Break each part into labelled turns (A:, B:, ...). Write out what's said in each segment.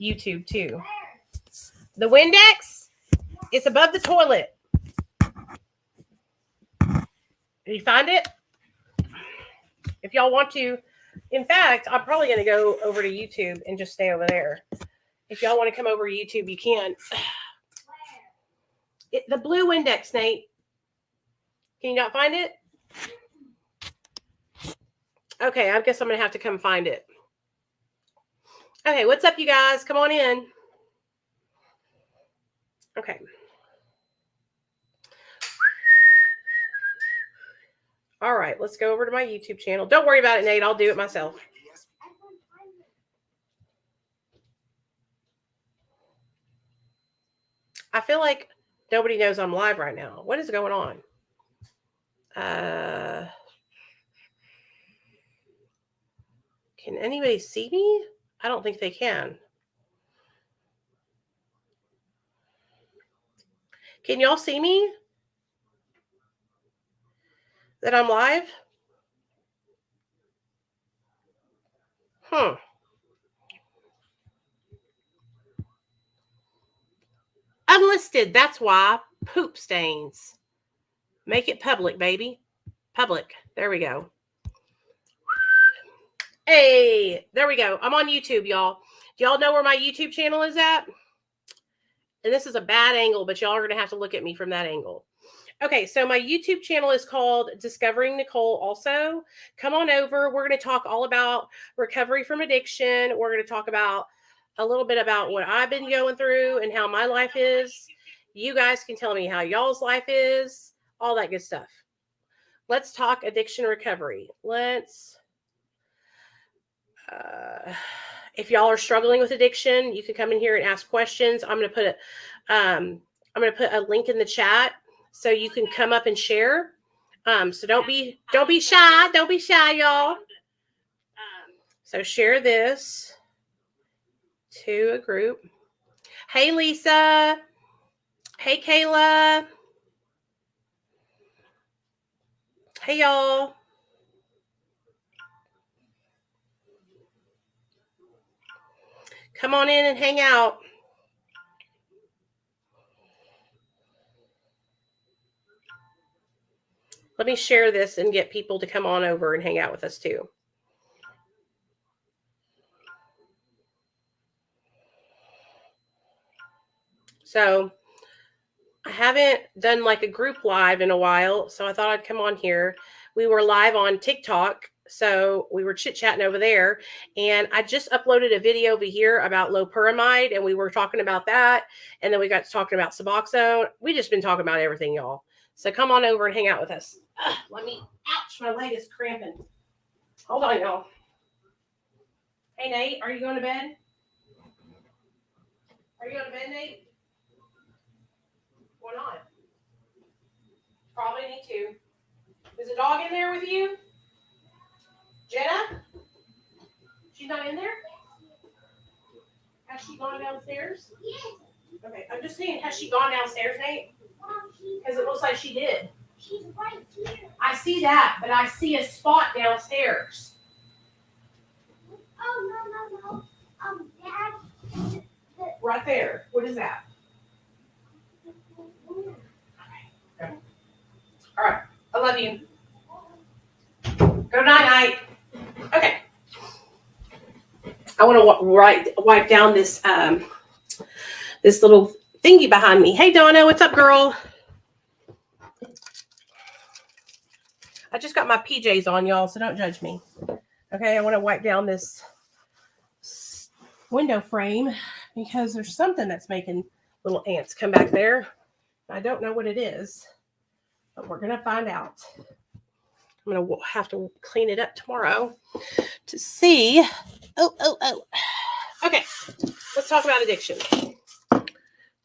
A: YouTube too. The Windex is above the toilet. Did you find it? If y'all want to, in fact, I'm probably going to go over to YouTube and just stay over there. If y'all want to come over to YouTube, you can. The blue Windex, Nate. Can you not find it? Okay, I guess I'm going to have to come find it. Okay, what's up, you guys? Come on in. Okay. All right, let's go over to my YouTube channel. Don't worry about it, Nate. I'll do it myself. I feel like nobody knows I'm live right now. What is going on? Can anybody see me? I don't think they can. Can y'all see me? That I'm live? Unlisted. That's why. Poop stains. Make it public, baby. Public. There we go. Hey, there we go. I'm on YouTube, y'all. Do y'all know where my YouTube channel is at? And this is a bad angle, but y'all are going to have to look at me from that angle. Okay, so my YouTube channel is called Discovering Nicole also. Come on over. We're going to talk all about recovery from addiction. We're going to talk about a little bit about what I've been going through and how my life is. You guys can tell me how y'all's life is, all that good stuff. Let's talk addiction recovery. If y'all are struggling with addiction, you can come in here and ask questions. I'm going to put a link in the chat so you can come up and share. So don't be shy. Don't be shy, y'all. So share this to a group. Hey, Lisa. Hey, Kayla. Hey, y'all. Come on in and hang out. Let me share this and get people to come on over and hang out with us too. So I haven't done like a group live in a while, so I thought I'd come on here. We were live on TikTok, so we were chit-chatting over there, and I just uploaded a video over here about loperamide, and we were talking about that, and then we got to talking about Suboxone. We just been talking about everything, y'all. So come on over and hang out with us. Ouch, my leg is cramping. Hold on, y'all. Hey, Nate, are you going to bed? Are you going to bed, Nate? Why not? Probably need to. Is the dog in there with you? Jenna? She's not in there? Has she gone downstairs? Yes. Okay, I'm just saying, has she gone downstairs, Nate? Because it looks like she did. She's right here. I see that, but I see a spot downstairs. Oh, no. Dad. Right there. What is that? Okay. All right. I love you. Go night-night. Okay. I want to wipe down this this little thingy behind me. Hey, Donna. What's up, girl? I just got my PJs on, y'all, so don't judge me. Okay, I want to wipe down this window frame because there's something that's making little ants come back there. I don't know what it is, but we're going to find out. I'm going to have to clean it up tomorrow to see. Oh. Okay, let's talk about addiction.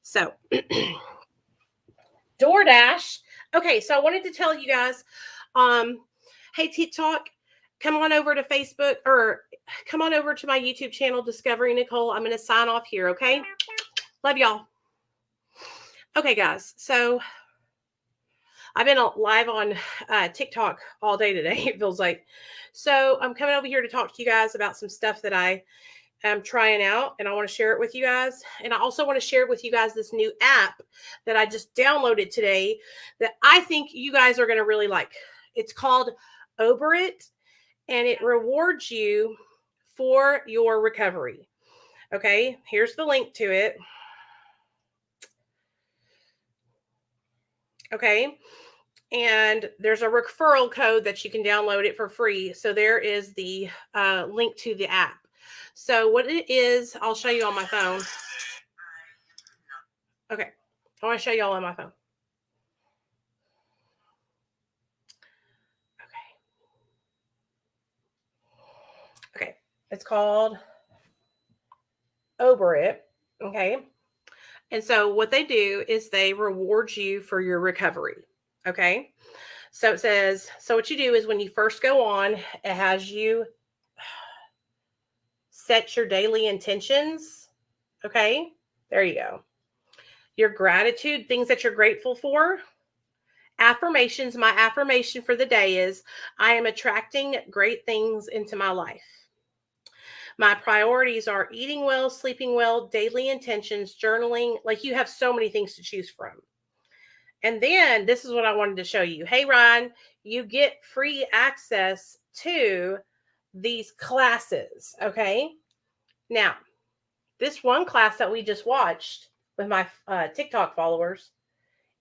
A: So, DoorDash. Okay, so I wanted to tell you guys, hey, TikTok, come on over to Facebook or come on over to my YouTube channel, Discovering Nicole. I'm going to sign off here, okay? Love y'all. Okay, guys, so I've been live on TikTok all day today, it feels like. So I'm coming over here to talk to you guys about some stuff that I trying out, and I want to share it with you guys. And I also want to share with you guys this new app that I just downloaded today that I think you guys are going to really like. It's called It, and it rewards you for your recovery. Okay, here's the link to it. Okay, and there's a referral code that you can download it for free. So there is the link to the app. So what it is, I'll show you on my phone. Okay, I want to show you all on my phone. Okay, it's called It. Okay, and so what they do is they reward you for your recovery. Okay, so it says, so what you do is when you first go on, it has you set your daily intentions. Okay, there you go. Your gratitude, things that you're grateful for. Affirmations. My affirmation for the day is I am attracting great things into my life. My priorities are eating well, sleeping well, daily intentions, journaling. Like, you have so many things to choose from. And then this is what I wanted to show you. Hey, Ryan, you get free access to these classes. Okay. Now, this one class that we just watched with my TikTok followers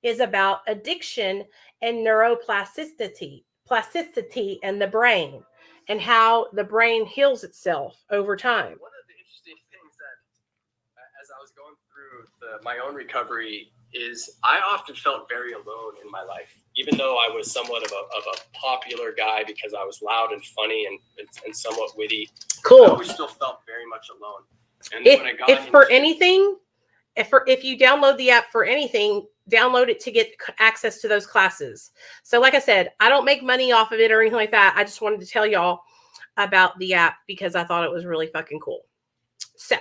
A: is about addiction and neuroplasticity, plasticity in the brain, and how the brain heals itself over time.
B: One of the interesting things that, as I was going through my own recovery, is I often felt very alone in my life, even though I was somewhat of a popular guy because I was loud and funny and somewhat witty.
A: Cool.
B: I always still felt very much alone. And when I got
A: if you download the app for anything, download it to get access to those classes. So like I said, I don't make money off of it or anything like that. I just wanted to tell y'all about the app because I thought it was really fucking cool. So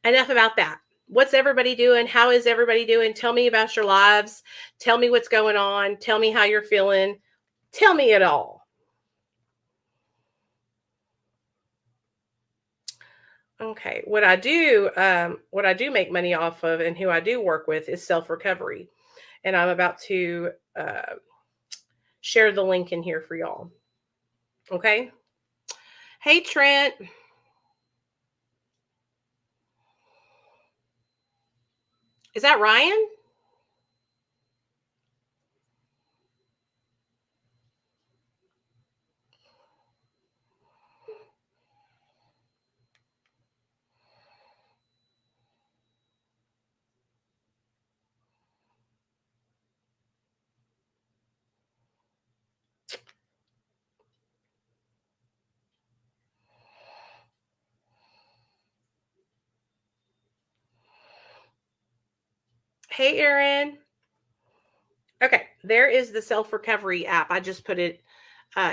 A: enough about that. What's everybody doing? How is everybody doing? Tell me about your lives. Tell me what's going on. Tell me how you're feeling. Tell me it all. Okay, what I do make money off of and who I do work with is self-recovery. And I'm about to share the link in here for y'all. Okay. Hey, Trent. Is that Ryan? Hey, Aaron. Okay, there is the self-recovery app. I just put it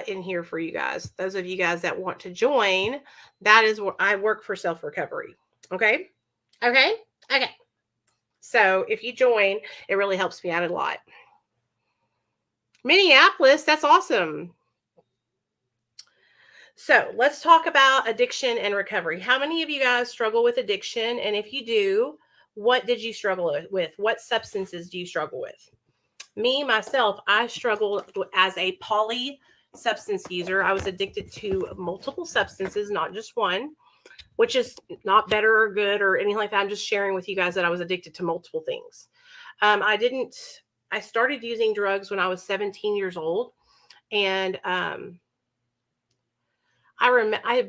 A: in here for you guys. Those of you guys that want to join, that is where I work for self-recovery. Okay. Okay. Okay. So if you join, it really helps me out a lot. Minneapolis, that's awesome. So let's talk about addiction and recovery. How many of you guys struggle with addiction? And if you do, what did you struggle with? What substances do you struggle with? Me, myself, I struggled as a poly substance user. I was addicted to multiple substances, not just one, which is not better or good or anything like that. I'm just sharing with you guys that I was addicted to multiple things. I started using drugs when I was 17 years old. And I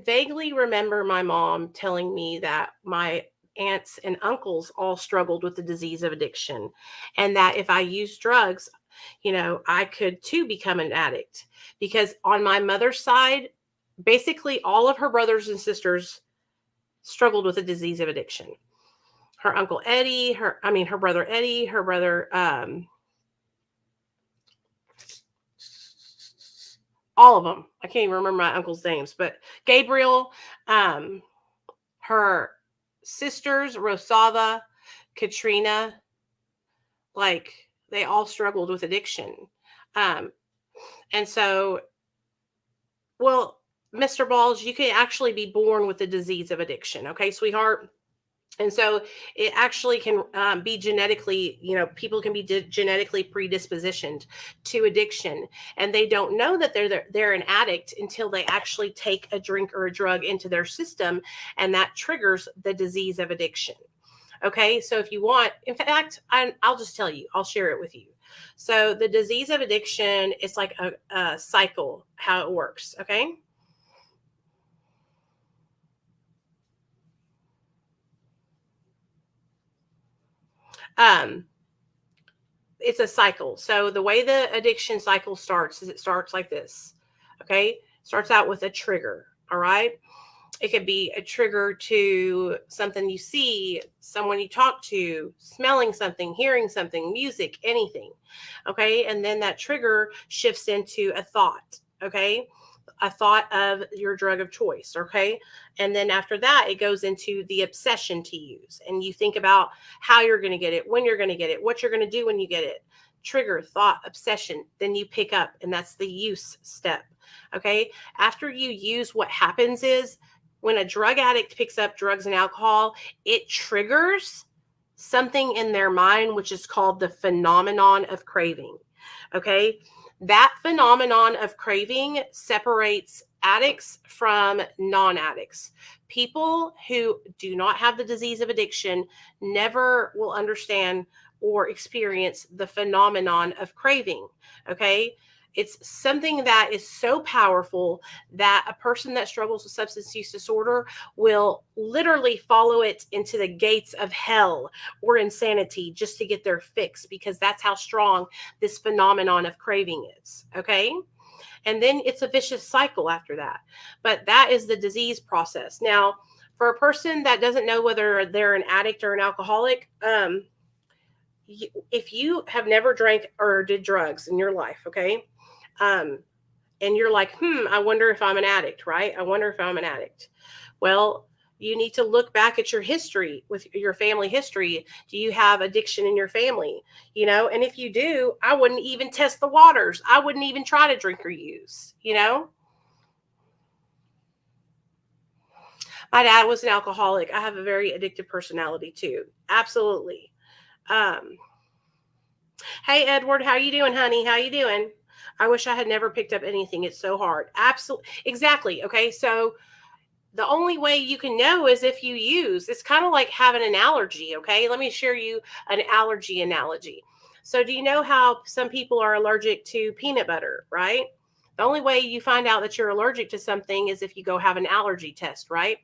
A: vaguely remember my mom telling me that my aunts and uncles all struggled with the disease of addiction, and that if I used drugs, I could too become an addict. Because on my mother's side, basically all of her brothers and sisters struggled with the disease of addiction. Her uncle Eddie, her brother Eddie, her brother, all of them. I can't even remember my uncle's names, but Gabriel, her sisters, Rosava, Katrina, like they all struggled with addiction. And so, well, Mr. Balls, you can actually be born with the disease of addiction. Okay, sweetheart. And so it actually can be genetically, people can be genetically predispositioned to addiction, and they don't know that they're an addict until they actually take a drink or a drug into their system, and that triggers the disease of addiction. Okay, so if you want, in fact, I'll just tell you, I'll share it with you. So the disease of addiction is like a cycle, how it works. Okay. It's a cycle. So the way the addiction cycle starts is it starts like this. Okay. Starts out with a trigger. All right. It could be a trigger to something you see, someone you talk to, smelling something, hearing something, music, anything. Okay. And then that trigger shifts into a thought. Okay. A thought of your drug of choice. Okay. And then after that, it goes into the obsession to use. And you think about how you're going to get it, when you're going to get it, what you're going to do when you get it. Trigger, thought, obsession. Then you pick up, and that's the use step. Okay. After you use, what happens is when a drug addict picks up drugs and alcohol, it triggers something in their mind, which is called the phenomenon of craving. Okay. That phenomenon of craving separates addicts from non-addicts. People who do not have the disease of addiction never will understand or experience the phenomenon of craving. Okay. It's something that is so powerful that a person that struggles with substance use disorder will literally follow it into the gates of hell or insanity just to get their fix, because that's how strong this phenomenon of craving is. Okay. And then it's a vicious cycle after that. But that is the disease process. Now, for a person that doesn't know whether they're an addict or an alcoholic, if you have never drank or did drugs in your life, okay, and you're like, I wonder if I'm an addict, right? I wonder if I'm an addict. Well, you need to look back at your history, with your family history. Do you have addiction in your family? And if you do, I wouldn't even test the waters. I wouldn't even try to drink or use. My dad was an alcoholic. I have a very addictive personality too. Absolutely. Hey, Edward, how you doing, honey? How you doing? I wish I had never picked up anything. It's so hard. Absolutely. Exactly. Okay. So the only way you can know is if you use. It's kind of like having an allergy. Okay. Let me share you an allergy analogy. So do you know how some people are allergic to peanut butter, right? The only way you find out that you're allergic to something is if you go have an allergy test, right?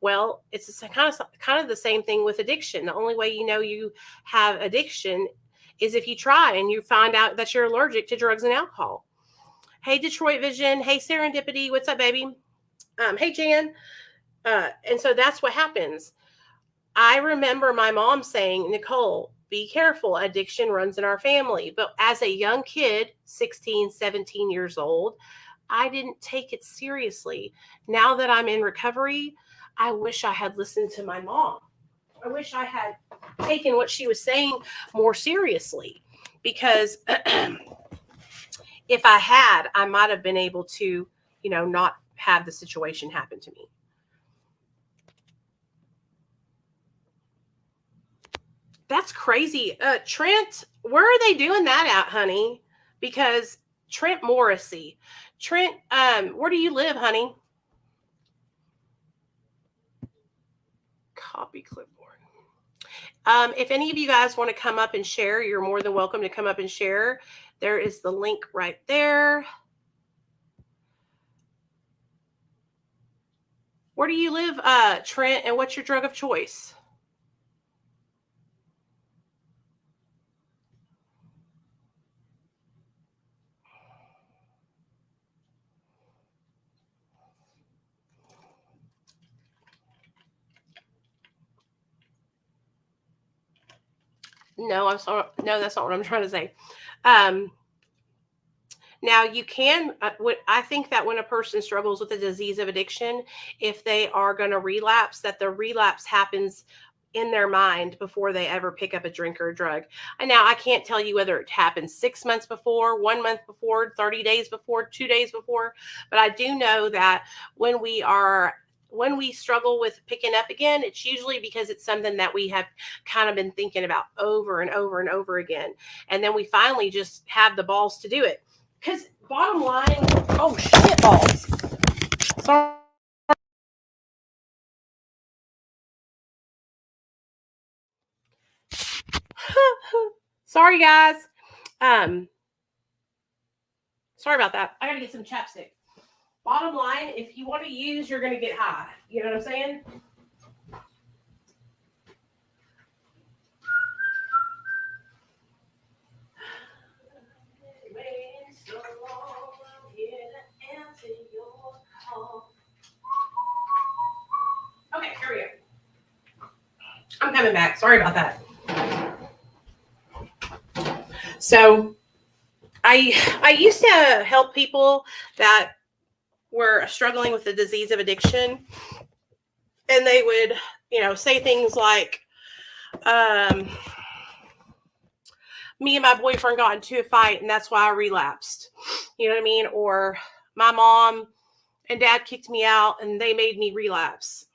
A: Well, it's kind of the same thing with addiction. The only way you know you have addiction is if you try and you find out that you're allergic to drugs and alcohol. Hey, Detroit Vision. Hey, Serendipity. What's up, baby? Hey, Jan. And so that's what happens. I remember my mom saying, Nicole, be careful. Addiction runs in our family. But as a young kid, 16, 17 years old, I didn't take it seriously. Now that I'm in recovery, I wish I had listened to my mom. I wish I had taken what she was saying more seriously, because if I had, I might have been able to, not have the situation happen to me. That's crazy. Trent, where are they doing that at, honey? Because Trent Morrissey. Trent, where do you live, honey? Copy clipboard. If any of you guys want to come up and share, you're more than welcome to come up and share. There is the link right there. Where do you live, Trent, and what's your drug of choice? No, I'm sorry. No, that's not what I'm trying to say. Now you can, I think that when a person struggles with the disease of addiction, if they are going to relapse, that the relapse happens in their mind before they ever pick up a drink or a drug. And now I can't tell you whether it happened 6 months before, 1 month before, 30 days before, 2 days before, but I do know that when we struggle with picking up again, it's usually because it's something that we have kind of been thinking about over and over and over again. And then we finally just have the balls to do it. Because bottom line, oh shit balls. Sorry. Sorry guys. Sorry about that. I gotta get some chapstick. Bottom line, if you want to use, you're gonna get high. You know what I'm saying? Okay, here we go. I'm coming back. Sorry about that. So I used to help people that were struggling with the disease of addiction, and they would, say things like, me and my boyfriend got into a fight and that's why I relapsed. You know what I mean? Or my mom and dad kicked me out and they made me relapse.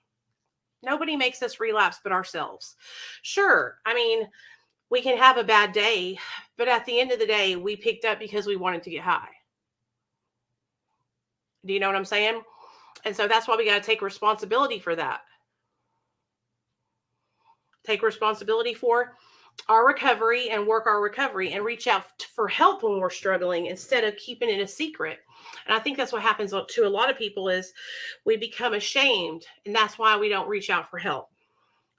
A: Nobody makes us relapse but ourselves. Sure, I mean, we can have a bad day, but at the end of the day, we picked up because we wanted to get high. Do you know what I'm saying? And so that's why we got to take responsibility for that. Take responsibility for our recovery and work our recovery and reach out for help when we're struggling instead of keeping it a secret. And I think that's what happens to a lot of people is we become ashamed, and that's why we don't reach out for help.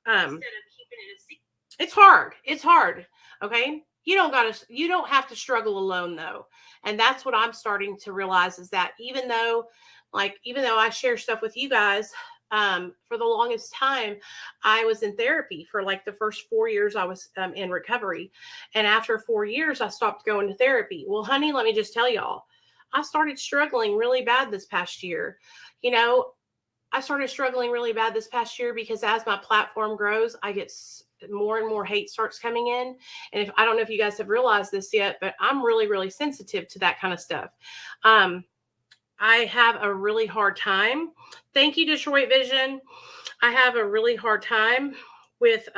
A: Instead of keeping it a secret. It's hard. It's hard. Okay. You don't have to struggle alone though. And that's what I'm starting to realize is that even though I share stuff with you guys, for the longest time, I was in therapy for like the first 4 years I was in recovery. And after 4 years, I stopped going to therapy. Well, honey, let me just tell y'all, I started struggling really bad this past year. I started struggling really bad this past year because as my platform grows, I get more and more hate starts coming in. And I don't know if you guys have realized this yet, but I'm really, really sensitive to that kind of stuff. I have a really hard time. Thank you, Detroit Vision. I have a really hard time with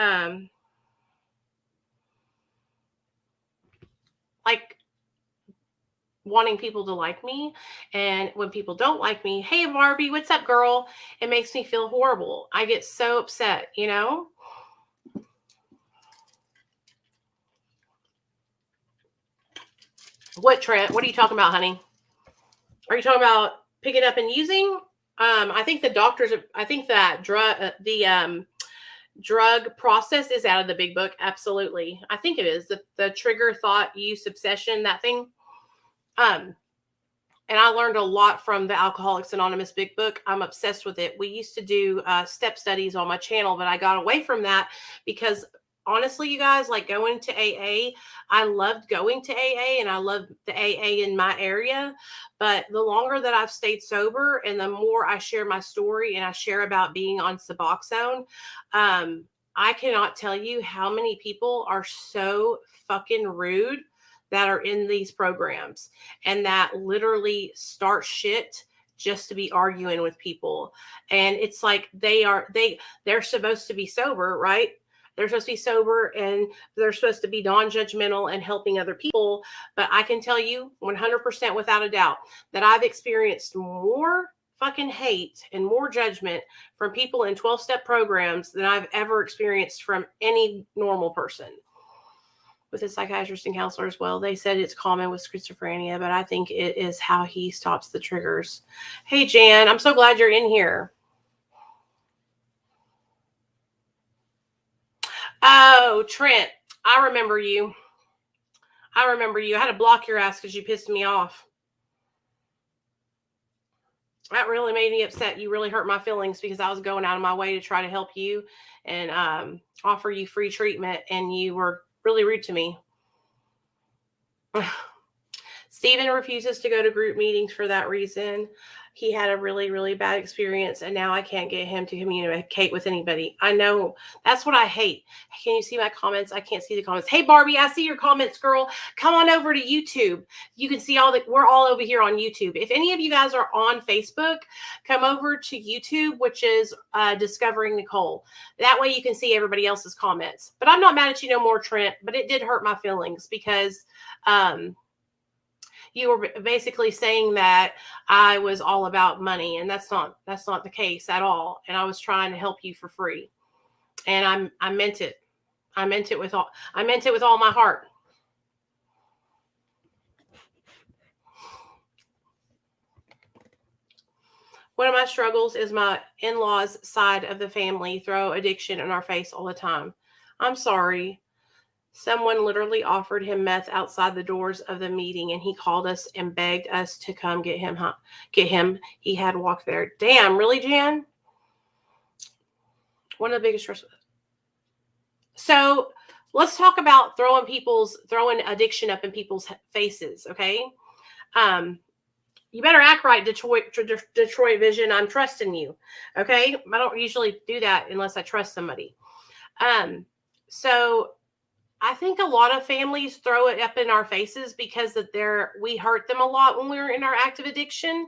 A: wanting people to like me. And when people don't like me, hey, Barbie, what's up, girl? It makes me feel horrible. I get so upset, What, Trent? What are you talking about, honey? Are you talking about picking up and using? I think that drug process is out of the big book. Absolutely. I think it is the trigger, thought, use, obsession, that thing. And I learned a lot from the Alcoholics Anonymous big book. I'm obsessed with it. We used to do step studies on my channel, but I got away from that because honestly, you guys, like going to AA, I loved going to AA and I loved the AA in my area. But the longer that I've stayed sober and the more I share my story and I share about being on Suboxone, I cannot tell you how many people are so fucking rude that are in these programs and that literally start shit just to be arguing with people. And it's like they're supposed to be sober, right? They're supposed to be sober and they're supposed to be non-judgmental and helping other people. But I can tell you 100% without a doubt that I've experienced more fucking hate and more judgment from people in 12-step programs than I've ever experienced from any normal person. With a psychiatrist and counselor as well. They said it's common with schizophrenia, but I think it is how he stops the triggers. Hey, Jan, I'm so glad you're in here. Oh, Trent, I remember you. I had to block your ass because you pissed me off. That really made me upset. You really hurt my feelings because I was going out of my way to try to help you and offer you free treatment, and you were really rude to me. Stephen refuses to go to group meetings for that reason. he had a really, really bad experience, and now I can't get him to communicate with anybody. I know, that's what I hate. Can you see my comments? I can't see the comments. Hey, Barbie, I see your comments, girl. Come on over to YouTube. You can see we're all over here on YouTube. If any of you guys are on Facebook, come over to YouTube, which is Discovering Nicole. That way you can see everybody else's comments. But I'm not mad at you no more, Trent, but it did hurt my feelings because you were basically saying that I was all about money, and that's not the case at all. And I was trying to help you for free, and I meant it. I meant it with all my heart. One of my struggles is my in-laws' side of the family throw addiction in our face all the time. I'm sorry. Someone literally offered him meth outside the doors of the meeting, and he called us and begged us to come get him. He had walked there. Damn, really, Jan? One of the biggest stresses. So let's talk about throwing addiction up in people's faces, okay? You better act right, Detroit Vision. I'm trusting you, okay? I don't usually do that unless I trust somebody. So I think a lot of families throw it up in our faces because we hurt them a lot when we were in our active addiction.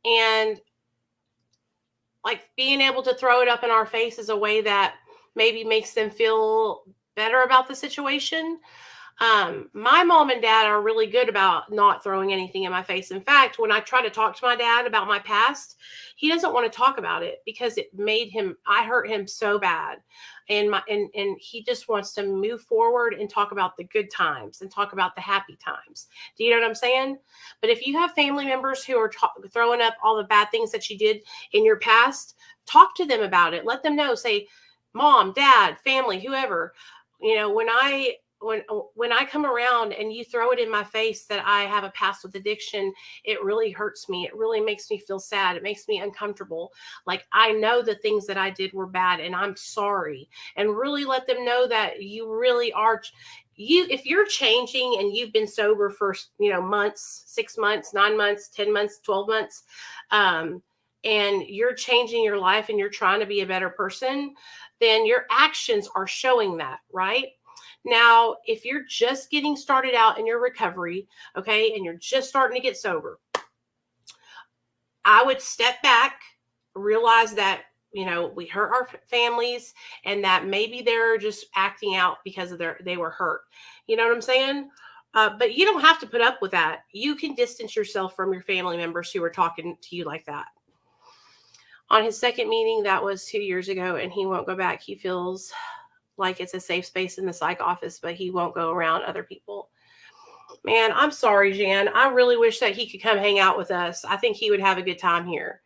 A: And like being able to throw it up in our face is a way that maybe makes them feel better about the situation. My mom and dad are really good about not throwing anything in my face. In fact, when I try to talk to my dad about my past, he doesn't want to talk about it because I hurt him so bad. And he just wants to move forward and talk about the good times and talk about the happy times. Do you know what I'm saying? But if you have family members who are throwing up all the bad things that you did in your past, talk to them about it. Let them know, say, mom, dad, family, whoever, when I come around and you throw it in my face that I have a past with addiction, it really hurts me. It really makes me feel sad. It makes me uncomfortable. Like, I know the things that I did were bad and I'm sorry. And really let them know that you really are. If you're changing and you've been sober for, months, 6 months, 9 months, 10 months, 12 months, and you're changing your life and you're trying to be a better person, then your actions are showing that, right? Now, if you're just getting started out in your recovery, okay, and you're just starting to get sober, I would step back, realize that, we hurt our families and that maybe they're just acting out because they were hurt. You know what I'm saying? But you don't have to put up with that. You can distance yourself from your family members who are talking to you like that. On his second meeting, that was 2 years ago, and he won't go back. He feels like it's a safe space in the psych office, but he won't go around other people. Man, I'm sorry, Jan. I really wish that he could come hang out with us. I think he would have a good time here.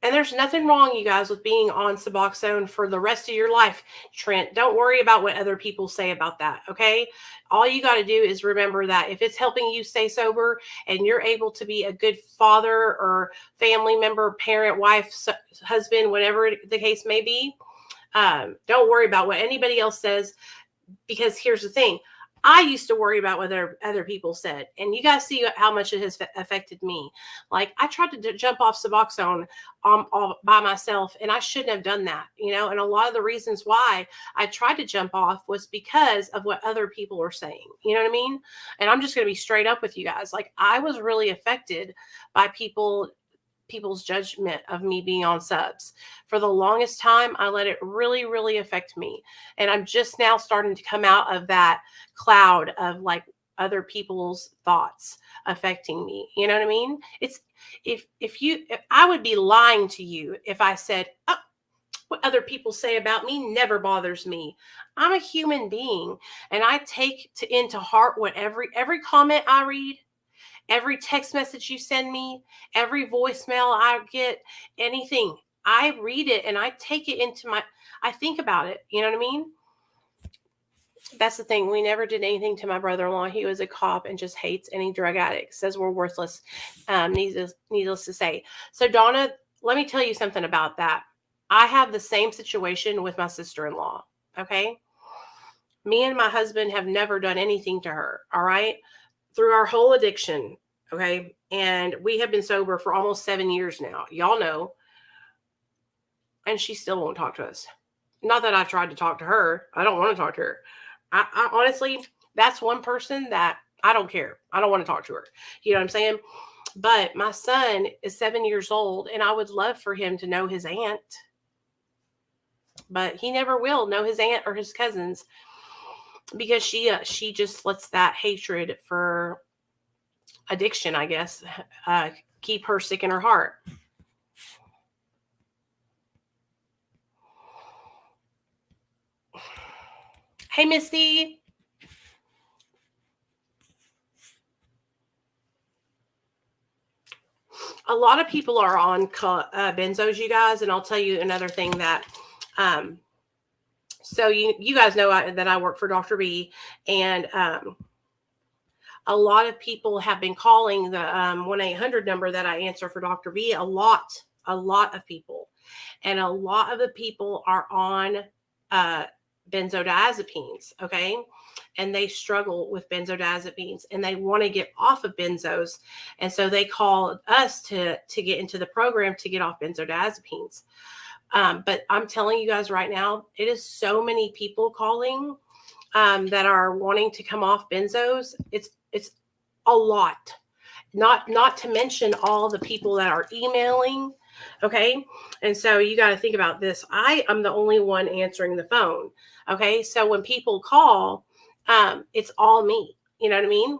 A: And there's nothing wrong, you guys, with being on Suboxone for the rest of your life. Trent, don't worry about what other people say about that, okay? All you got to do is remember that if it's helping you stay sober and you're able to be a good father or family member, parent, wife, husband, whatever the case may be, don't worry about what anybody else says, because here's the thing. I used to worry about what other people said. And you guys see how much it has affected me. Like, I tried to jump off Suboxone all by myself, and I shouldn't have done that, and a lot of the reasons why I tried to jump off was because of what other people were saying. You know what I mean? And I'm just going to be straight up with you guys. Like, I was really affected by people's judgment of me being on subs. For the longest time, I let it really, really affect me. And I'm just now starting to come out of that cloud of like other people's thoughts affecting me. You know what I mean? It's if I would be lying to you if I said, oh, what other people say about me never bothers me. I'm a human being, and I take into heart what every comment I read, every text message you send me, every voicemail I get, anything. I read it and I take it I think about it. You know what I mean? That's the thing. We never did anything to my brother-in-law. He was a cop and just hates any drug addicts, says we're worthless, needless to say. So Donna, let me tell you something about that. I have the same situation with my sister-in-law. Okay. Me and my husband have never done anything to her. All right. Through our whole addiction, Okay. And we have been sober for almost 7 years now. Y'all know. And she still won't talk to us. Not that I've tried to talk to her. I don't want to talk to her. I honestly, that's one person that I don't care. I don't want to talk to her. You know what I'm saying? But my son is 7 years old, and I would love for him to know his aunt. But he never will know his aunt or his cousins because she just lets that hatred for addiction, I guess, keep her sick in her heart. Hey, Misty. A lot of people are on benzos, you guys, and I'll tell you another thing that so you guys know that I work for Dr. B, and a lot of people have been calling the 1-800 number that I answer for Dr. B. A lot of people, and a lot of the people are on benzodiazepines, okay? And they struggle with benzodiazepines and they want to get off of benzos. And so they call us to get into the program to get off benzodiazepines. But I'm telling you guys right now, it is so many people calling that are wanting to come off benzos. It's a lot. Not to mention all the people that are emailing. Okay. And so you got to think about this. I am the only one answering the phone. Okay. So when people call, it's all me. You know what I mean?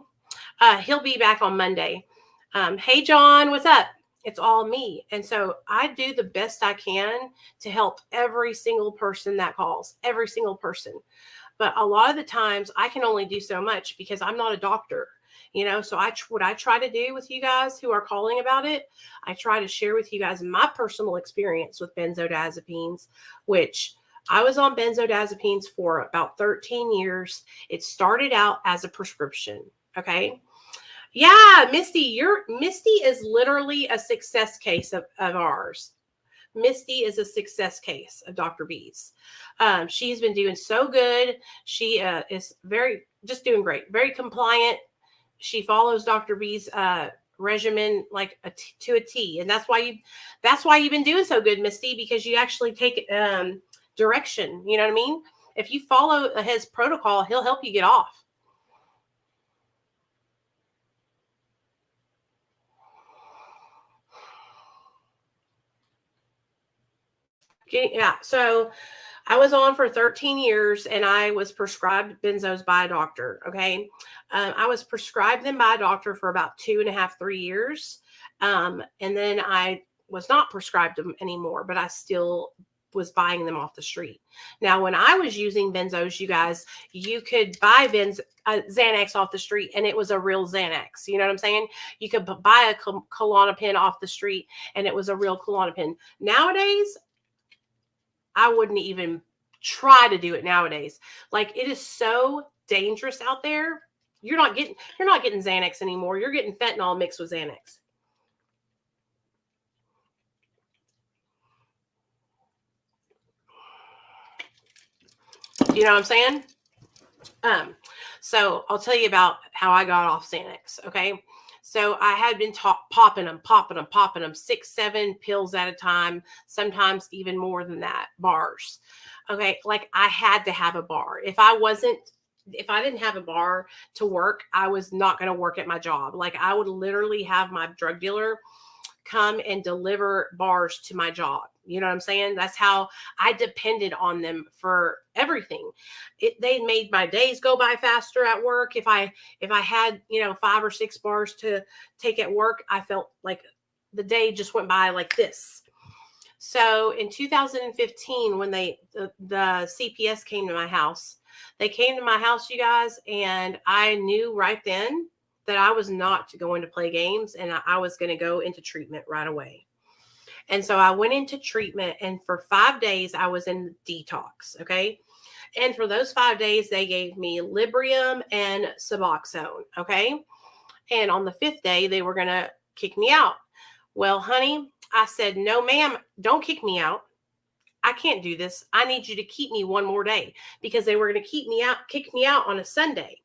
A: He'll be back on Monday. Hey, John, what's up? It's all me. And so I do the best I can to help every single person that calls, every single person. But a lot of the times I can only do so much because I'm not a doctor. You know, so what I try to do with you guys who are calling about it, I try to share with you guys my personal experience with benzodiazepines, which I was on benzodiazepines for about 13 years. It started out as a prescription. Okay. Yeah, Misty, Misty is literally a success case of ours. Misty is a success case of Dr. B's. She's been doing so good. She is just doing great, very compliant. She follows Dr. B's regimen like to a T, and that's why you've been doing so good, Misty, because you actually take direction. You know what I mean? If you follow his protocol, he'll help you get off. Yeah. So I was on for 13 years and I was prescribed benzos by a doctor. Okay. I was prescribed them by a doctor for about 2.5, 3 years. And then I was not prescribed them anymore, but I still was buying them off the street. Now, when I was using benzos, you guys, you could buy Xanax off the street and it was a real Xanax. You know what I'm saying? You could buy a Klonopin off the street and it was a real Klonopin. Nowadays, I wouldn't even try to do it nowadays. Like, it is so dangerous out there. You're not getting Xanax anymore. You're getting fentanyl mixed with Xanax. You know what I'm saying? So I'll tell you about how I got off Xanax. Okay. So I had been popping them 6, 7 pills at a time, sometimes even more than that, bars. Okay. Like, I had to have a bar. If I didn't have a bar to work, I was not going to work at my job. Like, I would literally have my drug dealer come and deliver bars to my job. You know what I'm saying? That's how I depended on them for everything. They made my days go by faster at work. If I had, 5 or 6 bars to take at work, I felt like the day just went by like this. So in 2015, when the CPS came to my house, you guys, and I knew right then that I was not going to play games and I was going to go into treatment right away. And so I went into treatment, and for 5 days I was in detox. Okay. And for those 5 days, they gave me Librium and Suboxone. Okay. And on the 5th day, they were going to kick me out. Well, honey, I said, no, ma'am, don't kick me out. I can't do this. I need you to keep me one more day, because they were going to kick me out on a Sunday.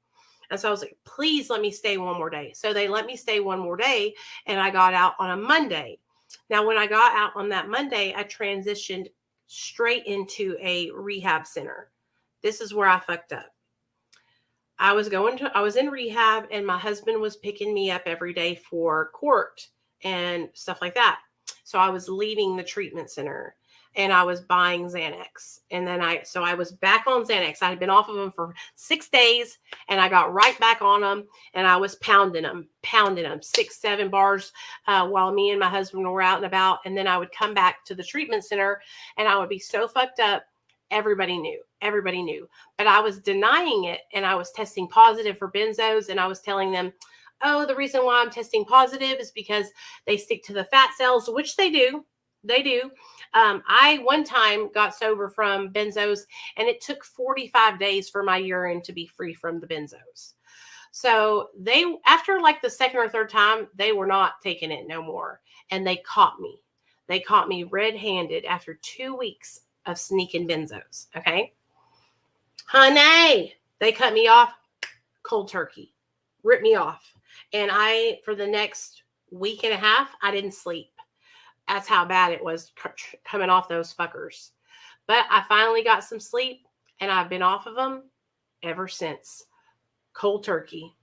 A: And so I was like, please let me stay one more day. So they let me stay one more day, and I got out on a Monday. Now, when I got out on that Monday, I transitioned straight into a rehab center. This is where I fucked up. I was in rehab, and my husband was picking me up every day for court and stuff like that. So I was leaving the treatment center, and I was buying Xanax. And then I was back on Xanax. I had been off of them for 6 days, and I got right back on them, and I was pounding them 6-7 bars while me and my husband were out and about. And then I would come back to the treatment center, and I would be so fucked up. Everybody knew, but I was denying it, and I was testing positive for benzos, and I was telling them, oh, the reason why I'm testing positive is because they stick to the fat cells, which they do. I one time got sober from benzos, and it took 45 days for my urine to be free from the benzos. So after like the second or third time, they were not taking it no more, and they caught me. They caught me red-handed after 2 weeks of sneaking benzos. Okay. Honey, they cut me off cold turkey, ripped me off. And for the next week and a half, I didn't sleep. That's how bad it was coming off those fuckers. But I finally got some sleep, and I've been off of them ever since. Cold turkey.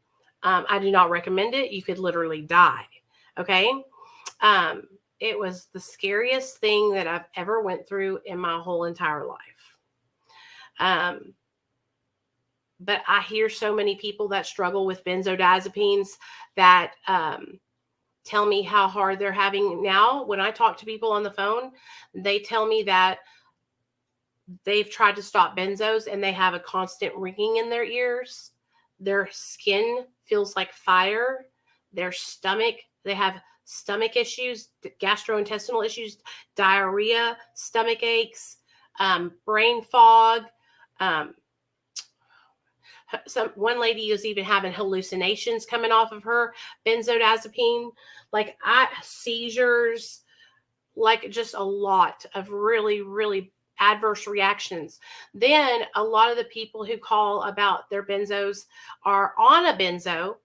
A: I do not recommend it. You could literally die. Okay. It was the scariest thing that I've ever went through in my whole entire life. But I hear so many people that struggle with benzodiazepines that tell me how hard they're having now. When I talk to people on the phone, they tell me that they've tried to stop benzos and they have a constant ringing in their ears. Their skin feels like fire. Their stomach, they have stomach issues, gastrointestinal issues, diarrhea, stomach aches, brain fog. One lady is even having hallucinations coming off of her benzodiazepine, like seizures, like just a lot of really, really adverse reactions. Then a lot of the people who call about their benzos are on a benzo,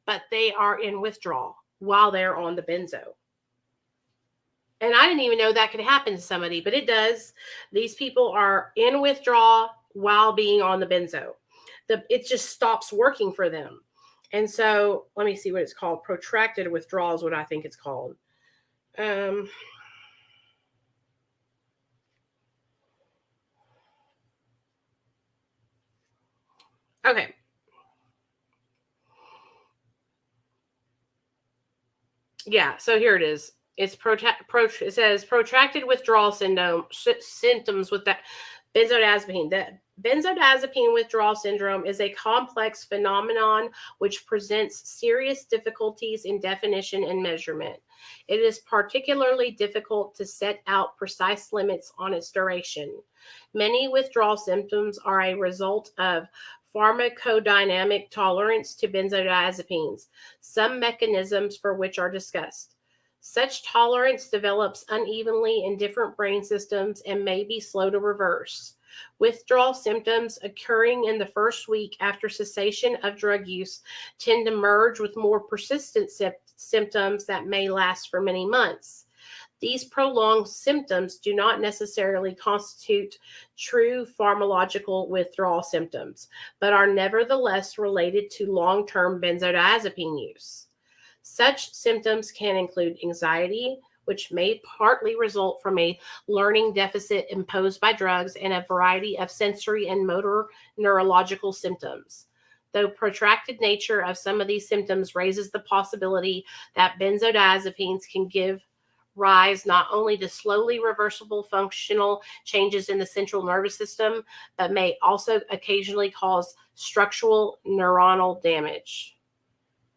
A: but they are in withdrawal while they're on the benzo. And I didn't even know that could happen to somebody, but it does. These people are in withdrawal while being on the benzo. It just stops working for them. And so let me see what it's called. Protracted withdrawal is what I think it's called. Okay. Yeah, so here it is. It says protracted withdrawal symptoms with that benzodiazepine. That benzodiazepine withdrawal syndrome is a complex phenomenon which presents serious difficulties in definition and measurement. It is particularly difficult to set out precise limits on its duration. Many withdrawal symptoms are a result of pharmacodynamic tolerance to benzodiazepines, some mechanisms for which are discussed. Such tolerance develops unevenly in different brain systems and may be slow to reverse. Withdrawal symptoms occurring in the first week after cessation of drug use tend to merge with more persistent symptoms that may last for many months. These prolonged symptoms do not necessarily constitute true pharmacological withdrawal symptoms, but are nevertheless related to long-term benzodiazepine use. Such symptoms can include anxiety, which may partly result from a learning deficit imposed by drugs, and a variety of sensory and motor neurological symptoms. The protracted nature of some of these symptoms raises the possibility that benzodiazepines can give rise not only to slowly reversible functional changes in the central nervous system, but may also occasionally cause structural neuronal damage.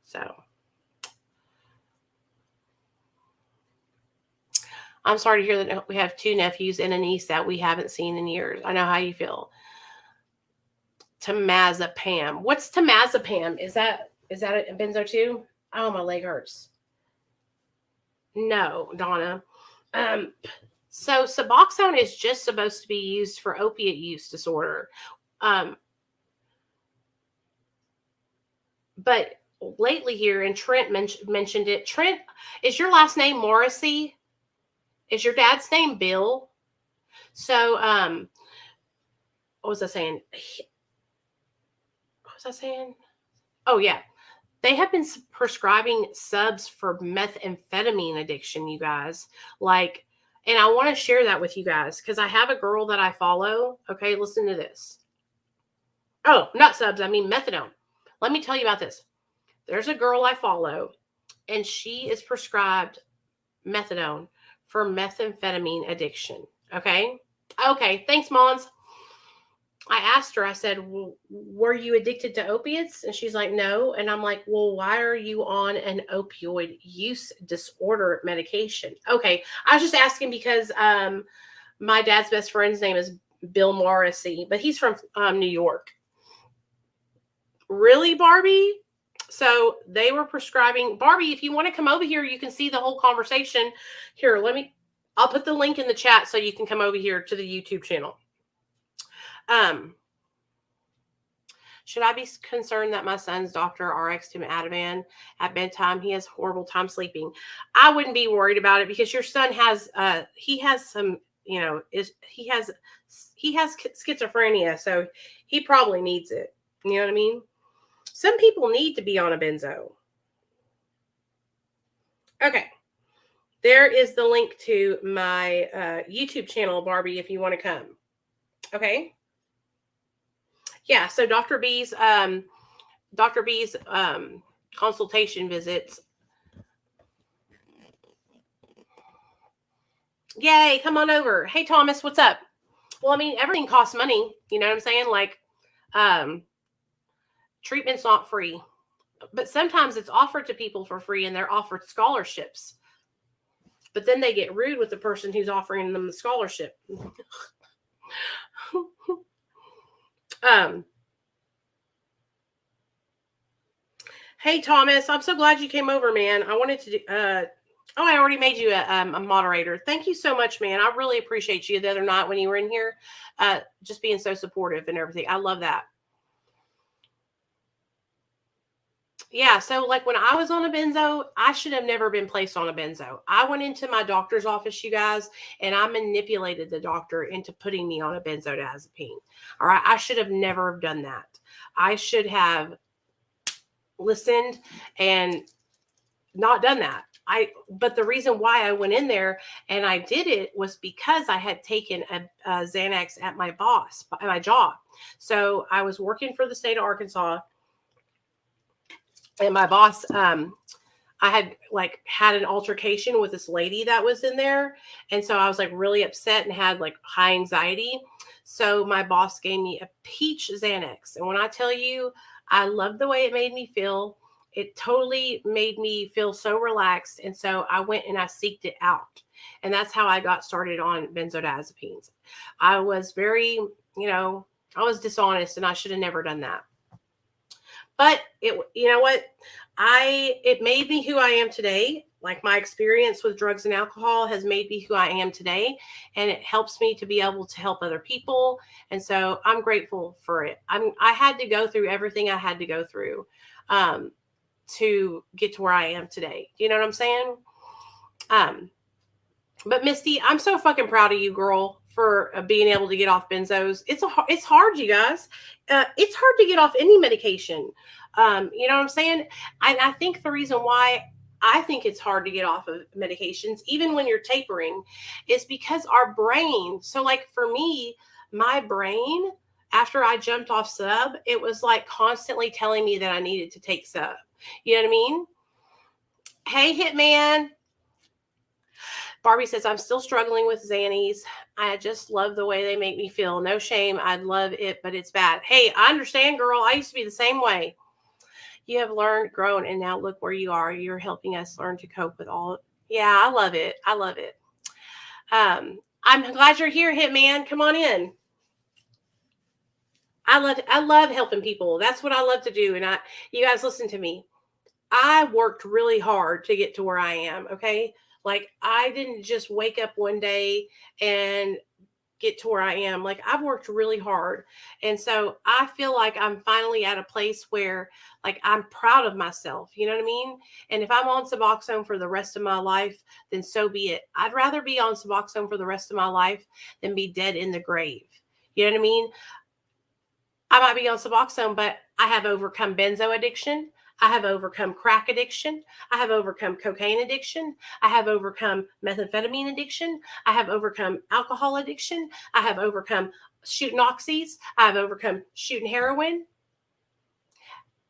A: So, I'm sorry to hear that we have 2 nephews and a niece that we haven't seen in years. I know how you feel. Temazepam. What's temazepam? Is that a benzo too? Oh, my leg hurts. No, Donna. So Suboxone is just supposed to be used for opiate use disorder. but lately here, and Trent mentioned it. Trent, is your last name Morrissey? Is your dad's name Bill? So, what was I saying? What was I saying? Oh, yeah. They have been prescribing subs for methamphetamine addiction, you guys. Like, and I want to share that with you guys because I have a girl that I follow. Okay, listen to this. Oh, not subs, I mean methadone. Let me tell you about this. There's a girl I follow, and she is prescribed methadone for methamphetamine addiction. Okay. Okay. Thanks, Mons. I asked her, I said, well, were you addicted to opiates? And she's like, no. And I'm like, well, why are you on an opioid use disorder medication? Okay. I was just asking because my dad's best friend's name is Bill Morrissey, but he's from New York. Really, Barbie? So they were prescribing. Barbie, if you want to come over here, you can see the whole conversation. Here, I'll put the link in the chat so you can come over here to the YouTube channel. Should I be concerned that my son's doctor RX'd him Ativan at bedtime? He has horrible time sleeping. I wouldn't be worried about it because your son has he has some, he has schizophrenia, so he probably needs it. You know what I mean? Some people need to be on a benzo. Okay. There is the link to my YouTube channel, Barbie, if you want to come. Okay. Yeah, so Dr. B's consultation visits. Yay, come on over. Hey, Thomas, what's up? Well, I mean, everything costs money. You know what I'm saying? Like, treatment's not free. But sometimes it's offered to people for free and they're offered scholarships. But then they get rude with the person who's offering them the scholarship. Hey, Thomas, I'm so glad you came over, man. I wanted to do, I already made you a moderator. Thank you so much, man. I really appreciate you the other night when you were in here, just being so supportive and everything. I love that. Yeah, so like when I was on a benzo, I should have never been placed on a benzo. I went into my doctor's office, you guys, and I manipulated the doctor into putting me on a benzodiazepine. All right, I should have never done that. I should have listened and not done that. But the reason why I went in there and I did it was because I had taken a Xanax at my job. So I was working for the state of Arkansas. And my boss, I had an altercation with this lady that was in there. And so I was like really upset and had like high anxiety. So my boss gave me a peach Xanax. And when I tell you, I loved the way it made me feel. It totally made me feel so relaxed. And so I went and I seeked it out. And that's how I got started on benzodiazepines. I was very, I was dishonest and I should have never done that. But you know what? It made me who I am today. Like my experience with drugs and alcohol has made me who I am today. And it helps me to be able to help other people. And so I'm grateful for it. I had to go through everything I had to go through to get to where I am today. You know what I'm saying? But Misty, I'm so fucking proud of you, girl, for being able to get off benzos. It's hard, you guys. It's hard to get off any medication. You know what I'm saying? I think the reason why I think it's hard to get off of medications, even when you're tapering, is because our brain. So like for me, my brain, after I jumped off sub, it was like constantly telling me that I needed to take sub. You know what I mean? Hey, Hitman. Barbie says, I'm still struggling with Xannies. I just love the way they make me feel. No shame. I'd love it, but it's bad. Hey, I understand, girl. I used to be the same way. You have learned, grown, and now look where you are. You're helping us learn to cope with all. Yeah, I love it. I love it. I'm glad you're here, Hitman. Come on in. I love helping people. That's what I love to do. And you guys listen to me. I worked really hard to get to where I am. Okay. Like I didn't just wake up one day and get to where I am. Like, I've worked really hard. And so I feel like I'm finally at a place where, like, I'm proud of myself. You know what I mean? And if I'm on Suboxone for the rest of my life, then so be it. I'd rather be on Suboxone for the rest of my life than be dead in the grave. You know what I mean? I might be on Suboxone, but I have overcome benzo addiction. I have overcome crack addiction. I have overcome cocaine addiction. I have overcome methamphetamine addiction. I have overcome alcohol addiction. I have overcome shooting oxys. I have overcome shooting heroin.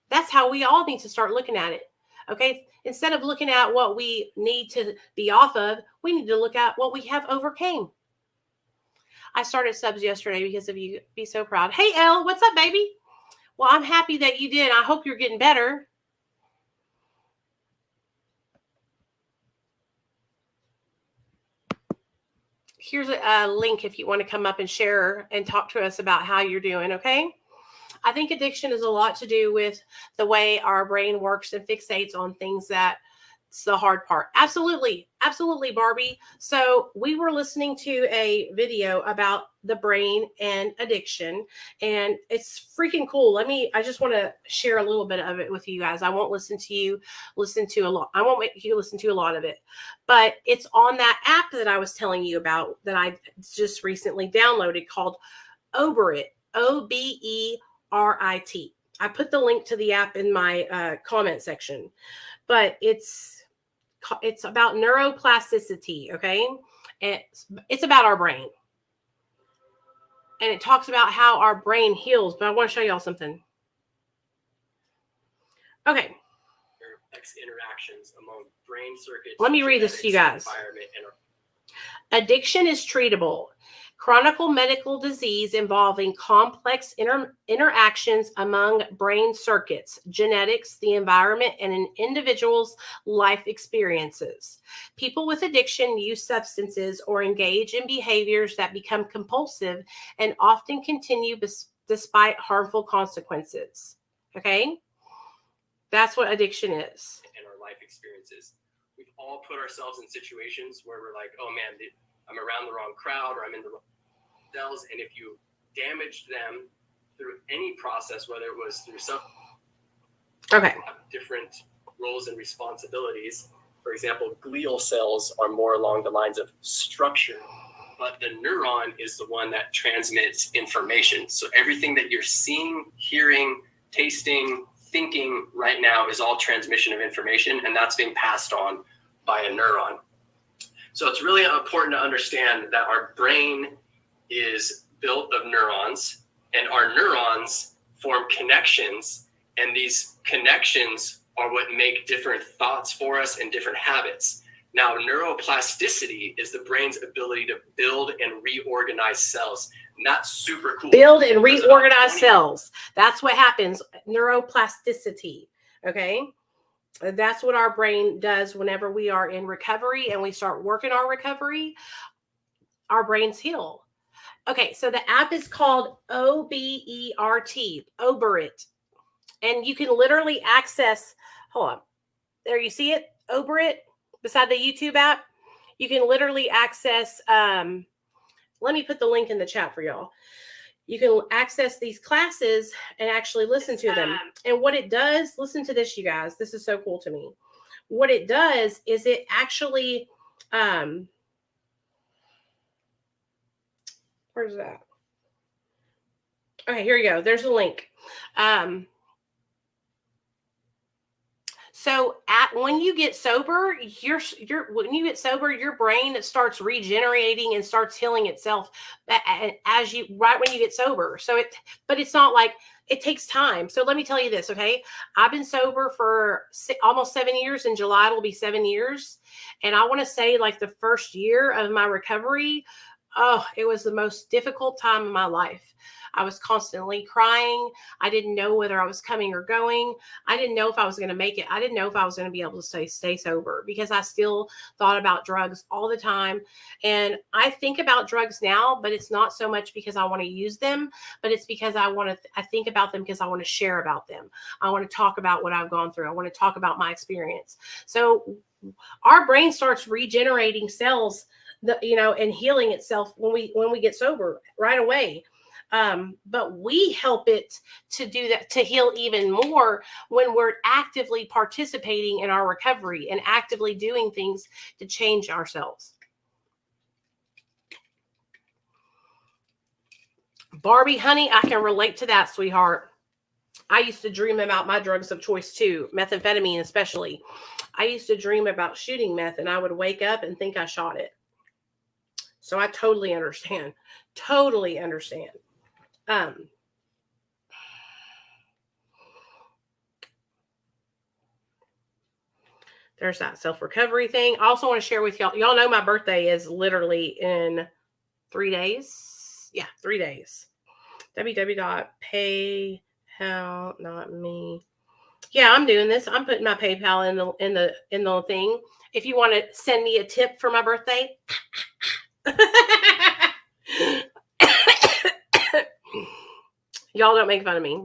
A: That's how we all need to start looking at it. Okay. Instead of looking at what we need to be off of, we need to look at what we have overcame. I started subs yesterday because of you. Be so proud. Hey, Elle, what's up, baby? Well, I'm happy that you did. I hope you're getting better. Here's a link if you want to come up and share and talk to us about how you're doing, okay? I think addiction is a lot to do with the way our brain works and fixates on things that's the hard part. Absolutely. Absolutely, Barbie. So we were listening to a video about the brain and addiction, and it's freaking cool. I just want to share a little bit of it with you guys. I won't listen to a lot. I won't make you listen to a lot of it, but it's on that app that I was telling you about that I just recently downloaded called Oberit, Oberit. I put the link to the app in my comment section, but it's about neuroplasticity. Okay. It's about our brain, and it talks about how our brain heals, but I want to show y'all something. Okay.
B: Interactions among brain circuits.
A: Let me read this to you guys. Addiction is treatable. Chronic medical disease involving complex interactions among brain circuits, genetics, the environment, and an individual's life experiences. People with addiction use substances or engage in behaviors that become compulsive and often continue despite harmful consequences. Okay? That's what addiction is.
B: And our life experiences. We've all put ourselves in situations where we're like, oh man, I'm around the wrong crowd, or I'm in the wrong cells. And if you damaged them through any process, whether it was through some different roles and responsibilities, for example, glial cells are more along the lines of structure, but the neuron is the one that transmits information. So everything that you're seeing, hearing, tasting, thinking right now is all transmission of information, and that's being passed on by a neuron. So it's really important to understand that our brain is built of neurons, and our neurons form connections, and these connections are what make different thoughts for us and different habits. Now, neuroplasticity is the brain's ability to build and reorganize cells. And that's super cool.
A: Build and reorganize cells. That's what happens. Neuroplasticity. Okay. That's what our brain does whenever we are in recovery and we start working our recovery. Our brains heal. Okay. So the app is called Oberit, Oberit. And you can literally access, hold on. There you see it, Oberit, beside the YouTube app. You can literally access, let me put the link in the chat for y'all. You can access these classes and actually listen to them. And what it does, listen to this, you guys. This is so cool to me. What it does is it actually, where's that? Okay, here you go. There's a link. So when you get sober, when you get sober, your brain starts regenerating and starts healing itself right when you get sober. But it's not like it takes time. So let me tell you this, okay? I've been sober for almost 7 years. In July, it'll be 7 years. And I want to say, like, the first year of my recovery, it was the most difficult time of my life. I was constantly crying. I didn't know whether I was coming or going. I didn't know if I was going to make it. I didn't know if I was going to be able to stay sober because I still thought about drugs all the time. And I think about drugs now, but it's not so much because I want to use them, but it's because I think about them because I want to share about them. I want to talk about what I've gone through. I want to talk about my experience. So our brain starts regenerating cells and healing itself when we get sober right away. But we help it to do that, to heal even more when we're actively participating in our recovery and actively doing things to change ourselves. Barbie, honey, I can relate to that, sweetheart. I used to dream about my drugs of choice too, methamphetamine especially. I used to dream about shooting meth, and I would wake up and think I shot it. So I totally understand. Totally understand. There's that self-recovery thing. I also want to share with y'all. Y'all know my birthday is literally in 3 days. Yeah, 3 days. www.paypal, not me. Yeah, I'm doing this. I'm putting my PayPal in the thing. If you want to send me a tip for my birthday. Y'all don't make fun of me.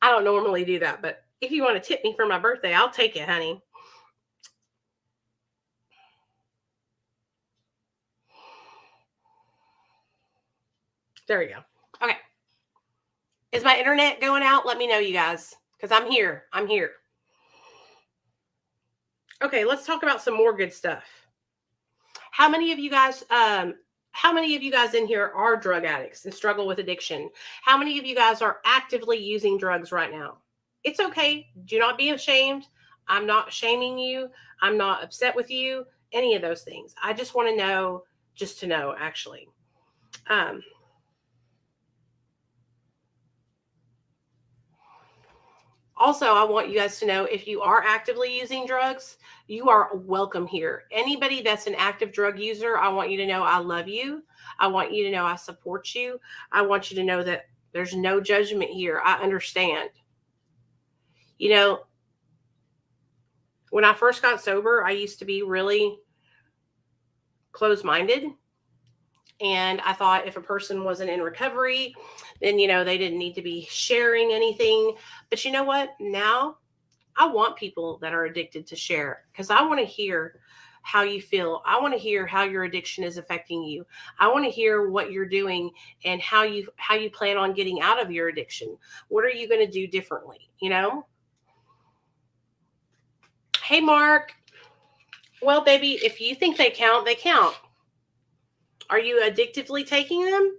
A: I don't normally do that, but if you want to tip me for my birthday, I'll take it, honey. There we go. Okay. Is my internet going out? Let me know, you guys, because I'm here. I'm here. Okay, let's talk about some more good stuff. How many of you guys in here are drug addicts and struggle with addiction? How many of you guys are actively using drugs right now? It's okay. Do not be ashamed. I'm not shaming you. I'm not upset with you. Any of those things. I just want to know, just to know, actually. Also, I want you guys to know, if you are actively using drugs, you are welcome here. Anybody that's an active drug user, I want you to know I love you. I want you to know I support you. I want you to know that there's no judgment here. I understand. You know, when I first got sober, I used to be really closed-minded. And I thought if a person wasn't in recovery, then, they didn't need to be sharing anything. But you know what? Now I want people that are addicted to share, because I want to hear how you feel. I want to hear how your addiction is affecting you. I want to hear what you're doing and how you plan on getting out of your addiction. What are you going to do differently? Hey, Mark. Well, baby, if you think they count, they count. Are you addictively taking them?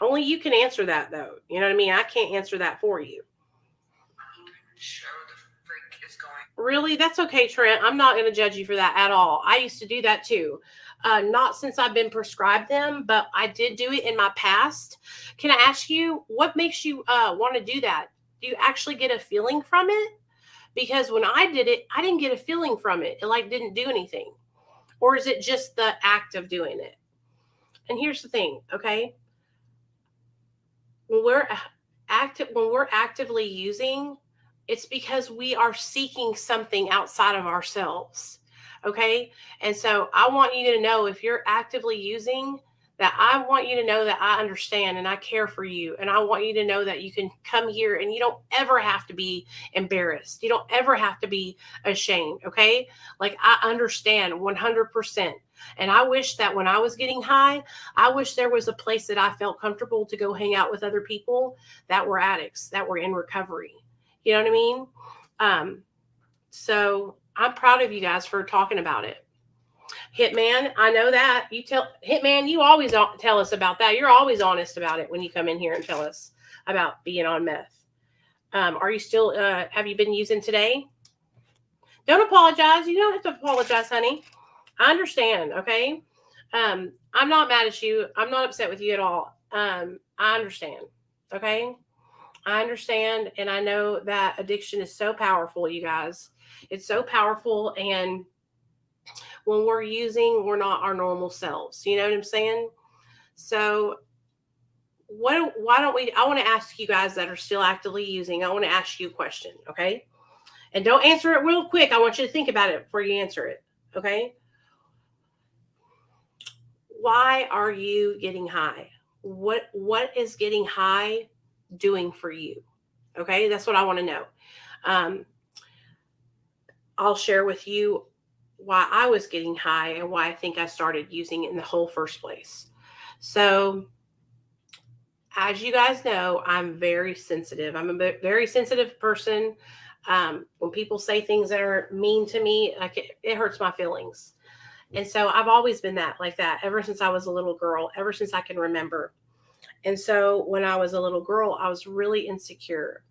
A: Only you can answer that, though. You know what I mean? I can't answer that for you. Really? That's okay, Trent. I'm not going to judge you for that at all. I used to do that too. Not since I've been prescribed them, but I did do it in my past. Can I ask you, what makes you want to do that? Do you actually get a feeling from it? Because when I did it, I didn't get a feeling from it. It didn't do anything. Or is it just the act of doing it? And here's the thing, okay? When we're actively using, it's because we are seeking something outside of ourselves. Okay. And so I want you to know, if you're actively using, that I want you to know that I understand and I care for you. And I want you to know that you can come here and you don't ever have to be embarrassed. You don't ever have to be ashamed. Okay. I understand 100%. And I wish that when I was getting high, I wish there was a place that I felt comfortable to go hang out with other people that were addicts, that were in recovery. You know what I mean? So I'm proud of you guys for talking about it. Hitman, I know that. Hitman, you always tell us about that. You're always honest about it when you come in here and tell us about being on meth. Are you still, have you been using today? Don't apologize. You don't have to apologize, honey. I understand, okay? I'm not mad at you. I'm not upset with you at all. I understand, okay? I understand, and I know that addiction is so powerful, you guys. It's so powerful, and when we're using, we're not our normal selves. You know what I'm saying? So why don't we, I want to ask you guys that are still actively using, I want to ask you a question, okay? And don't answer it real quick. I want you to think about it before you answer it, okay? Why are you getting high? What is getting high doing for you? Okay, that's what I want to know. I'll share with you why I was getting high and why I think I started using it in the whole first place. So, as you guys know, I'm very sensitive. I'm a very sensitive person. When people say things that are mean to me, it hurts my feelings. And so I've always been like that ever since I was a little girl, ever since I can remember. And so when I was a little girl, I was really insecure.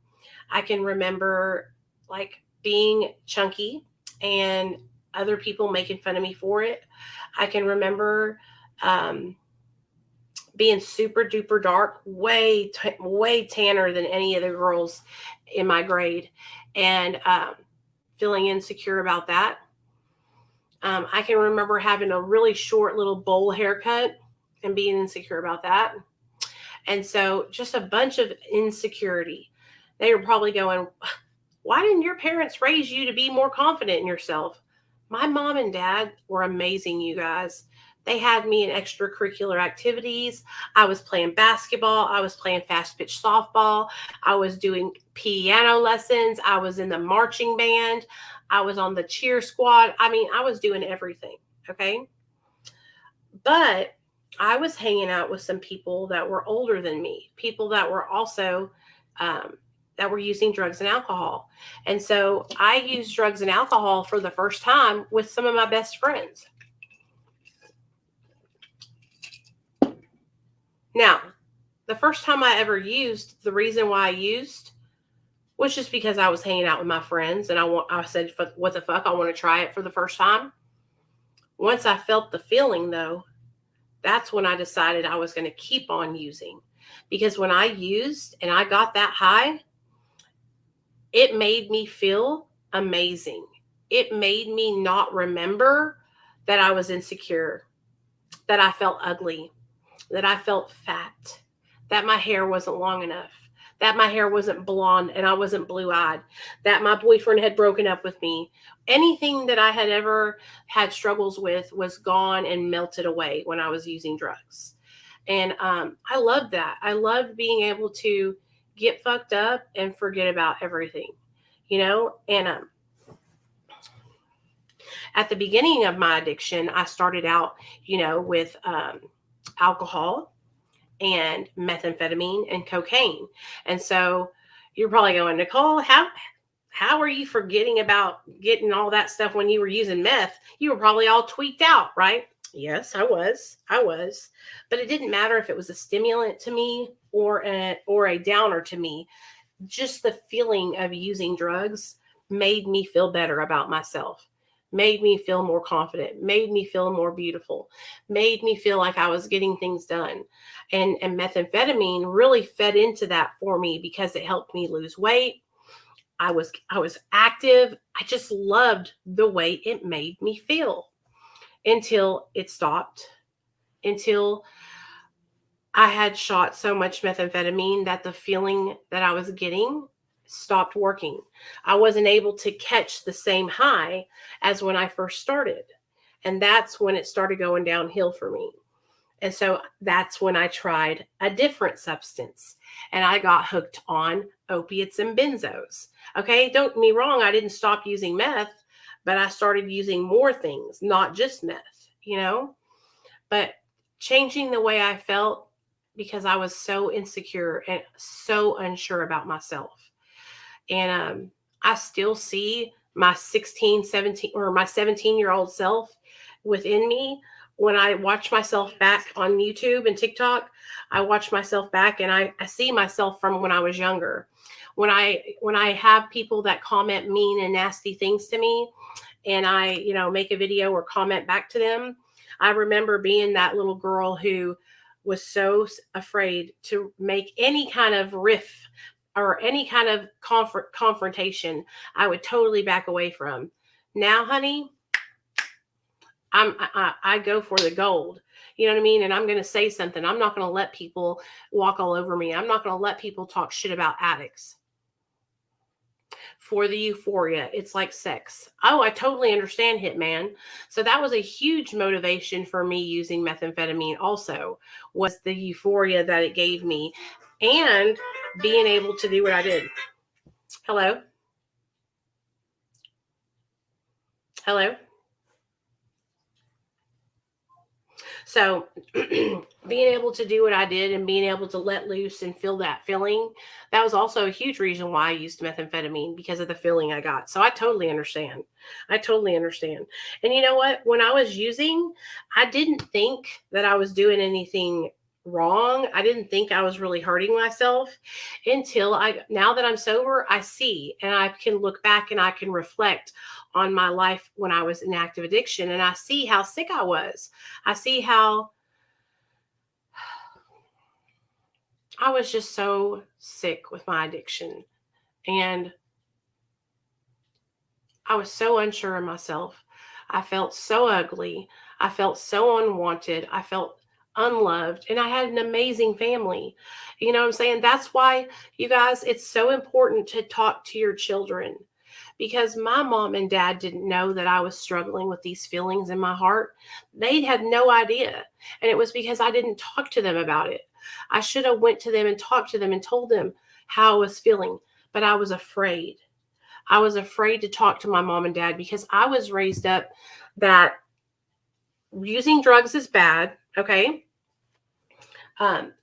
A: I can remember like being chunky and other people making fun of me for it. I can remember being super duper dark, way tanner than any of the girls in my grade, and feeling insecure about that. I can remember having a really short little bowl haircut and being insecure about that. And so just a bunch of insecurity. They were probably going, why didn't your parents raise you to be more confident in yourself? My mom and dad were amazing, you guys. They had me in extracurricular activities. I was playing basketball. I was playing fast pitch softball. I was doing piano lessons. I was in the marching band. I was on the cheer squad. I mean, I was doing everything. Okay. But I was hanging out with some people that were older than me, people that were also that were using drugs and alcohol. And so I used drugs and alcohol for the first time with some of my best friends. Now, the first time I ever used, the reason why I used was just because I was hanging out with my friends and I said, what the fuck, I want to try it for the first time. Once I felt the feeling though, that's when I decided I was going to keep on using. Because when I used and I got that high, it made me feel amazing. It made me not remember that I was insecure, that I felt ugly, that I felt fat, that my hair wasn't long enough, that my hair wasn't blonde and I wasn't blue-eyed, that my boyfriend had broken up with me. Anything that I had ever had struggles with was gone and melted away when I was using drugs. And I loved that. I loved being able to get fucked up and forget about everything, And at the beginning of my addiction, I started out, with alcohol and methamphetamine and cocaine. And so you're probably going, Nicole, how are you forgetting about getting all that stuff when you were using meth? You were probably all tweaked out, right? Yes, I was. But it didn't matter if it was a stimulant to me or a downer to me. Just the feeling of using drugs made me feel better about myself, made me feel more confident, made me feel more beautiful, made me feel like I was getting things done. And methamphetamine really fed into that for me because it helped me lose weight. I was active. I just loved the way it made me feel until it stopped, until I had shot so much methamphetamine that the feeling that I was getting stopped working. I wasn't able to catch the same high as when I first started. And that's when it started going downhill for me. And so that's when I tried a different substance and I got hooked on opiates and benzos. Okay, don't get me wrong, I didn't stop using meth, but I started using more things, not just meth, but changing the way I felt because I was so insecure and so unsure about myself. And I still see my 16, 17, or my 17-year-old self within me. When I watch myself back on YouTube and TikTok, I watch myself back and I see myself from when I was younger. When I have people that comment mean and nasty things to me and I, make a video or comment back to them, I remember being that little girl who was so afraid to make any kind of riff or any kind of confrontation. I would totally back away from. Now, honey, I go for the gold. You know what I mean? And I'm going to say something. I'm not going to let people walk all over me. I'm not going to let people talk shit about addicts. For the euphoria, it's like sex. Oh, I totally understand, Hitman. So that was a huge motivation for me using methamphetamine also, was the euphoria that it gave me and being able to do what I did. Hello? So being able to do what I did and being able to let loose and feel that feeling, that was also a huge reason why I used methamphetamine, because of the feeling I got. So I totally understand. I totally understand. And you know what? When I was using, I didn't think that I was doing anything wrong. I didn't think I was really hurting myself until now that I'm sober, I see and I can look back and I can reflect on my life when I was in active addiction, and I see how sick I was. I see how I was just so sick with my addiction, and I was so unsure of myself. I felt so ugly. I felt so unwanted. I felt unloved, and I had an amazing family. You know what I'm saying? That's why, you guys, it's so important to talk to your children, because my mom and dad didn't know that I was struggling with these feelings in my heart. They had no idea. And it was because I didn't talk to them about it. I should have went to them and talked to them and told them how I was feeling, but I was afraid. I was afraid to talk to my mom and dad because I was raised up that using drugs is bad, okay?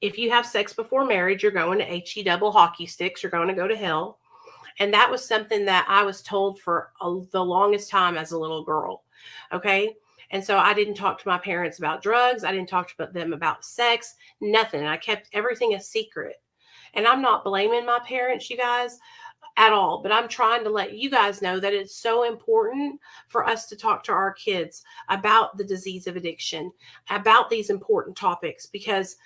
A: If you have sex before marriage, you're going to HE double hockey sticks. You're going to go to hell. And that was something that I was told for the longest time as a little girl. Okay. And so I didn't talk to my parents about drugs. I didn't talk to them about sex, nothing. I kept everything a secret. And I'm not blaming my parents, you guys, at all. But I'm trying to let you guys know that it's so important for us to talk to our kids about the disease of addiction, about these important topics, because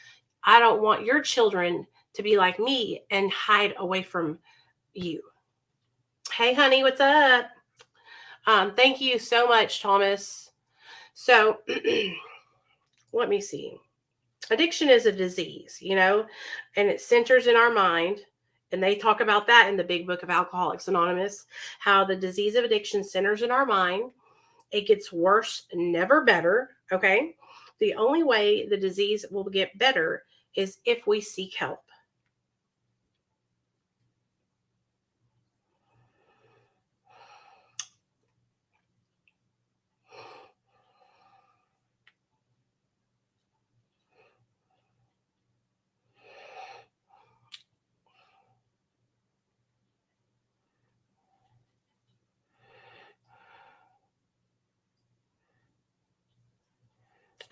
A: I don't want your children to be like me and hide away from you. Hey, honey, what's up? Thank you so much, Thomas. So, let me see. Addiction is a disease, and it centers in our mind. And they talk about that in the big book of Alcoholics Anonymous, how the disease of addiction centers in our mind. It gets worse, never better. Okay. The only way the disease will get better is if we seek help.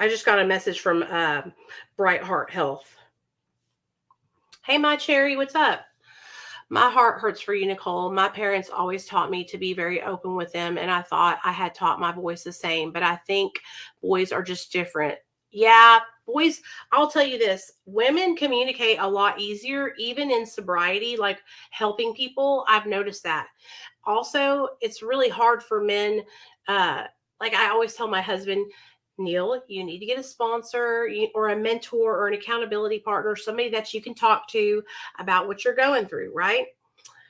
A: I just got a message from Bright Heart Health. Hey, my cherry, what's up? My heart hurts for you, Nicole. My parents always taught me to be very open with them, and I thought I had taught my boys the same, but I think boys are just different. Yeah, boys, I'll tell you this, women communicate a lot easier, even in sobriety, like helping people. I've noticed that. Also, it's really hard for men. Like I always tell my husband, Neil, you need to get a sponsor or a mentor or an accountability partner, somebody that you can talk to about what you're going through, right?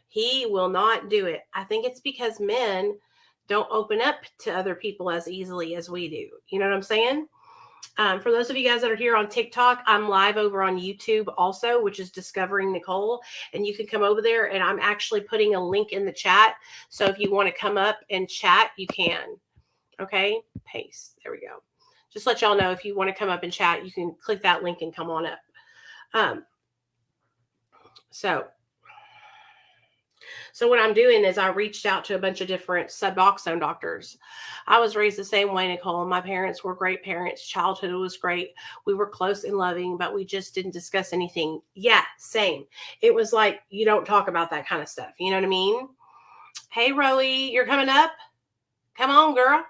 A: He will not do it. I think it's because men don't open up to other people as easily as we do. You know what I'm saying? For those of you guys that are here on TikTok, I'm live over on YouTube also, which is Discovering Nicole. And you can come over there, and I'm actually putting a link in the chat. So if you want to come up and chat, you can. Okay, paste. There we go. Just let y'all know, if you want to come up and chat, you can click that link and come on up. So what I'm doing is I reached out to a bunch of different Suboxone doctors. I was raised the same way, Nicole. My parents were great parents. Childhood was great. We were close and loving, but we just didn't discuss anything. Yeah, same. It was like, you don't talk about that kind of stuff. You know what I mean? Hey, Roey, you're coming up? Come on, girl.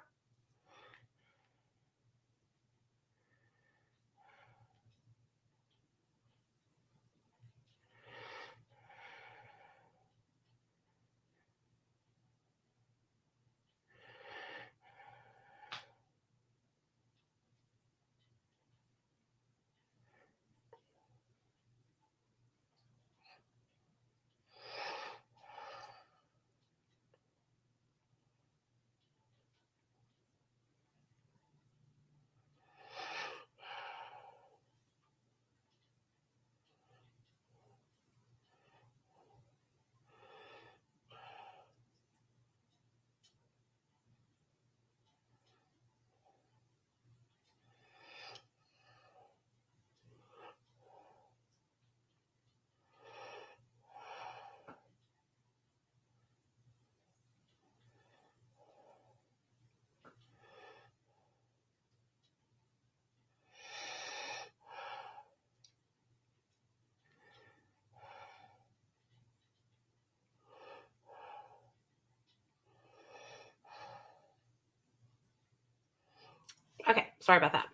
A: Sorry about that.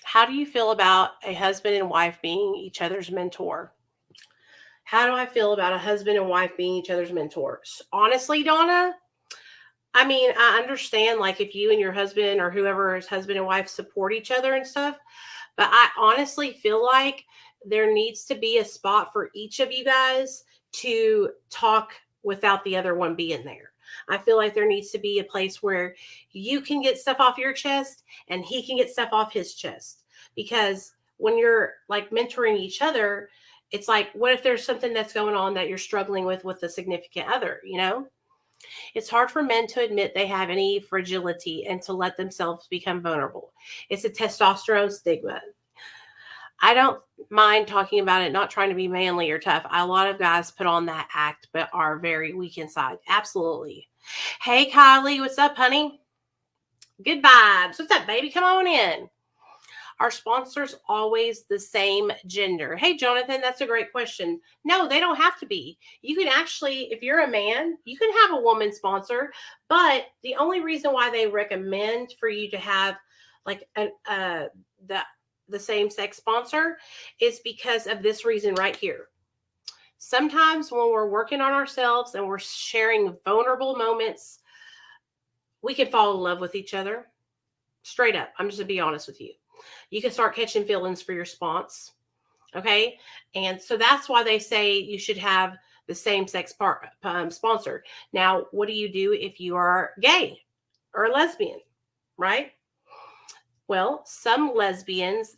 A: How do you feel about a husband and wife being each other's mentor? How do I feel about a husband and wife being each other's mentors? Honestly, Donna, I mean, I understand like if you and your husband or whoever is husband and wife support each other and stuff, but I honestly feel like there needs to be a spot for each of you guys to talk without the other one being there. I feel like there needs to be a place where you can get stuff off your chest and he can get stuff off his chest. Because when you're like mentoring each other, it's like, what if there's something that's going on that you're struggling with a significant other, you know? It's hard for men to admit they have any fragility and to let themselves become vulnerable. It's a testosterone stigma. I don't mind talking about it, not trying to be manly or tough. A lot of guys put on that act, but are very weak inside. Absolutely. Hey, Kylie, what's up, honey? Good vibes. What's up, baby? Come on in. Are sponsors always the same gender? Hey, Jonathan, that's a great question. No, they don't have to be. You can actually, if you're a man, you can have a woman sponsor, but the only reason why they recommend for you to have like the same sex sponsor is because of this reason right here. Sometimes when we're working on ourselves and we're sharing vulnerable moments, we can fall in love with each other. Straight up. I'm just going to be honest with you. You can start catching feelings for your sponsor. Okay. And so that's why they say you should have the same sex sponsor. Now, what do you do if you are gay or a lesbian? Right? Well, some lesbians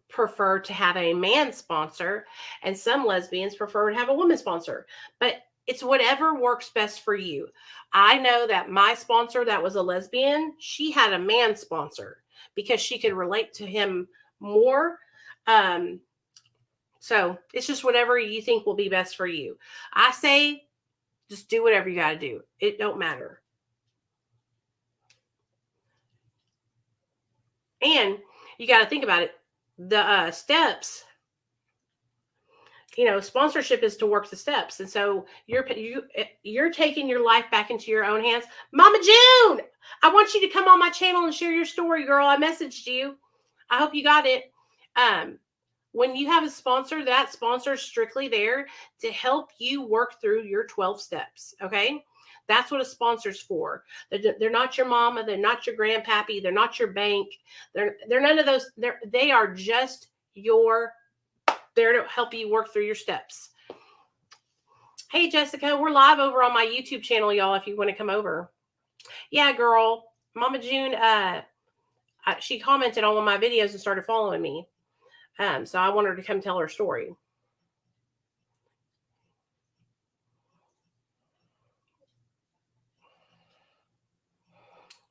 A: prefer to have a man sponsor and some lesbians prefer to have a woman sponsor. But it's whatever works best for you. I know that my sponsor that was a lesbian, she had a man sponsor because she could relate to him more. So it's just whatever you think will be best for you. I say just do whatever you got to do. It don't matter. And you got to think about it. The steps, you know, sponsorship is to work the steps. And so you're taking your life back into your own hands. Mama June, I want you to come on my channel and share your story, girl. I messaged you. I hope you got it. When you have a sponsor, that sponsor is strictly there to help you work through your 12 steps. Okay. That's what a sponsor's for. They're not your mama. They're not your grandpappy. They're not your bank. They're none of those. They are just there to help you work through your steps. Hey, Jessica, we're live over on my YouTube channel, y'all, if you want to come over. Yeah, girl. Mama June, she commented on one of my videos and started following me. So I want her to come tell her story.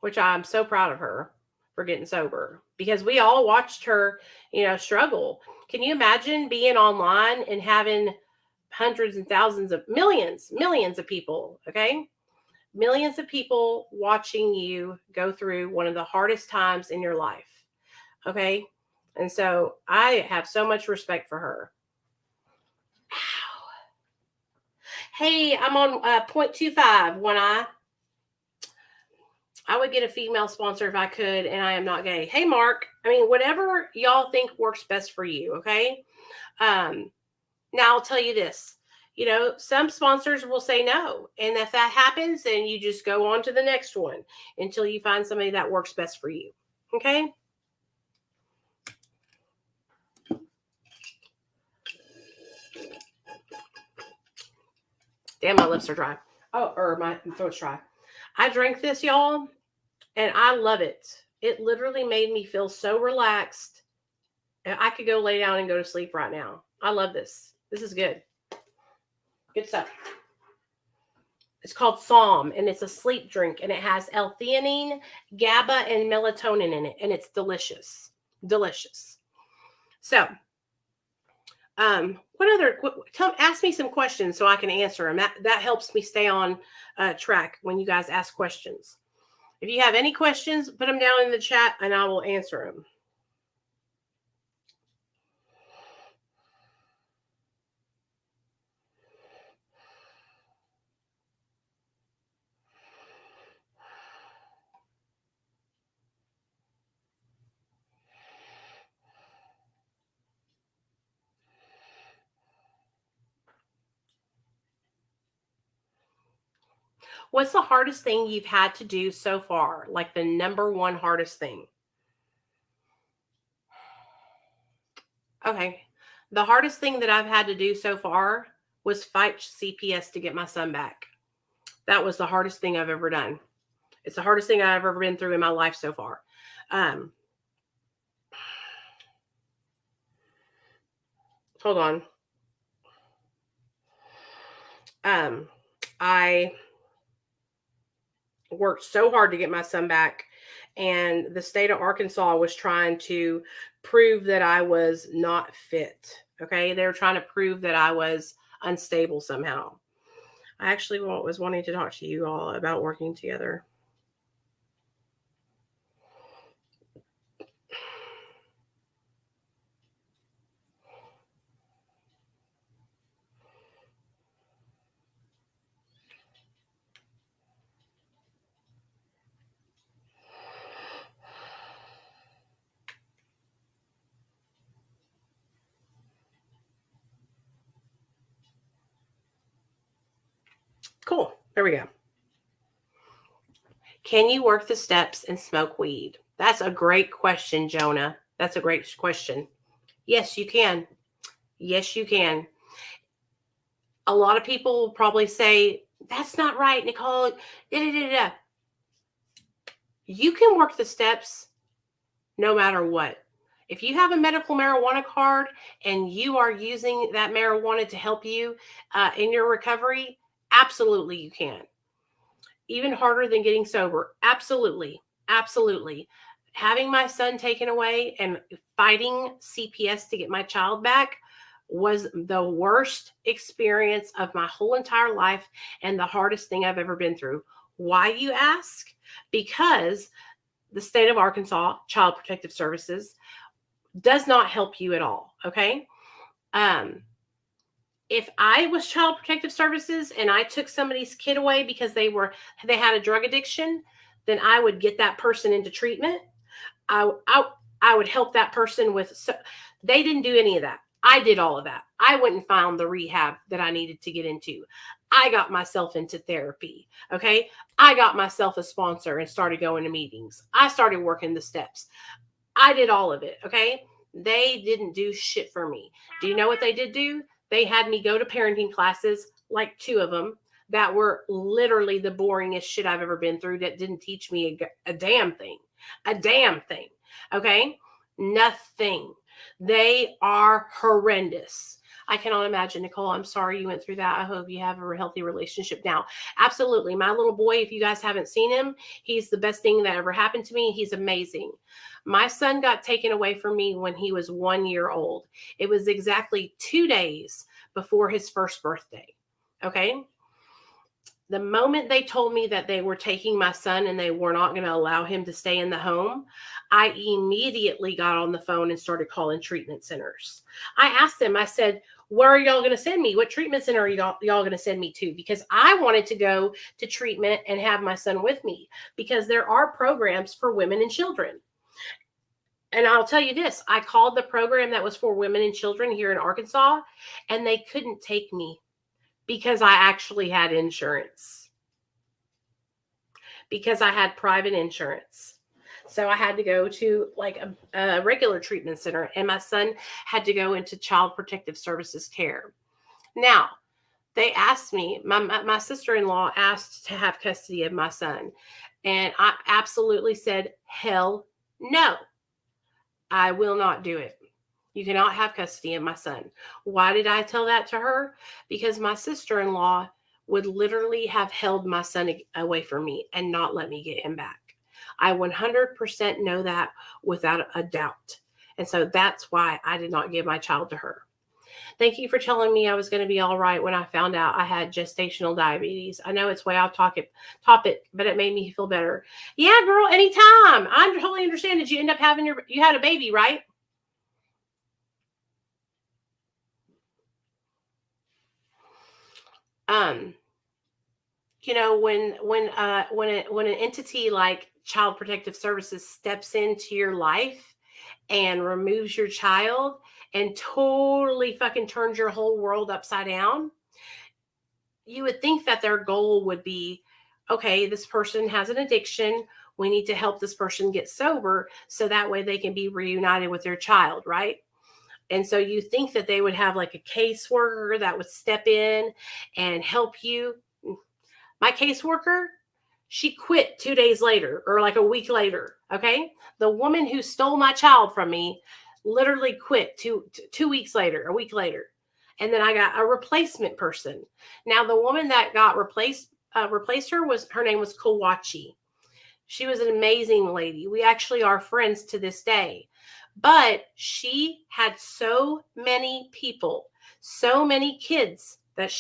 A: Which I'm so proud of her for getting sober because we all watched her, you know, struggle. Can you imagine being online and having hundreds and thousands of millions of people, okay? Millions of people watching you go through one of the hardest times in your life, okay? And so I have so much respect for her. Ow. Hey, I'm on 0.25 one eye. I would get a female sponsor if I could, and I am not gay. Hey, Mark. I mean, whatever y'all think works best for you, okay? Now, I'll tell you this. You know, some sponsors will say no. And if that happens, then you just go on to the next one until you find somebody that works best for you, okay? Damn, my lips are dry. Oh, or my throat's dry. I drank this, y'all, and I love it. It literally made me feel so relaxed. I could go lay down and go to sleep right now. I love this. This is good. Good stuff. It's called Psalm, and it's a sleep drink, and it has L-theanine, GABA, and melatonin in it, and it's delicious. Delicious. So, ask me some questions so I can answer them. That helps me stay on track when you guys ask questions. If you have any questions, put them down in the chat and I will answer them. What's the hardest thing you've had to do so far? Like the number one hardest thing? Okay. The hardest thing that I've had to do so far was fight CPS to get my son back. That was the hardest thing I've ever done. It's the hardest thing I've ever been through in my life so far. Hold on. I worked so hard to get my son back, and the state of Arkansas was trying to prove that I was not fit. Okay. They were trying to prove that I was unstable somehow. I actually was wanting to talk to you all about working together. Cool. There we go. Can you work the steps and smoke weed? That's a great question, Jonah. That's a great question. Yes, you can. Yes, you can. A lot of people will probably say, that's not right, Nicole. Da-da-da-da. You can work the steps no matter what. If you have a medical marijuana card and you are using that marijuana to help you in your recovery, absolutely you can. Even harder than getting sober. Absolutely. Absolutely. Having my son taken away and fighting CPS to get my child back was the worst experience of my whole entire life and the hardest thing I've ever been through. Why, you ask? Because the state of Arkansas, Child Protective Services, does not help you at all. Okay. If I was Child Protective Services and I took somebody's kid away because they had a drug addiction, then I would get that person into treatment. I would help that person with. So they didn't do any of that. I did all of that. I went and found the rehab that I needed to get into. I got myself into therapy. Okay. I got myself a sponsor and started going to meetings. I started working the steps. I did all of it. Okay. They didn't do shit for me. Do you know what they did do? They had me go to parenting classes, like 2 of them, that were literally the boringest shit I've ever been through, that didn't teach me a damn thing. A damn thing. Okay. Nothing. They are horrendous. I cannot imagine, Nicole. I'm sorry you went through that. I hope you have a healthy relationship now. Absolutely. My little boy, if you guys haven't seen him, he's the best thing that ever happened to me. He's amazing. My son got taken away from me when he was 1 year old. It was exactly 2 days before his first birthday. Okay. The moment they told me that they were taking my son and they were not going to allow him to stay in the home, I immediately got on the phone and started calling treatment centers. I asked them, I said, where are y'all going to send me? What treatment center are y'all going to send me to? Because I wanted to go to treatment and have my son with me, because there are programs for women and children. And I'll tell you this, I called the program that was for women and children here in Arkansas, and they couldn't take me because I actually had insurance. Because I had private insurance. So I had to go to like a regular treatment center, and my son had to go into Child Protective Services care. Now, they asked me, my sister-in-law asked to have custody of my son. And I absolutely said, hell no. I will not do it. You cannot have custody of my son. Why did I tell that to her? Because my sister-in-law would literally have held my son away from me and not let me get him back. I 100% know that without a doubt. And so that's why I did not give my child to her. Thank you for telling me I was going to be all right when I found out I had gestational diabetes. I know it's way off topic, but it made me feel better. Yeah, girl, anytime. I totally understand. Did you end up you had a baby, right? You know, when an entity like Child Protective Services steps into your life and removes your child and totally fucking turns your whole world upside down, you would think that their goal would be, okay, this person has an addiction. We need to help this person get sober so that way they can be reunited with their child, right? And so you think that they would have like a caseworker that would step in and help you. My caseworker, she quit 2 days later or like a week later. Okay. The woman who stole my child from me literally quit 2 weeks later, a week later. And then I got a replacement person. Now, the woman that got replaced her her name was Kawachi. She was an amazing lady. We actually are friends to this day. But she had so many people, so many kids that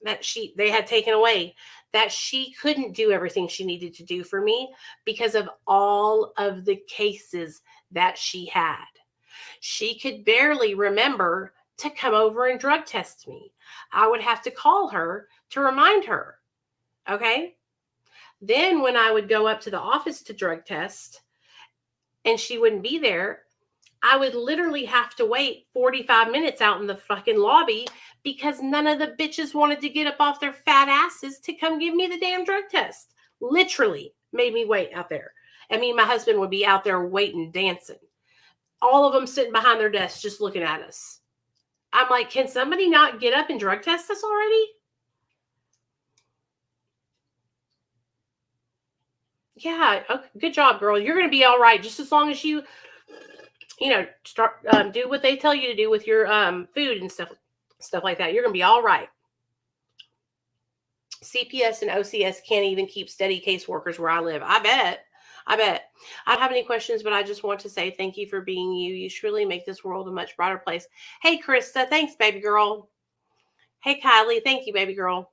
A: they had taken away, that she couldn't do everything she needed to do for me because of all of the cases that she had. She could barely remember to come over and drug test me. I would have to call her to remind her. Okay. Then when I would go up to the office to drug test and she wouldn't be there, I would literally have to wait 45 minutes out in the fucking lobby because none of the bitches wanted to get up off their fat asses to come give me the damn drug test. Literally made me wait out there. I mean, my husband would be out there waiting, dancing. All of them sitting behind their desks just looking at us. I'm like, can somebody not get up and drug test us already? Yeah, okay, good job, girl. You're going to be all right just as long as you start do what they tell you to do with your food and stuff like that. You're going to be all right. CPS and OCS can't even keep steady caseworkers where I live. I bet. I don't have any questions, but I just want to say thank you for being you. You truly make this world a much brighter place. Hey, Krista, thanks, baby girl. Hey, Kylie, thank you, baby girl.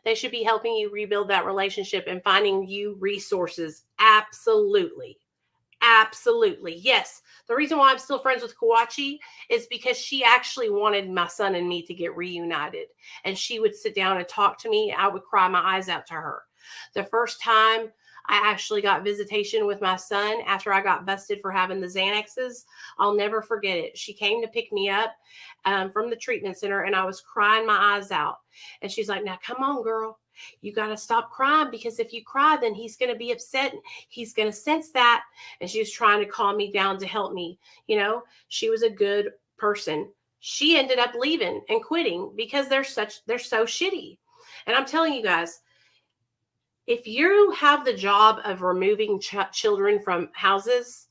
A: They should be helping you rebuild that relationship and finding you resources. Absolutely. Absolutely. Yes. The reason why I'm still friends with Kawachi is because she actually wanted my son and me to get reunited. And she would sit down and talk to me. I would cry my eyes out to her. The first time I actually got visitation with my son after I got busted for having the Xanaxes, I'll never forget it. She came to pick me up from the treatment center and I was crying my eyes out. And she's like, now come on, girl. You got to stop crying because if you cry, then he's going to be upset. He's going to sense that. And she was trying to calm me down to help me. You know, she was a good person. She ended up leaving and quitting because they're so shitty. And I'm telling you guys, if you have the job of removing children from houses,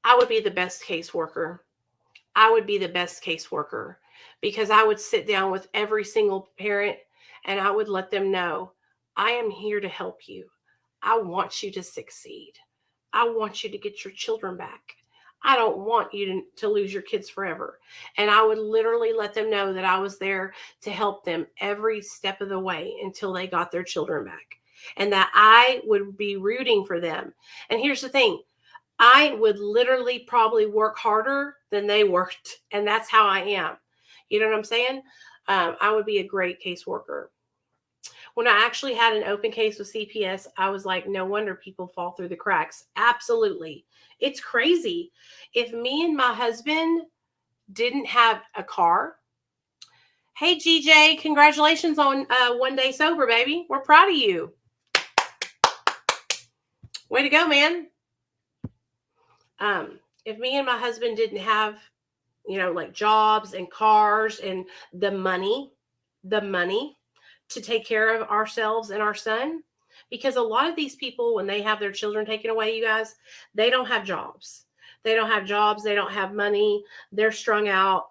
A: I would be the best caseworker. I would be the best caseworker because I would sit down with every single parent and I would let them know, I am here to help you. I want you to succeed. I want you to get your children back. I don't want you to lose your kids forever. And I would literally let them know that I was there to help them every step of the way until they got their children back and that I would be rooting for them. And here's the thing. I would literally probably work harder than they worked. And that's how I am. You know what I'm saying? I would be a great caseworker. When I actually had an open case with CPS, I was like, no wonder people fall through the cracks. Absolutely. It's crazy. If me and my husband didn't have a car. Hey, GJ, congratulations on 1 day sober, baby. We're proud of you. Way to go, man. If me and my husband didn't have, like jobs and cars and the money to take care of ourselves and our son, because a lot of these people, when they have their children taken away, you guys, they don't have jobs. They don't have money. They're strung out,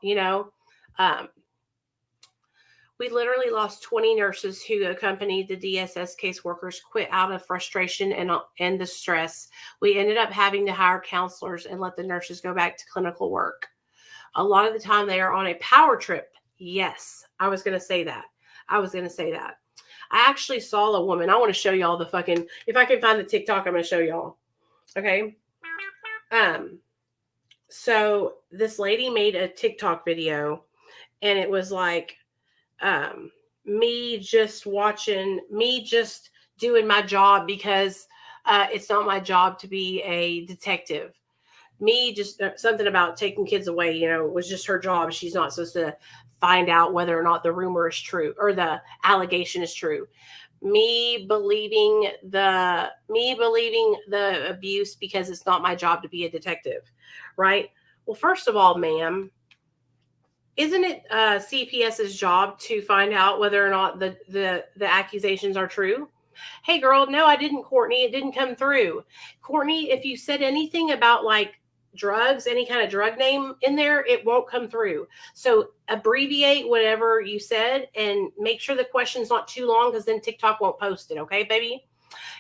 A: We literally lost 20 nurses who accompanied the DSS caseworkers quit out of frustration and the stress. We ended up having to hire counselors and let the nurses go back to clinical work. A lot of the time they are on a power trip. Yes, I was going to say that. I actually saw a woman. I want to show y'all if I can find the TikTok, I'm going to show y'all. Okay. So this lady made a TikTok video and it was like, me just doing my job because it's not my job to be a detective. me just something about taking kids away, was just her job. She's not supposed to find out whether or not the rumor is true or the allegation is true. Me believing the abuse because it's not my job to be a detective, right? Well, first of all, ma'am, isn't it CPS's job to find out whether or not the accusations are true? Hey, girl, no, I didn't, Courtney. It didn't come through. Courtney, if you said anything about like drugs, any kind of drug name in there, it won't come through. So abbreviate whatever you said and make sure the question's not too long, because then TikTok won't post it. Okay, baby?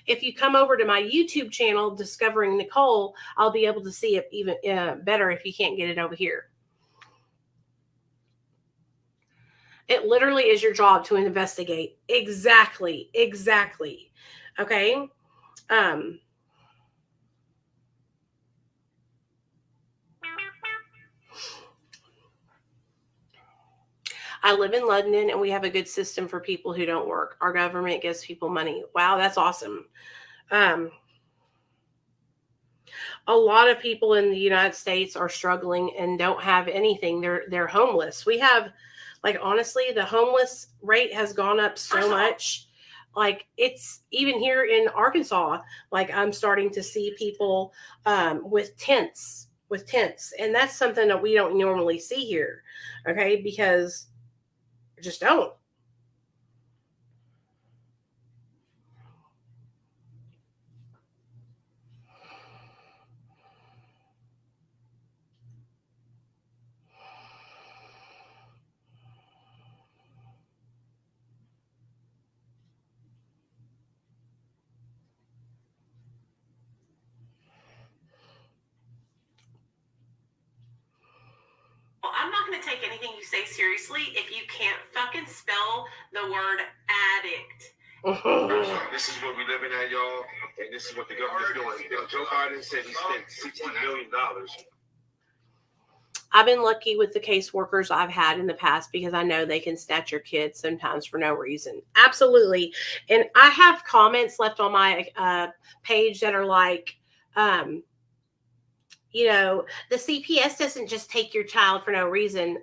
A: If you come over to my YouTube channel, Discovering Nicole, I'll be able to see it even better if you can't get it over here. It literally is your job to investigate. Exactly. Okay. I live in London and we have a good system for people who don't work. Our government gives people money. Wow, that's awesome. A lot of people in the United States are struggling and don't have anything. They're homeless. We have, like, honestly, the homeless rate has gone up so much. Like, it's even here in Arkansas, like I'm starting to see people with tents. And that's something that we don't normally see here. Okay. Because we just don't. Well, I'm not going to take anything you say seriously if you can't fucking spell the word addict.
C: This is what we living at, y'all, and this is what the government's doing. Joe Biden said he spent $60 million.
A: I've been lucky with the caseworkers I've had in the past because I know they can snatch your kids sometimes for no reason. Absolutely. And I have comments left on my page that are like, the CPS doesn't just take your child for no reason.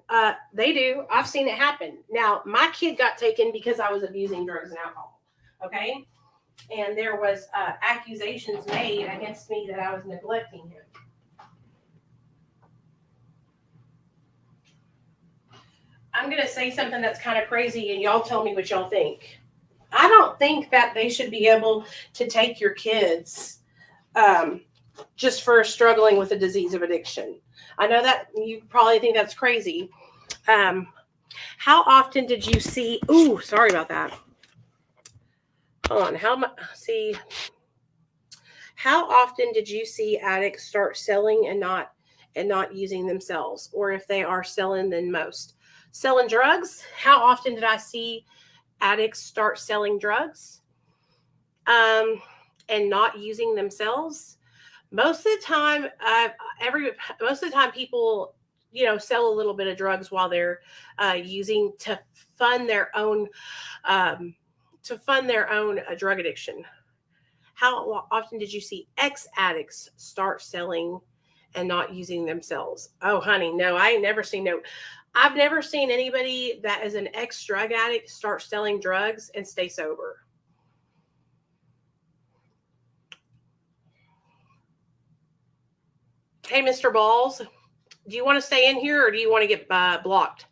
A: They do. I've seen it happen. Now, my kid got taken because I was abusing drugs and alcohol. Okay. And there was accusations made against me that I was neglecting him. I'm going to say something that's kind of crazy and y'all tell me what y'all think. I don't think that they should be able to take your kids just for struggling with a disease of addiction. I know that you probably think that's crazy. How often did you see, sorry about that. Hold on. How often did you see addicts start selling and not using themselves? Or if they are selling, then most. Selling drugs? How often did I see addicts start selling drugs and not using themselves? Most of the time, people, sell a little bit of drugs while they're using to fund their own drug addiction. How often did you see ex-addicts start selling and not using themselves? Oh, honey, no, I've never seen anybody that is an ex-drug addict start selling drugs and stay sober. Hey, Mr. Balls, do you want to stay in here or do you want to get blocked?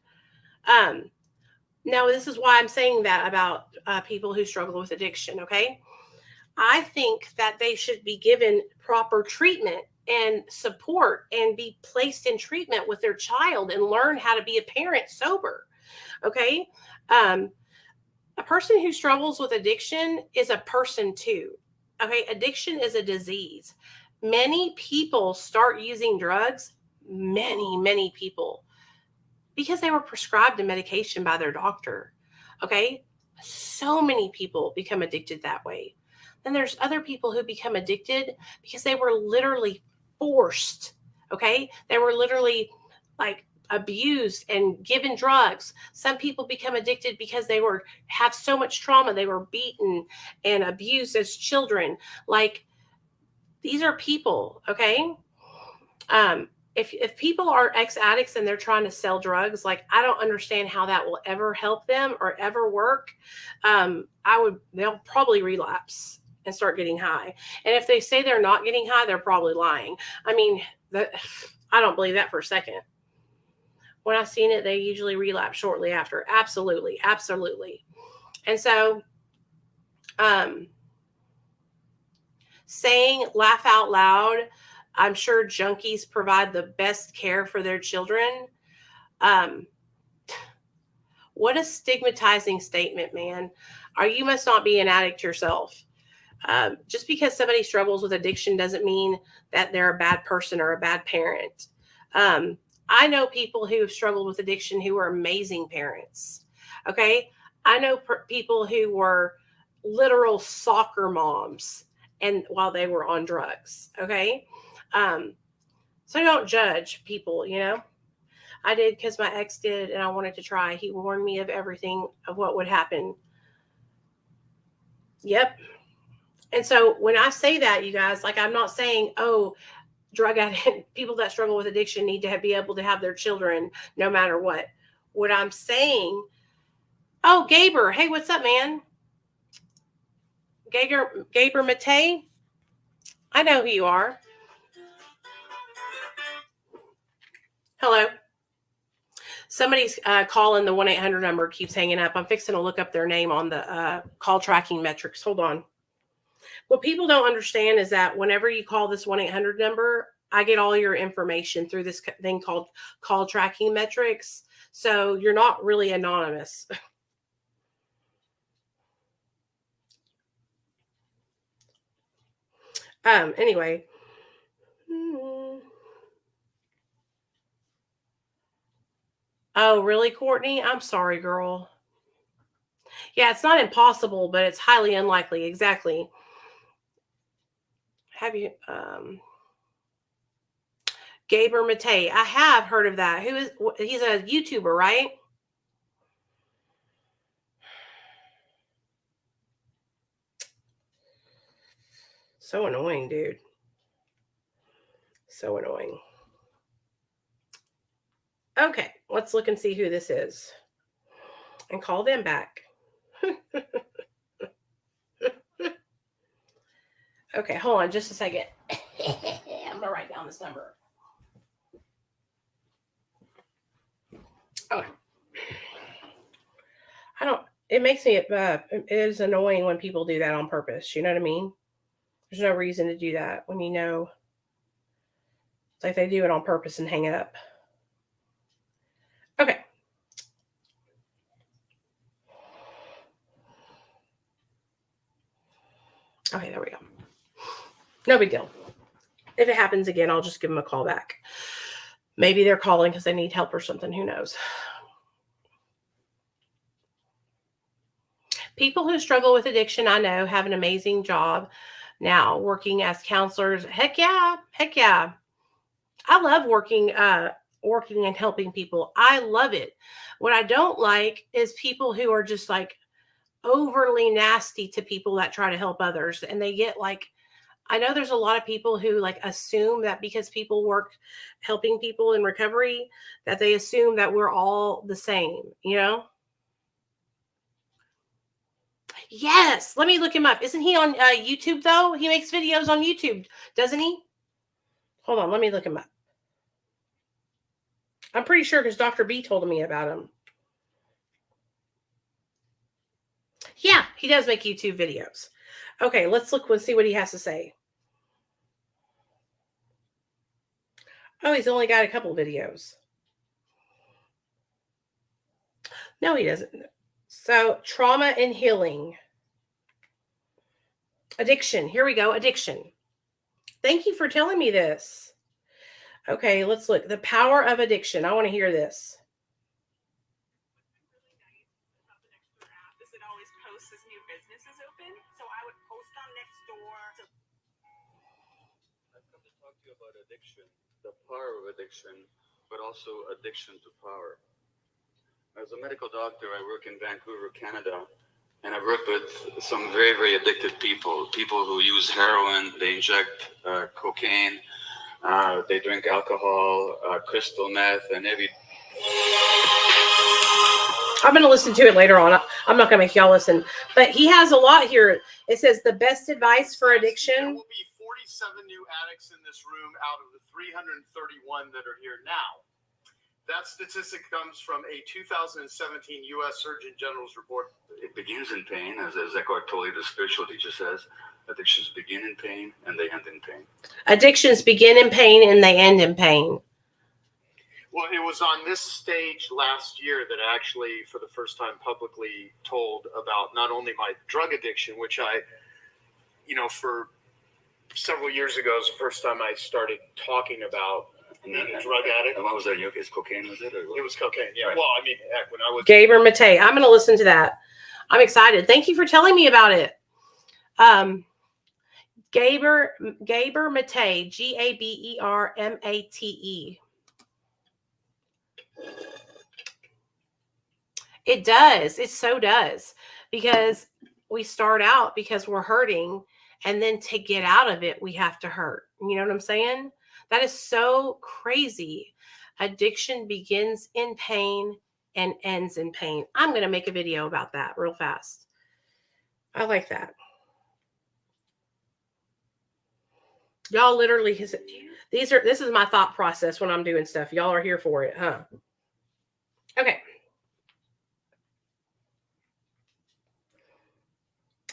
A: Now, this is why I'm saying that about people who struggle with addiction, okay? I think that they should be given proper treatment and support and be placed in treatment with their child and learn how to be a parent sober, okay? A person who struggles with addiction is a person too, okay? Addiction is a disease. Many people start using drugs, many people, because they were prescribed a medication by their doctor, okay? So many people become addicted that way. Then there's other people who become addicted because they were literally forced, okay? They were literally like abused and given drugs. Some people become addicted because they have so much trauma. They were beaten and abused as children. Like, these are people, okay? If people are ex-addicts and they're trying to sell drugs, like, I don't understand how that will ever help them or ever work. They'll probably relapse and start getting high. And if they say they're not getting high, they're probably lying. I mean, I don't believe that for a second. When I've seen it, they usually relapse shortly after. Absolutely. Absolutely. And so, saying laugh out loud, I'm sure junkies provide the best care for their children. What a stigmatizing statement, man. You must not be an addict yourself. Just because somebody struggles with addiction doesn't mean that they're a bad person or a bad parent. I know people who have struggled with addiction who are amazing parents. Okay. I know people who were literal soccer moms and while they were on drugs. Okay. So don't judge people, you know. I did because my ex did and I wanted to try. He warned me of everything, of what would happen. Yep. And so when I say that, you guys, like, I'm not saying, oh, drug addict people that struggle with addiction need to be able to have their children no matter what. What I'm saying, oh, Gaber, hey, what's up, man? Gaber Mate, I know who you are. Hello. Somebody's calling the 1-800 number, keeps hanging up. I'm fixing to look up their name on the call tracking metrics. Hold on. What people don't understand is that whenever you call this 1-800 number, I get all your information through this thing called call tracking metrics. So you're not really anonymous. Anyway. Oh, really, Courtney? I'm sorry, girl. Yeah, it's not impossible, but it's highly unlikely. Exactly. Have you, Gaber Mate? I have heard of that. He's a YouTuber, right? So annoying, dude. So annoying. Okay, let's look and see who this is and call them back. Okay, hold on just a second. I'm going to write down this number. Okay. It makes me, it is annoying when people do that on purpose. You know what I mean? There's no reason to do that when you know. It's like they do it on purpose and hang it up. Okay. Okay, there we go. No big deal. If it happens again, I'll just give them a call back. Maybe they're calling because they need help or something. Who knows? People who struggle with addiction, I know, have an amazing job now working as counselors. Heck yeah. Heck yeah. I love working and helping people. I love it. What I don't like is people who are just like overly nasty to people that try to help others. And they get like, I know there's a lot of people who like assume that because people work helping people in recovery, that they assume that we're all the same, you know? Yes. Let me look him up. Isn't he on YouTube though? He makes videos on YouTube, doesn't he? Hold on. Let me look him up. I'm pretty sure because Dr. B told me about him. Yeah, he does make YouTube videos. Okay, let's look and see what he has to say. Oh, he's only got a couple videos. No, he doesn't. So, trauma and healing. Addiction. Here we go. Addiction. Thank you for telling me this. Okay, let's look. The power of addiction. I want to hear this.
D: It always posts as new businesses open, so I would post on Nextdoor.
E: I've come to talk to you about addiction, the power of addiction, but also addiction to power. As a medical doctor, I work in Vancouver, Canada, and I've worked with some very, very addicted people who use heroin, they inject cocaine, They drink alcohol, crystal meth, and every.
A: I'm going to listen to it later on. I'm not going to make y'all listen. But he has a lot here. It says the best advice for
F: There
A: addiction.
F: will be 47 new addicts in this room out of the 331 that are here now. That statistic comes from a 2017 U.S. Surgeon General's report.
E: It begins in pain, as Eckhart Tolle, the spiritual teacher, says. Addictions begin in pain and they end in pain.
A: Addictions begin in pain and they end in pain.
F: Well, it was on this stage last year that I actually, for the first time, publicly told about not only my drug addiction, which I, for several years ago was the first time I started talking about being a drug addict.
E: And what was that? Is cocaine, was it? Or
F: It was cocaine, yeah.
E: Right.
F: Well, I mean, heck, when I was...
A: Gaber Mate. I'm going to listen to that. I'm excited. Thank you for telling me about it. Gaber Mate, Gabermate. It does. It so does. Because we start out because we're hurting, and then to get out of it, we have to hurt. You know what I'm saying? That is so crazy. Addiction begins in pain and ends in pain. I'm going to make a video about that real fast. I like that. Y'all literally, this is my thought process when I'm doing stuff. Y'all are here for it, huh? Okay.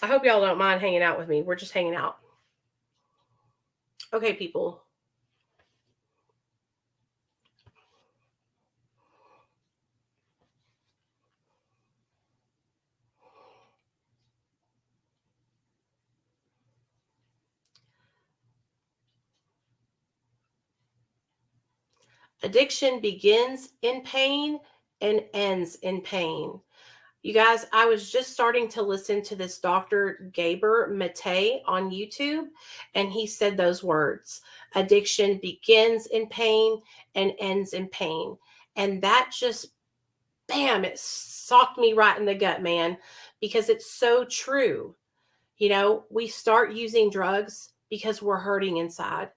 A: I hope y'all don't mind hanging out with me. We're just hanging out. Okay, people. Addiction begins in pain and ends in pain. You guys, I was just starting to listen to this Dr. Gaber Mate on YouTube, and he said those words. Addiction begins in pain and ends in pain. And that just, bam, it socked me right in the gut, man, because it's so true. We start using drugs because we're hurting inside,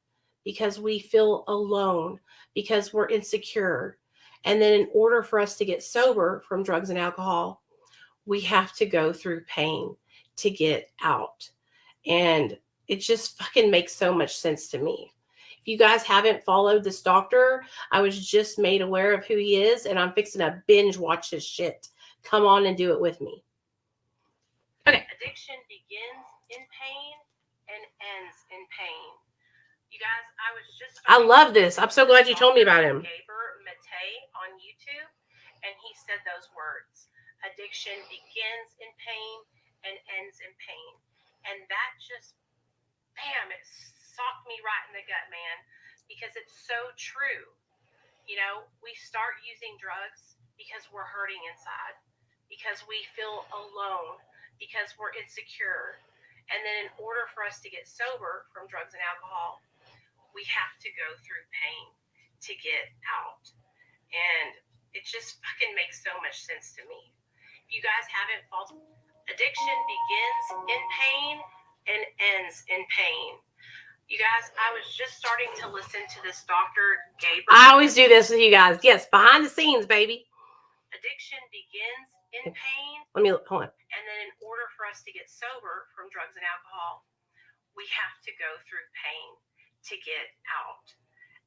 A: because we feel alone, because we're insecure. And then in order for us to get sober from drugs and alcohol, we have to go through pain to get out. And it just fucking makes so much sense to me. If you guys haven't followed this doctor, I was just made aware of who he is, and I'm fixing to binge watch his shit. Come on and do it with me. Okay. Addiction begins in pain and ends in pain. You guys, I love this. I'm so glad you told me about him. Gaber Mate on YouTube, and he said those words. Addiction begins in pain and ends in pain. And that just, bam, it socked me right in the gut, man, because it's so true. We start using drugs because we're hurting inside, because we feel alone, because we're insecure. And then in order for us to get sober from drugs and alcohol, we have to go through pain to get out. And it just fucking makes so much sense to me. If you guys haven't followed, addiction begins in pain and ends in pain. You guys, I was just starting to listen to this Dr. Gaber. I always do this with you guys. Yes, behind the scenes, baby. Addiction begins in pain. Hold on. And then in order for us to get sober from drugs and alcohol, we have to go through pain to get out.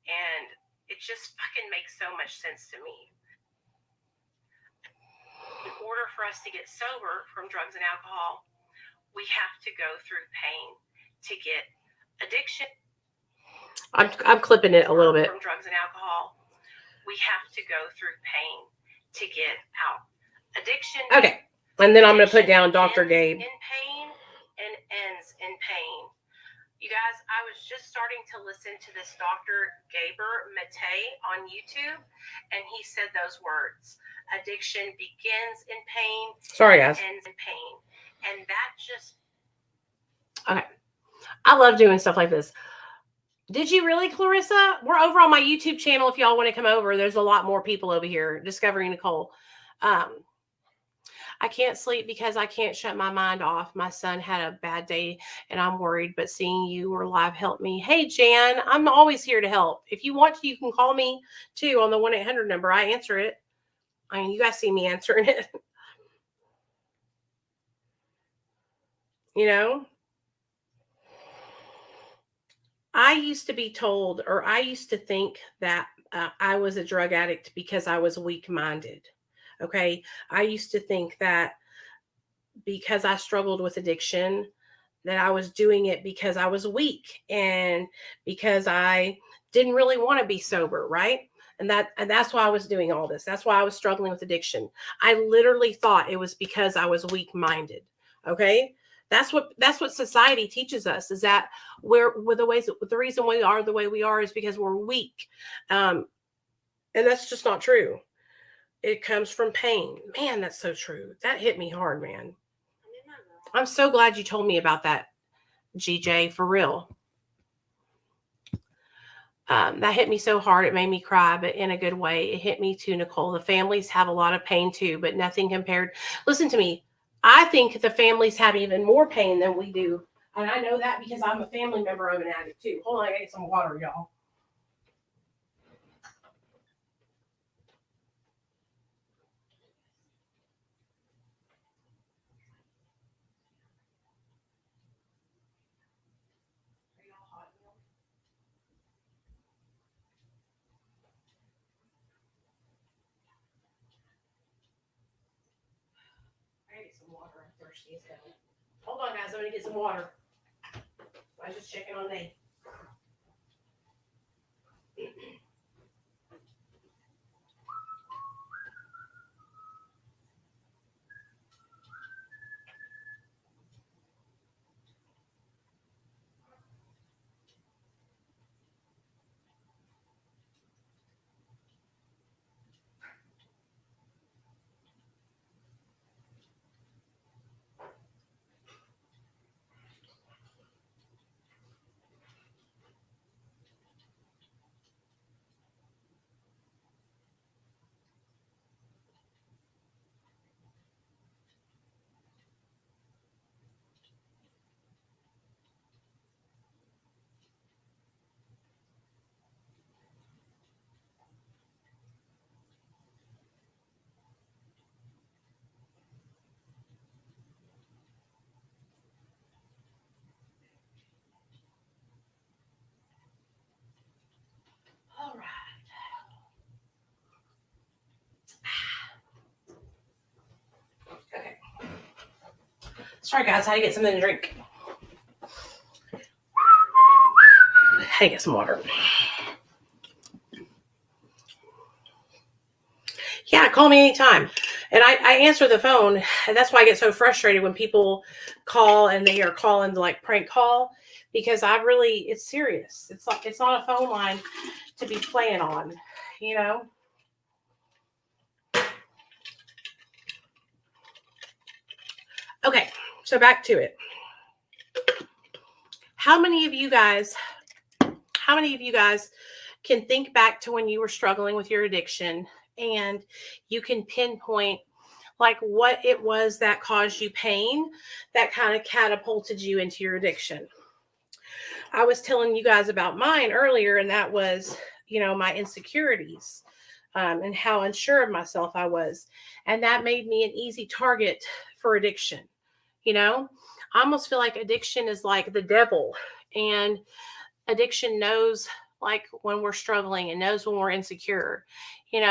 A: And it just fucking makes so much sense to me. In order for us to get sober from drugs and alcohol, we have to go through pain to get addiction. I'm clipping it a little bit. From drugs and alcohol, we have to go through pain to get out. Addiction. Okay. And then I'm going to put down Dr. Gabe. In pain and ends in pain. You guys, I was just starting to listen to this Dr. Gaber Mate on YouTube, and he said those words. Addiction begins in pain. Sorry, guys. Ends in pain. And that just... Okay. I love doing stuff like this. Did you really, Clarissa? We're over on my YouTube channel if y'all want to come over. There's a lot more people over here. Discovering Nicole. I I can't sleep because I can't shut my mind off. My son had a bad day and I'm worried, but seeing you or live helped me. Hey, Jan, I'm always here to help. If you want to, you can call me too on the 1-800 number. I answer it. I mean, you guys see me answering it. You know, I used to be told, or I used to think that I was a drug addict because I was weak-minded. Okay. I used to think that because I struggled with addiction, that I was doing it because I was weak and because I didn't really want to be sober. Right. And that's why I was doing all this. That's why I was struggling with addiction. I literally thought it was because I was weak-minded. Okay. That's what society teaches us, is that the reason we are the way we are is because we're weak. And that's just not true. It comes from pain. Man, that's so true. That hit me hard, man. I'm so glad you told me about that, GJ, for real. That hit me so hard. It made me cry, but in a good way. It hit me too, Nicole. The families have a lot of pain too, but nothing compared. Listen to me. I think the families have even more pain than we do. And I know that because I'm a family member of an addict too. Hold on, I gotta get some water, y'all. Water. I'm thirsty as hell. Hold on, guys. I'm gonna get some water. I was just checking on Nate. All right. Okay. Sorry, guys. I had to get something to drink. I had to get some water. Yeah, call me anytime. And I answer the phone, and that's why I get so frustrated when people call and they are calling to like prank call, because it's serious. It's not a phone line to be playing on, you know? Okay, so back to it. How many of you guys can think back to when you were struggling with your addiction and you can pinpoint like what it was that caused you pain that kind of catapulted you into your addiction? I was telling you guys about mine earlier, and that was, my insecurities and how unsure of myself I was. And that made me an easy target for addiction. I almost feel like addiction is like the devil, and addiction knows like when we're struggling and knows when we're insecure, in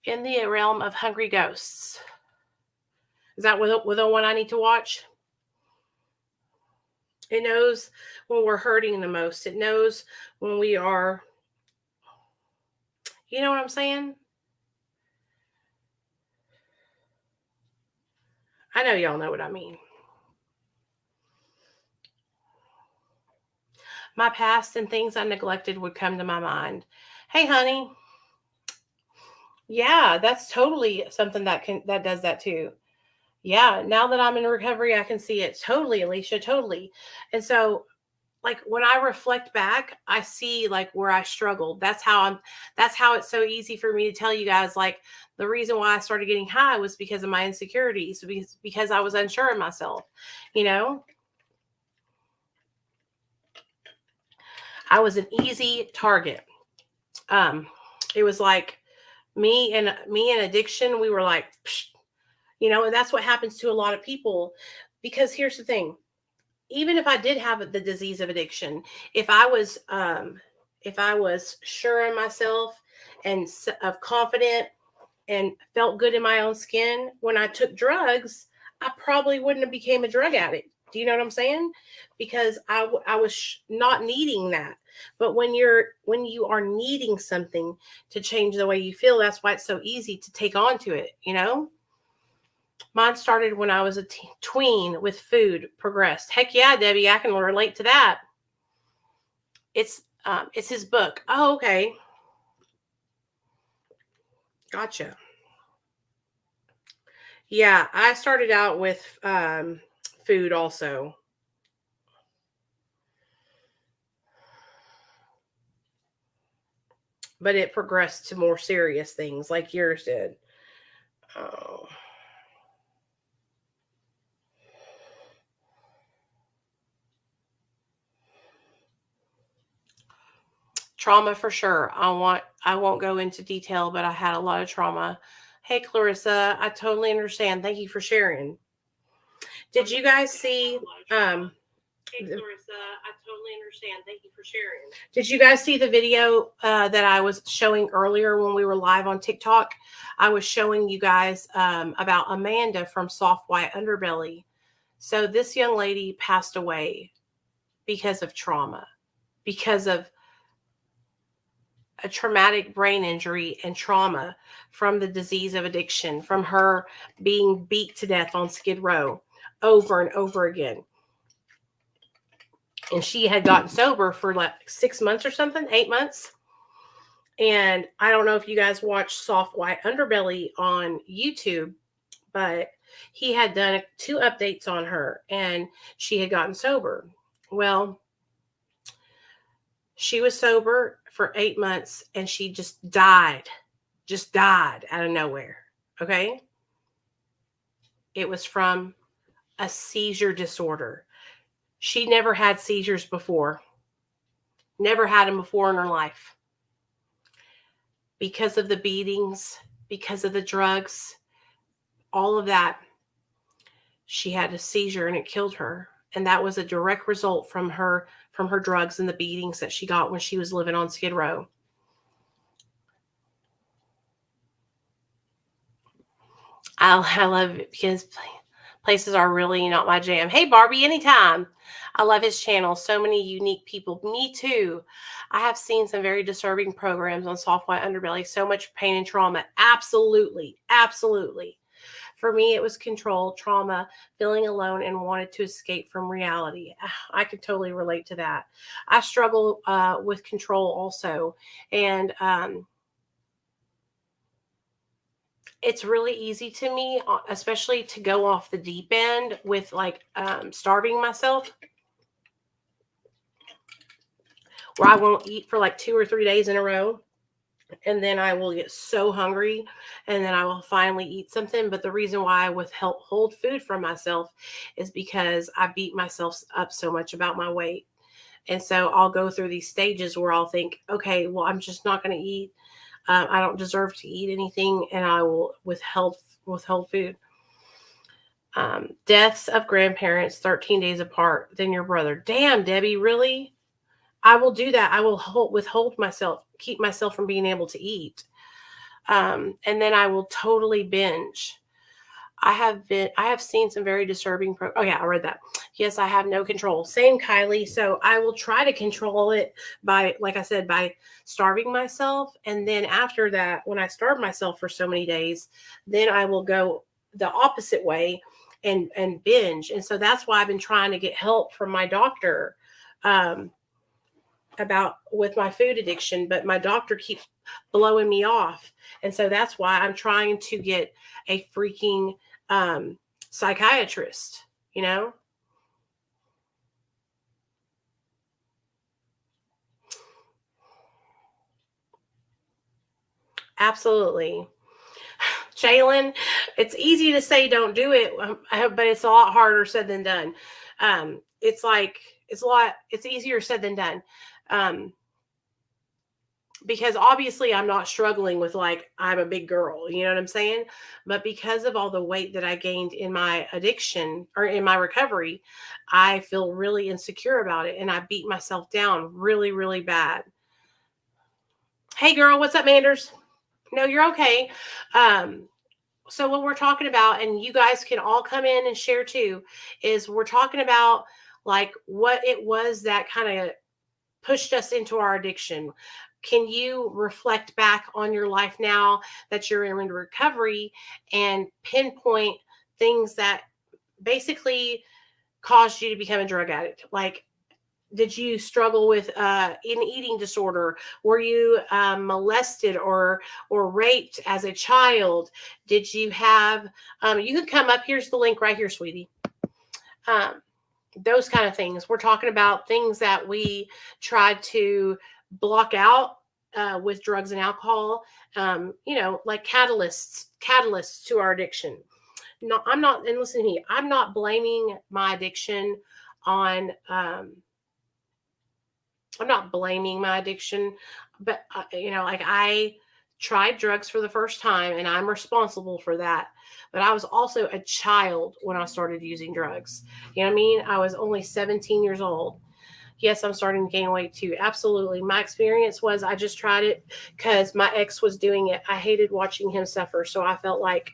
A: the realm of hungry ghosts. Is that with the one I need to watch? It knows when we're hurting the most. It knows when we are, you know what I'm saying? I know y'all know what I mean. My past and things I neglected would come to my mind. Hey, honey. Yeah, that's totally something that does that too. Yeah, now that I'm in recovery, I can see it. Totally, Alicia, totally. And so like when I reflect back, I see like where I struggled. That's how it's so easy for me to tell you guys, like the reason why I started getting high was because of my insecurities, because I was unsure of myself, you know. I was an easy target. It was like me and addiction, we were like, psh, you know, and that's what happens to a lot of people. Because here's the thing, even if I did have the disease of addiction, if I was sure in myself and of confident and felt good in my own skin, when I took drugs, I probably wouldn't have became a drug addict. Do you know what I'm saying? Because I was not needing that. But when you are needing something to change the way you feel, that's why it's so easy to take on to it, you know? Mine started when I was a tween with food, progressed. Heck yeah, Debbie, I can relate to that. It's his book. Oh, okay. Gotcha. Yeah, I started out with food also. But it progressed to more serious things like yours did. Oh. Trauma for sure. I won't go into detail, but I had a lot of trauma. Hey, Clarissa, I totally understand. Thank you for sharing. Did you guys see Hey, Clarissa, I totally understand. Thank you for sharing. Did you guys see the video that I was showing earlier when we were live on TikTok? I was showing you guys about Amanda from Soft White Underbelly. So this young lady passed away because of trauma, because of a traumatic brain injury and trauma from the disease of addiction, from her being beat to death on Skid Row over and over again. And she had gotten sober for like 6 months or something, 8 months. And I don't know if you guys watch Soft White Underbelly on YouTube, but he had done 2 updates on her and she had gotten sober. Well, she was sober for 8 months and she just died out of nowhere. Okay. It was from a seizure disorder. She never had seizures before. Never had them before in her life. Because of the beatings, because of the drugs, all of that, she had a seizure and it killed her. And that was a direct result from her drugs and the beatings that she got when she was living on Skid Row. I love it because places are really not my jam. Hey, Barbie, anytime. I love his channel. So many unique people. Me too. I have seen some very disturbing programs on Soft White Underbelly. So much pain and trauma. Absolutely. Absolutely. For me, it was control, trauma, feeling alone, and wanted to escape from reality. I could totally relate to that. I struggle with control also. And it's really easy to me, especially to go off the deep end with like starving myself, where I won't eat for like 2 or 3 days in a row. And then I will get so hungry and then I will finally eat something. But the reason why I withhold food from myself is because I beat myself up so much about my weight. And so I'll go through these stages where I'll think, okay, well, I'm just not going to eat. I don't deserve to eat anything. And I will withhold food. Deaths of grandparents 13 days apart than your brother. Damn, Debbie, really? I will do that. I will withhold myself, keep myself from being able to eat. And then I will totally binge. I have seen some very disturbing. Oh yeah, I read that. Yes, I have no control. Same, Kylie. So I will try to control it by, like I said, by starving myself. And then after that, when I starve myself for so many days, then I will go the opposite way and binge. And so that's why I've been trying to get help from my doctor about with my food addiction, but my doctor keeps blowing me off. And so that's why I'm trying to get a freaking psychiatrist, you know? Absolutely. Jalen, it's easy to say don't do it, but it's a lot harder said than done. It's easier said than done. Because obviously I'm not struggling with like, I'm a big girl, you know what I'm saying? But because of all the weight that I gained in my addiction or in my recovery, I feel really insecure about it. And I beat myself down really, really bad. Hey girl, what's up, Manders? No, you're okay. So what we're talking about, and you guys can all come in and share too, is we're talking about like what it was that kind of pushed us into our addiction. Can you reflect back on your life now that you're in recovery and pinpoint things that basically caused you to become a drug addict? Like, did you struggle with an eating disorder? Were you molested or raped as a child? Did you have, you can come up, here's the link right here, sweetie. Those kind of things. We're talking about things that we tried to block out with drugs and alcohol, like catalysts to our addiction. No, I'm not, and listen to me, I'm not blaming my addiction on, I'm not blaming my addiction, but like I tried drugs for the first time and I'm responsible for that. But I was also a child when I started using drugs. You know what I mean? I was only 17 years old. Yes, I'm starting to gain weight too. Absolutely. My experience was I just tried it because my ex was doing it. I hated watching him suffer. So I felt like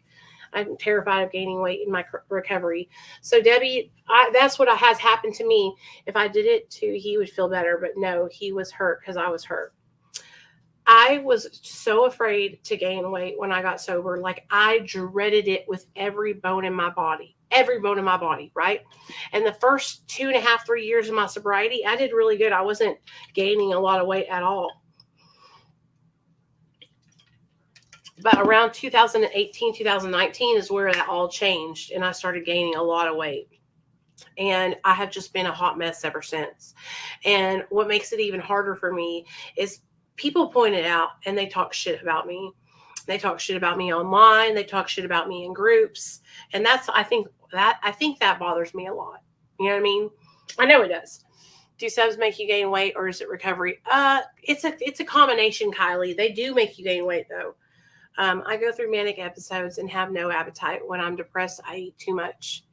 A: I'm terrified of gaining weight in my recovery. So Debbie, that's what has happened to me. If I did it too, he would feel better. But no, he was hurt because I was hurt. I was so afraid to gain weight when I got sober. Like I dreaded it with every bone in my body, right? And the first 2.5, 3 years of my sobriety, I did really good. I wasn't gaining a lot of weight at all. But around 2018, 2019 is where that all changed. And I started gaining a lot of weight. And I have just been a hot mess ever since. And what makes it even harder for me is people point it out and they talk shit about me. They talk shit about me online. They talk shit about me in groups. And I think that bothers me a lot. You know what I mean? I know it does. Do subs make you gain weight or is it recovery? It's a combination, Kylie. They do make you gain weight though. I go through manic episodes and have no appetite. When I'm depressed, I eat too much.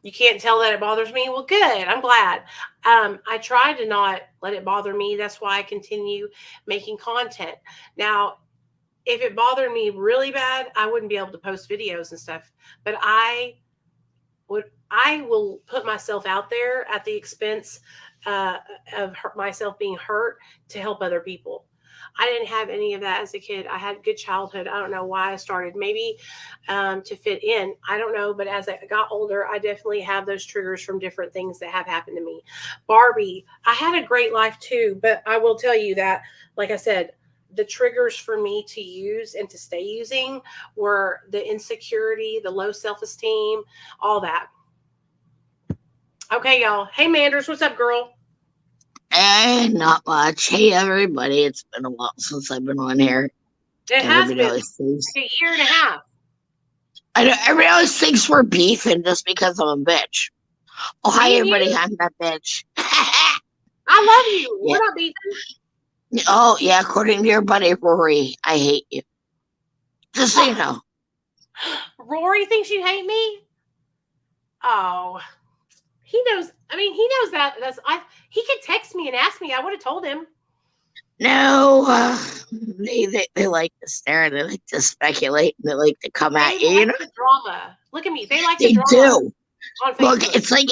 A: You can't tell that it bothers me? Well, good. I'm glad. I try to not let it bother me. That's why I continue making content. Now, if it bothered me really bad, I wouldn't be able to post videos and stuff. But I will put myself out there at the expense of myself being hurt to help other people. I didn't have any of that as a kid. I had a good childhood. I don't know why I started. Maybe to fit in. I don't know. But as I got older, I definitely have those triggers from different things that have happened to me. Barbie, I had a great life too. But I will tell you that, like I said, the triggers for me to use and to stay using were the insecurity, the low self-esteem, all that. Okay, y'all. Hey, Manders, what's up, girl?
G: Not much. Hey, everybody. It's been a while since I've been on here.
A: It has been like a year and a half.
G: I know. Everybody always thinks we're beefing just because I'm a bitch. Oh, hi, everybody. I'm that bitch.
A: I love you. Yeah. We're not beefing.
G: Oh, yeah. According to your buddy, Rory, I hate you. Just so you know.
A: Rory thinks you hate me? Oh. He knows. I mean, he knows that. He could text me and ask me. I would have told him.
G: No, they like to stare and they like to speculate and they like to come at you.
A: Like
G: you know,
A: the drama. Look at me. They like
G: they
A: the drama.
G: Do.
A: On Facebook.
G: Look, it's like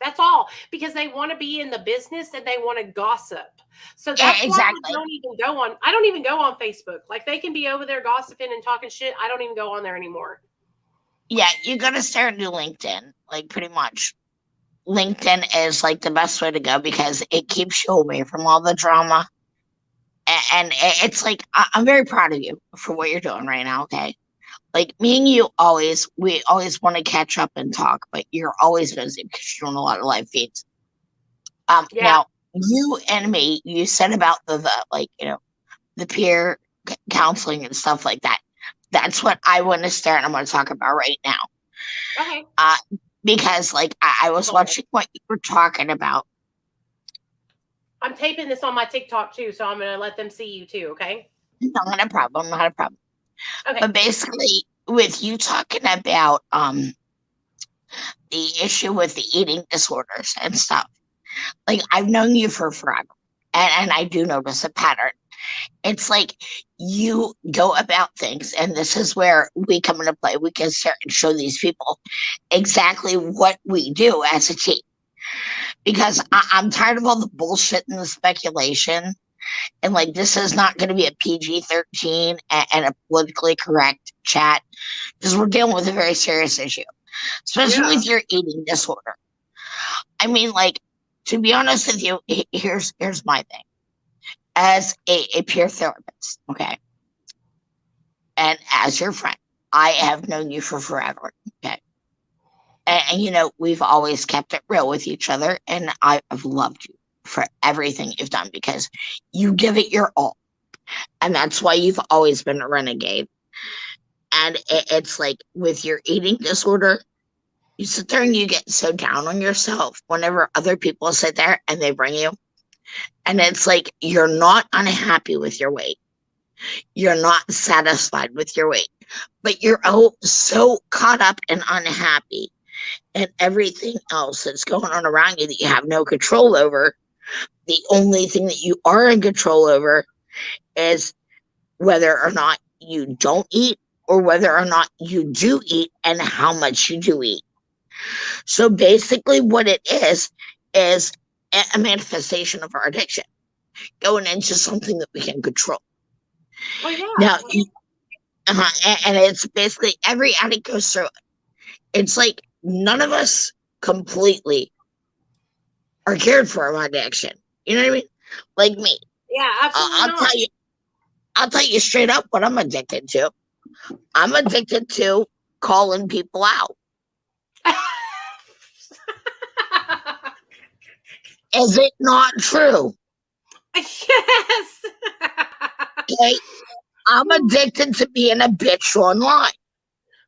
A: that's all because they want to be in the business and they want to gossip. So that's why I don't even go on. I don't even go on Facebook. Like they can be over there gossiping and talking shit. I don't even go on there anymore.
G: Yeah, you gotta start a new LinkedIn. Like pretty much, LinkedIn is like the best way to go because it keeps you away from all the drama. And it's like I'm very proud of you for what you're doing right now. Okay, like me and you we always want to catch up and talk, but you're always busy because you're doing a lot of live feeds.
A: Yeah.
G: Now you and me, you said about the like, the peer counseling and stuff like that. That's what I want to start. I'm going to talk about right now.
A: Okay.
G: Because like I was watching what you were talking about.
A: I'm taping this on my TikTok too, so I'm going to let them see you too. Okay.
G: Not a problem. Not a problem.
A: Okay.
G: But basically, with you talking about the issue with the eating disorders and stuff, like I've known you for forever, and I do notice a pattern. It's like you go about things, and this is where we come into play. We can start and show these people exactly what we do as a team. Because I'm tired of all the bullshit and the speculation. And like, this is not going to be a PG-13 and a politically correct chat, because we're dealing with a very serious issue, especially with your eating disorder. I mean, like, to be honest with you, here's my thing. As a peer therapist, okay, and as your friend, I have known you for forever, okay, and we've always kept it real with each other, and I've loved you for everything you've done, because you give it your all, and that's why you've always been a renegade. And it's like with your eating disorder, you sit there and you get so down on yourself whenever other people sit there and they bring you. And it's like you're not unhappy with your weight. You're not satisfied with your weight. But you're so caught up and unhappy and everything else that's going on around you that you have no control over. The only thing that you are in control over is whether or not you don't eat or whether or not you do eat and how much you do eat. So basically what it is a manifestation of our addiction going into something that we can control.
A: Oh, yeah.
G: Now, and it's basically every addict goes through it. It's like none of us completely are cared for our addiction. You know what I mean? Like me.
A: Yeah, absolutely.
G: I'll tell you straight up what I'm addicted to. I'm addicted to calling people out. Is it not true?
A: Yes.
G: Okay. I'm addicted to being a bitch online.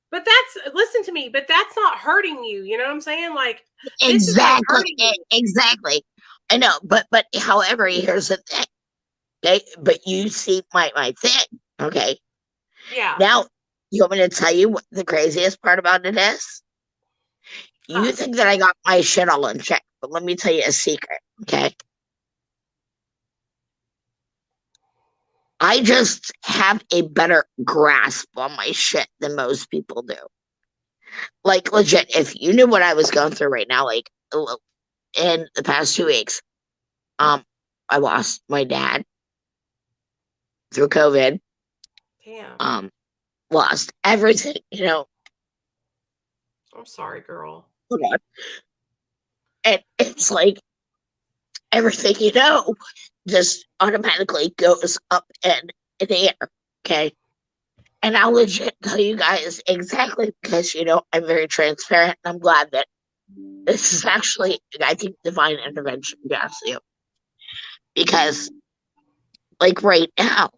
A: But listen to me, but that's not hurting you. You know what I'm saying? Like,
G: Exactly. I know, but however, here's the thing. Okay, but you see my thing. Okay.
A: Yeah.
G: Now, you want me to tell you what the craziest part about it is? You think that I got my shit all in check, but let me tell you a secret, okay? I just have a better grasp on my shit than most people do. Like, legit, if you knew what I was going through right now, like, in the past 2 weeks, I lost my dad through COVID.
A: Damn.
G: Lost everything,
A: I'm sorry, girl.
G: Hold on. And it's like everything just automatically goes up in the air. Okay. And I'll legit tell you guys exactly, because I'm very transparent, and I'm glad that this is actually, I think, divine intervention, to be honest with you. Because like right now,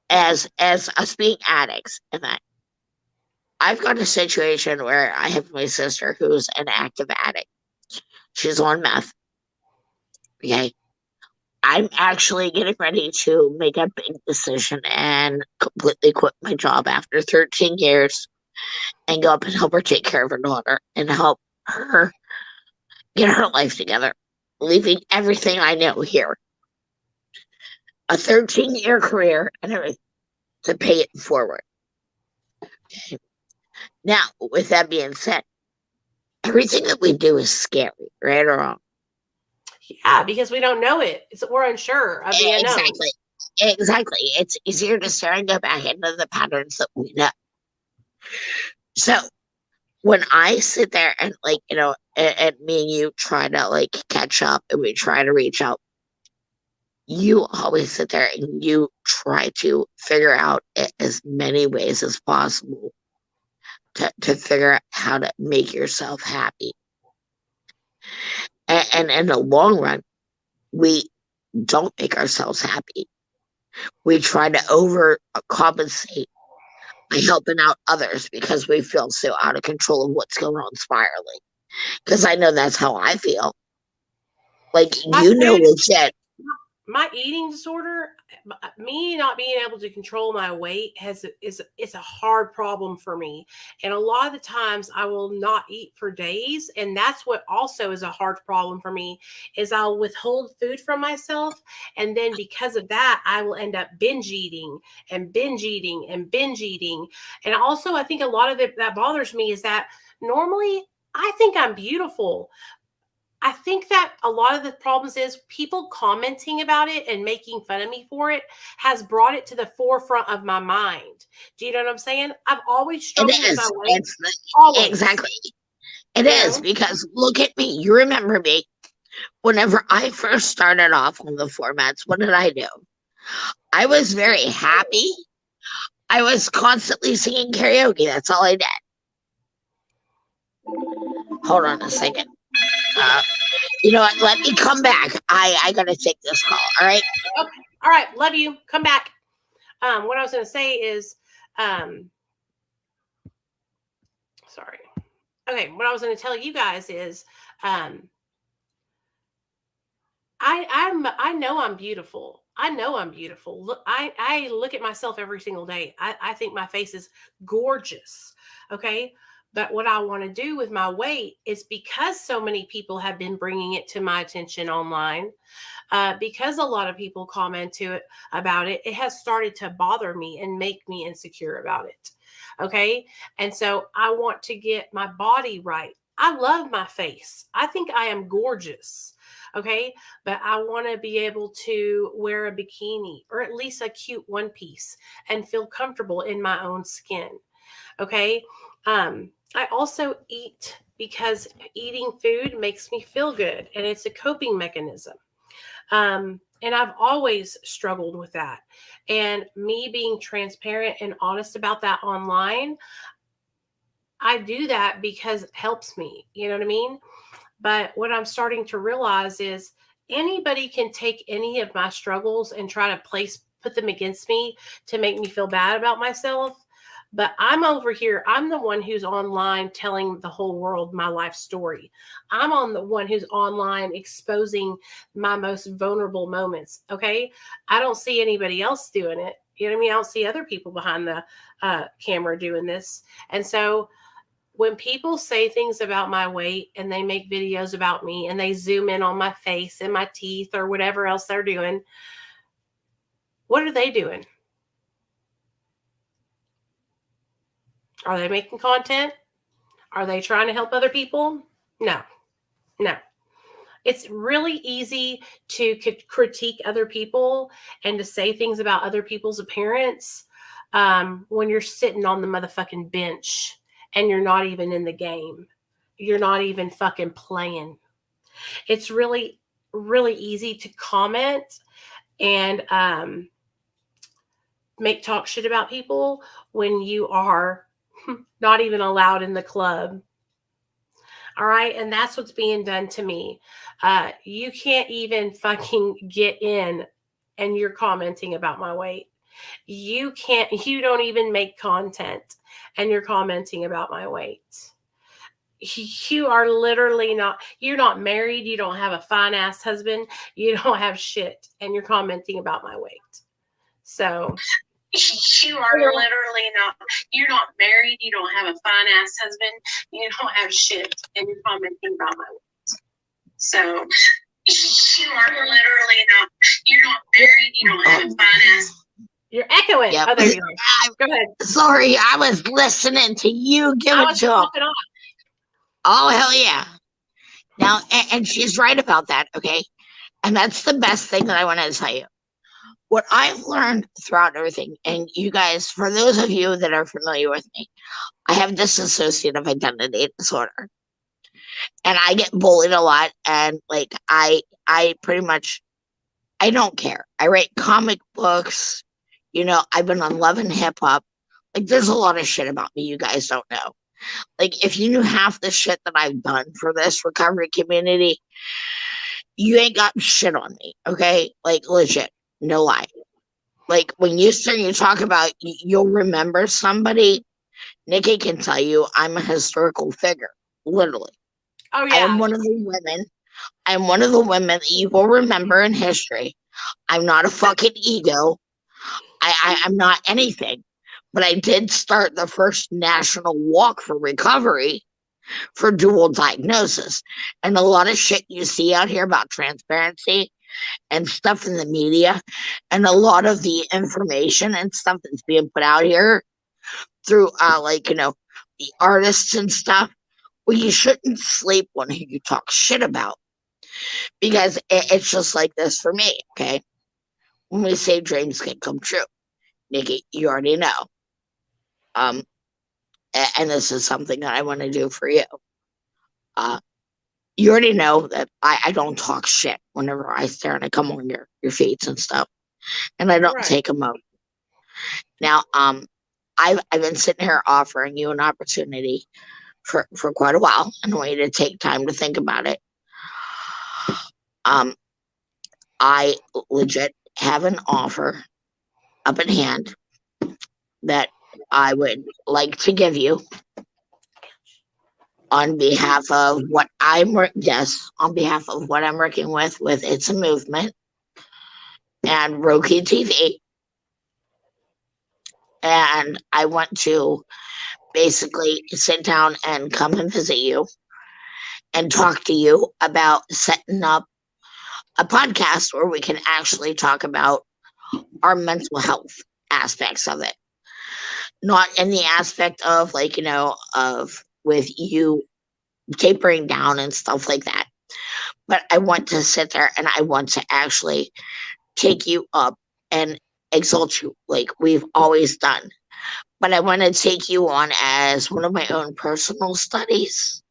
G: as us being addicts, and that I've got a situation where I have my sister who's an active addict. She's on meth. Okay. I'm actually getting ready to make a big decision and completely quit my job after 13 years and go up and help her take care of her daughter and help her get her life together, leaving everything I know here. A 13-year career and everything to pay it forward. Okay. Now, with that being said, everything that we do is scary, right or wrong?
A: Yeah, because we don't know it. We're unsure of the unknown.
G: Exactly. It's easier to start and go back into the patterns that we know. So when I sit there and and me and you try to catch up and we try to reach out, you always sit there and you try to figure out as many ways as possible to figure out how to make yourself happy. And in the long run, we don't make ourselves happy. We try to overcompensate by helping out others because we feel so out of control of what's going on spiraling. Because I know that's how I feel. Like,
A: My
G: you know,
A: food,
G: legit.
A: my eating disorder, me not being able to control my weight is a hard problem for me. And a lot of the times I will not eat for days, and that's what also is a hard problem for me, is I'll withhold food from myself, and then because of that I will end up binge eating and binge eating and binge eating. And also I think a lot of it that bothers me is that normally I think I'm beautiful. I think that a lot of the problems is people commenting about it and making fun of me for it has brought it to the forefront of my mind. Do you know what I'm saying? I've always
G: It
A: struggled with my
G: is.
A: weight.
G: It's
A: Always.
G: exactly. It
A: You
G: is
A: know?
G: because look at me. You remember me. Whenever I first started off on the formats, what did I do? I was very happy. I was constantly singing karaoke. That's all I did. Hold on a second. You know what? Let me come back. I gotta take this call. All right.
A: Okay. All right. Love you. Come back. What I was going to say is, sorry. Okay. What I was going to tell you guys is, I know I'm beautiful. I know I'm beautiful. Look, I look at myself every single day. I think my face is gorgeous. Okay. But what I want to do with my weight is because so many people have been bringing it to my attention online, because a lot of people comment to it about it, it has started to bother me and make me insecure about it. Okay. And so I want to get my body right. I love my face. I think I am gorgeous. Okay. But I want to be able to wear a bikini or at least a cute one piece and feel comfortable in my own skin. Okay. I also eat because eating food makes me feel good and it's a coping mechanism. And I've always struggled with that. And me being transparent and honest about that online, I do that because it helps me. You know what I mean? But what I'm starting to realize is anybody can take any of my struggles and try to put them against me to make me feel bad about myself. But I'm over here. I'm the one who's online telling the whole world my life story. I'm on the one who's online exposing my most vulnerable moments. Okay. I don't see anybody else doing it. You know what I mean? I don't see other people behind the camera doing this. And so when people say things about my weight and they make videos about me and they zoom in on my face and my teeth or whatever else they're doing, what are they doing? Are they making content? Are they trying to help other people? No. It's really easy to critique other people and to say things about other people's appearance when you're sitting on the motherfucking bench and you're not even in the game. You're not even fucking playing. It's really, really easy to comment and make talk shit about people when you are not even allowed in the club. All right. And that's what's being done to me. You can't even fucking get in and you're commenting about my weight. You don't even make content and you're commenting about my weight. You are literally you're not married. You don't have a fine ass husband. You don't have shit and you're commenting about my weight. So you're not married, you don't have a fine ass husband, you don't have shit, and you're commenting about my weight. So you're not married, you don't have a fine ass. You're echoing.
G: Yep.
A: Oh, there you go. Go ahead.
G: Sorry, I was listening to you give
A: I
G: it
A: was
G: to him.
A: talking on.
G: Oh, hell yeah. Now, and she's right about that, okay? And that's the best thing that I want to tell you. What I've learned throughout everything, and you guys, for those of you that are familiar with me, I have dissociative identity disorder. And I get bullied a lot, and like I pretty much, I don't care. I write comic books, you know, I've been on Love and Hip Hop. Like, there's a lot of shit about me you guys don't know. Like, if you knew half the shit that I've done for this recovery community, you ain't got shit on me, okay? Like, legit, no lie. Like, when you talk about you'll remember somebody, Nikki can tell you I'm a historical figure, literally.
A: Oh
G: I am
A: yeah.
G: one of the women. I'm one of the women that you will remember in history. I'm not a fucking ego. I'm not anything. But I did start the first national walk for recovery for dual diagnosis. And a lot of shit you see out here about transparency and stuff in the media, and a lot of the information and stuff that's being put out here through the artists and stuff, well, you shouldn't sleep on who you talk shit about, because it's just like this for me. Okay, when we say dreams can come true, Nikki, you already know. And this is something that I want to do for you. You already know that I don't talk shit whenever I stare and I come on your feeds and stuff, and I don't
A: Right.
G: take them out. Now, I've been sitting here offering you an opportunity for quite a while, and I want you to take time to think about it. I legit have an offer up in hand that I would like to give you on behalf of what I'm working with It's a Movement and Roku TV. And I want to basically sit down and come and visit you and talk to you about setting up a podcast where we can actually talk about our mental health aspects of it. Not in the aspect of of with you tapering down and stuff like that. But I want to sit there and I want to actually take you up and exalt you like we've always done. But I want to take you on as one of my own personal studies,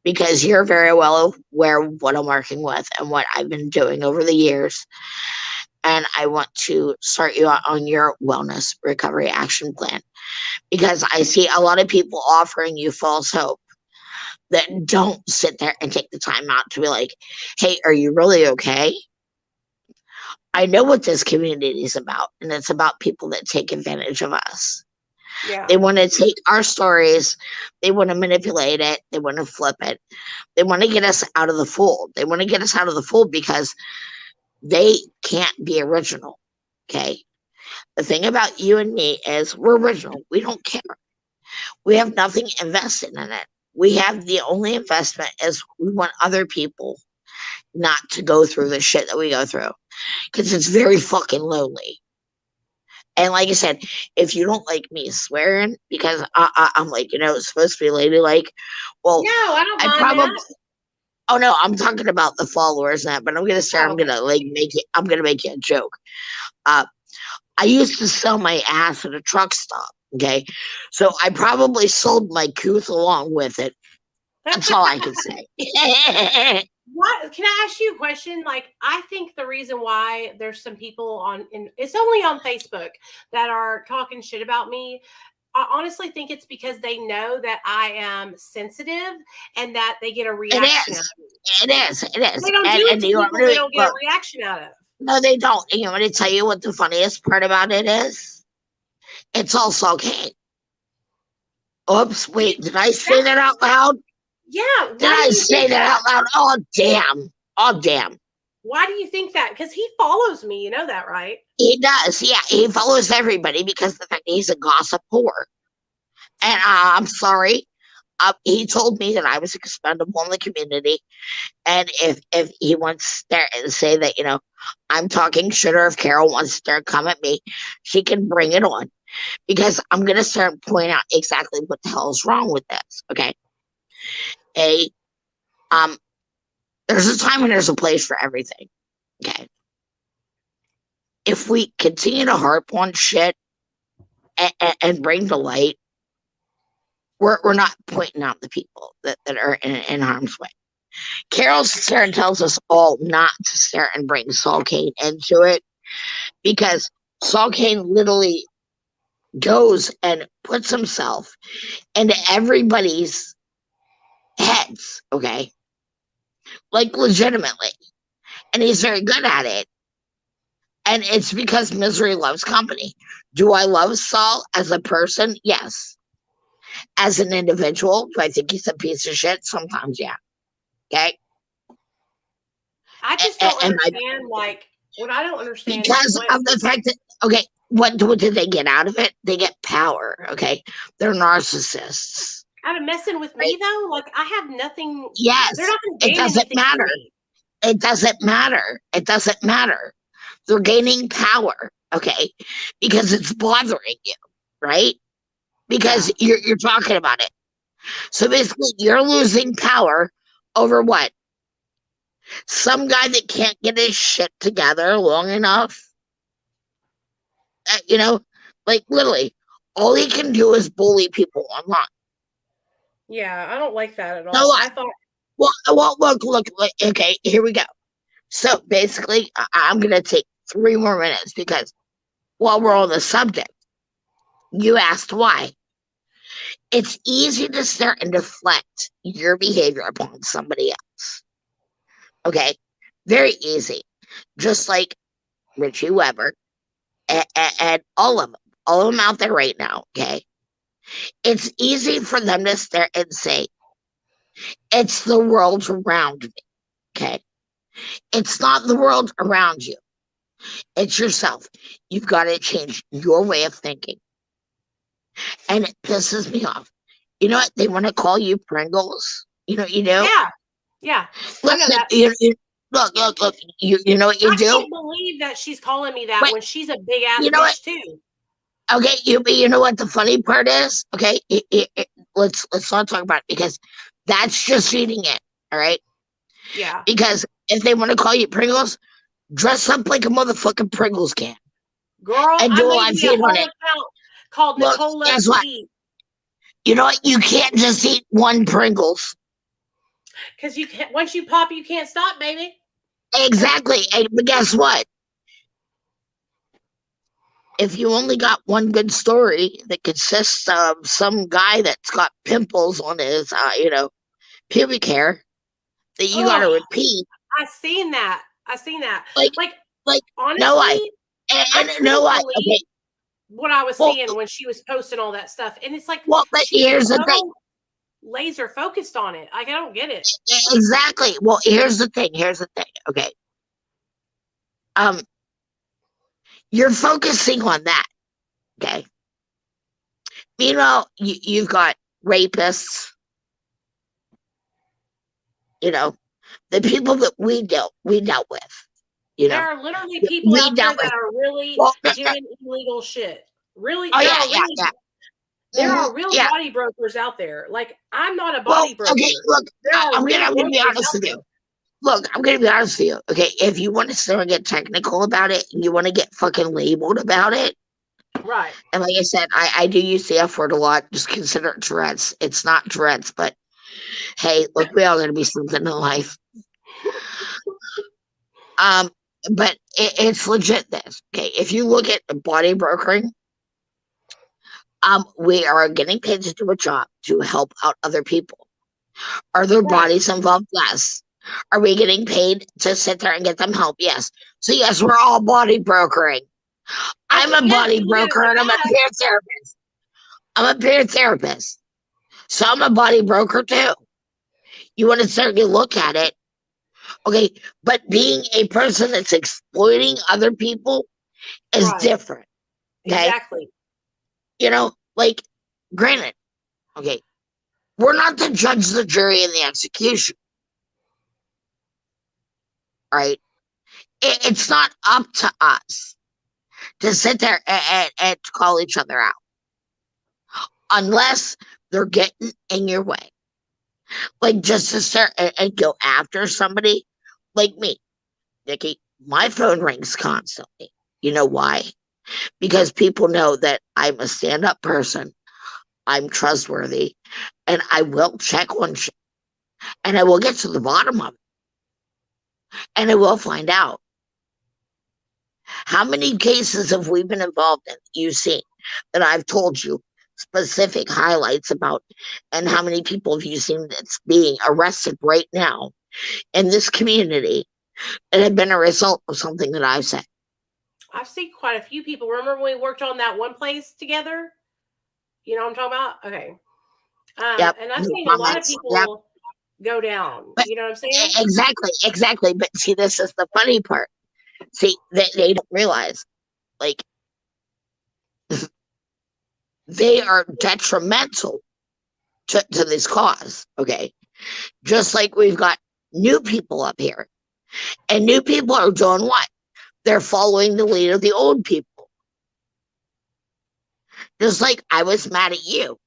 G: because you're very well aware of what I'm working with and what I've been doing over the years. And I want to start you out on your wellness recovery action plan, because I see a lot of people offering you false hope that don't sit there and take the time out to be like, hey, are you really okay? I know what this community is about, and it's about people that take advantage of us.
A: Yeah.
G: They want to take our stories, they want to manipulate it, they want to flip it, they want to get us out of the fold. They want to get us out of the fold because they can't be original. Okay. The thing about you and me is we're original. We don't care. We have nothing invested in it. We have the only investment is we want other people not to go through the shit that we go through, because it's very fucking lonely. And like I said, if you don't like me swearing because I'm it's supposed to be ladylike, well,
A: No, I don't
G: I
A: mind
G: probably.
A: that.
G: Oh no, I'm talking about the followers and that, but I'm gonna say
A: Oh,
G: I'm gonna make you a joke. I used to sell my ass at a truck stop. Okay, so I probably sold my couth along with it. That's all I can say.
A: What can I ask you a question? Like, I think the reason why there's some people it's only on Facebook that are talking shit about me. I honestly think it's because they know that I am sensitive and that they get a reaction out of me.
G: It is.
A: They don't do it to people they don't get a reaction out of.
G: No, they don't. And you want me to tell you what the funniest part about it is? It's also okay. Oops, wait, did I say that out loud?
A: Yeah.
G: Did I say that out loud? Oh, damn. Oh, damn.
A: Why do you think that? Because he follows me. You know that, right?
G: He does. Yeah, he follows everybody because the fact he's a gossip whore. And I'm sorry. He told me that I was expendable in the community. And if he wants to say that, I'm talking shit, or if Carol wants to come at me, she can bring it on. Because I'm going to start pointing out exactly what the hell is wrong with this. Okay. There's a time and there's a place for everything. Okay. If we continue to harp on shit and bring the light, we're not pointing out the people that are in harm's way. Carol Stern tells us all not to start and bring Saul Kane into it, because Saul Kane literally goes and puts himself into everybody's heads, okay? Like, legitimately. and he's very good at it. And it's because misery loves company. Do I love Saul as a person? Yes. As an individual, do I think he's a piece of shit? Sometimes, yeah. Okay.
A: I just don't understand, like, what I don't understand
G: because
A: is
G: of the fact that, okay, what did they get out of it? They get power. Okay. They're narcissists.
A: out of messing with me, though. Like, I have nothing.
G: Yes.
A: They're not going to
G: It
A: gain
G: doesn't
A: anything from
G: matter.
A: me.
G: It doesn't matter. It doesn't matter. They're gaining power, okay, because it's bothering you, right? Because you're talking about it. So basically, you're losing power over what? Some guy that can't get his shit together long enough. You know, like literally, all he can do is bully people online.
A: Yeah, I don't like that at all.
G: No,
A: I thought.
G: Well, look. Okay, here we go. So basically, I'm gonna take 3 more minutes because while we're on the subject, you asked why. It's easy to start and deflect your behavior upon somebody else. Okay, very easy. Just like Richie Weber and all of them out there right now. Okay, it's easy for them to start and say, "It's the world around me." Okay, it's not the world around you. It's yourself. You've got to change your way of thinking. And it pisses me off. You know what? They want to call you Pringles. You know what you do?
A: Yeah.
G: Listen,
A: I know that.
G: Look. You know what you do?
A: I can't believe that she's calling me that when she's a big ass
G: you know
A: bitch too.
G: Okay, you know what the funny part is? Okay, let's not talk about it because that's just feeding it. All right.
A: Yeah.
G: Because if they want to call you Pringles, dress up like a motherfucking Pringles can.
A: Girl,
G: and do a
A: I
G: live
A: made me a
G: feed
A: whole
G: on it.
A: account called
G: Look,
A: Nicole
G: guess
A: Loves
G: what?
A: to Eat.
G: You know what? You can't just eat one Pringles.
A: Because you can't, once you pop, you can't stop, baby.
G: Exactly. But guess what? If you only got one good story that consists of some guy that's got pimples on his, pubic hair that you got to repeat.
A: I seen that.
G: Like
A: honestly,
G: no lie.
A: I
G: no lie.
A: believe
G: Okay.
A: what I was seeing when she was posting all that stuff, and it's like,
G: well, but here's the thing.
A: Laser focused on it. Like, I don't get it.
G: Exactly. Well, here's the thing. Okay. You're focusing on that. Okay. Meanwhile, you've got rapists. You know, the people that we dealt with.
A: There are literally people out there that are really doing illegal shit. Really, there are real body brokers out there. Like, I'm not a body broker.
G: Okay, look, I'm gonna be honest with you. Look, I'm gonna be honest with you. Okay, if you want to start and get technical about it, and you want to get fucking labeled about it,
A: right?
G: And like I said, I do use the F word a lot. Just consider it Tourette's. It's not Tourette's, but hey, look, we all gotta be something in life. But it's legit this. Okay, if you look at body brokering, we are getting paid to do a job to help out other people. Are their bodies involved? Yes. Are we getting paid to sit there and get them help? Yes. So yes, we're all body brokering. I'm a body broker and I'm a peer therapist. So I'm a body broker too. You want to start to look at it. Okay, but being a person that's exploiting other people is different. Okay?
A: Exactly.
G: You know, like, granted, okay, we're not the judge, the jury, and the execution. Right? It's not up to us to sit there and call each other out. Unless they're getting in your way. Like, just to start and go after somebody like me. Nikki, my phone rings constantly. You know why? Because people know that I'm a stand-up person. I'm trustworthy. And I will check on shit. And I will get to the bottom of it. And I will find out. How many cases have we been involved in? You've seen that I've told you specific highlights about, and how many people have you seen that's being arrested right now in this community it had been a result of something that I've said.
A: I've seen quite a few people. Remember when we worked on that one place together? You know what I'm talking about? Okay.
G: Yep.
A: And I've seen a lot of people go down.
G: But
A: you know what I'm saying?
G: Exactly. But see, this is the funny part. See, they don't realize, like, they are detrimental to this cause. Okay. Just like we've got new people up here. And new people are doing what? They're following the lead of the old people. Just like I was mad at you.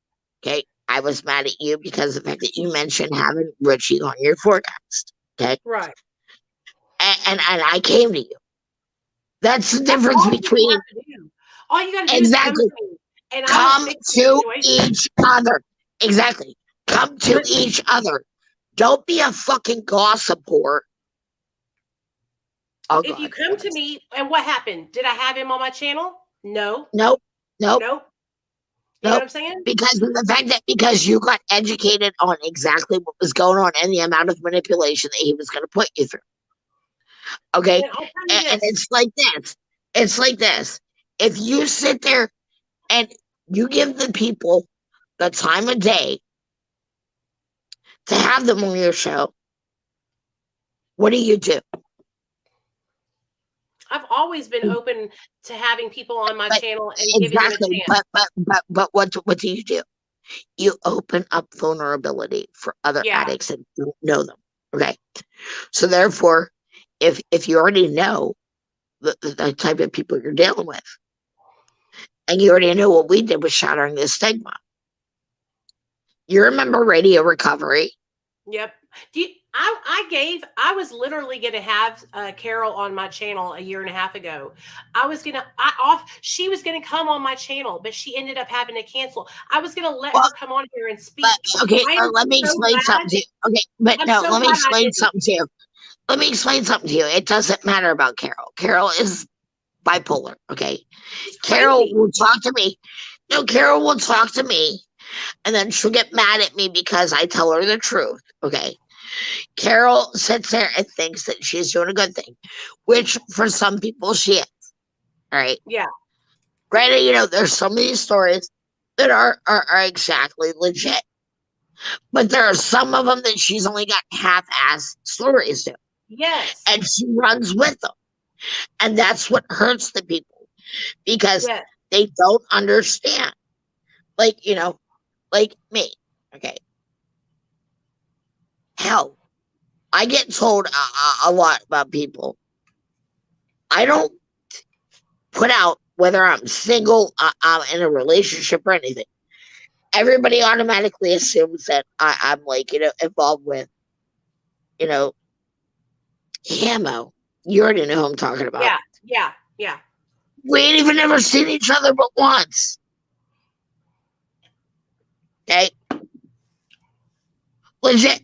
G: Okay. I was mad at you because of the fact that you mentioned having Richie on your forecast. Okay.
A: Right.
G: And I came to you. That's the difference between.
A: All you got to do
G: Exactly.
A: is come to me. And
G: Come to each other. Exactly. Come to each other. Don't be a fucking gossip whore. Oh,
A: if
G: God.
A: you come to me, and what happened? Did I have him on my channel? No.
G: Nope.
A: You know what I'm saying?
G: Because of the fact that because you got educated on exactly what was going on and the amount of manipulation that he was going to put you through. Okay. And it's like this. It's like this. If you sit there and you give the people the time of day to have them on your show, what do?
A: I've always been open to having people on my channel and giving them a chance.
G: But what do? You open up vulnerability for other addicts that don't know them. Okay. So therefore, if you already know the type of people you're dealing with, and you already know what we did with shattering the stigma. You remember Radio Recovery?
A: Yep. I was literally going to have Carol on my channel a year and a half ago. She was going to come on my channel, but she ended up having to cancel. I was going to let her come on here and speak.
G: Okay, let me explain something to you. Okay, but let me explain something to you. Let me explain something to you. It doesn't matter about Carol. Carol is bipolar, okay? Carol will talk to me. No, Carol will talk to me, and then she'll get mad at me because I tell her the truth, okay? Carol sits there and thinks that she's doing a good thing, which for some people she is, all right?
A: Yeah.
G: Granted, there's so many stories that are exactly legit, but there are some of them that she's only got half-ass stories to.
A: Yes.
G: And she runs with them. And that's what hurts the people because they don't understand. Like me. Okay. Hell, I get told a lot about people. I don't put out whether I'm single, I'm in a relationship or anything. Everybody automatically assumes that I'm involved with, Hamo. You already know who I'm talking about.
A: Yeah.
G: We ain't even ever seen each other but once. Okay? Legit.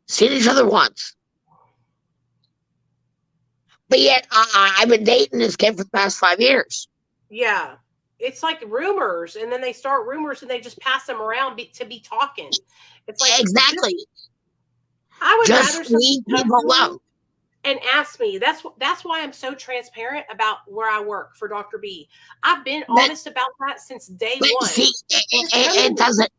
G: Seen each other once. But yet, I've been dating this kid for the past 5 years.
A: Yeah. It's like rumors, and then they start rumors and they just pass them around to be talking. It's like
G: exactly.
A: I would
G: just
A: rather
G: leave people alone.
A: And ask me. That's why I'm so transparent about where I work for Dr. B. I've been honest about that since day one.
G: See, it doesn't.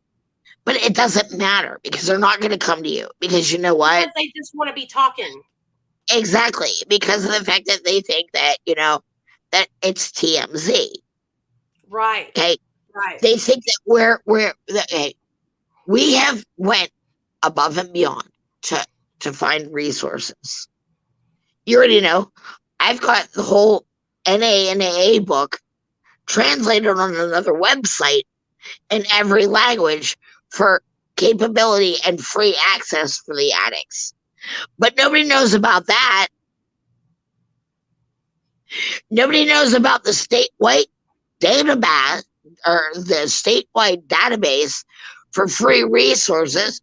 G: But it doesn't matter because they're not going to come to you because you know what?
A: Because they just want to be talking.
G: Exactly, because of the fact that they think that that it's TMZ.
A: Right.
G: Okay.
A: Right.
G: They think that we have went above and beyond to find resources. You already know. I've got the whole NA book translated on another website in every language for capability and free access for the addicts. But nobody knows about that. Nobody knows about the statewide database or the statewide database for free resources.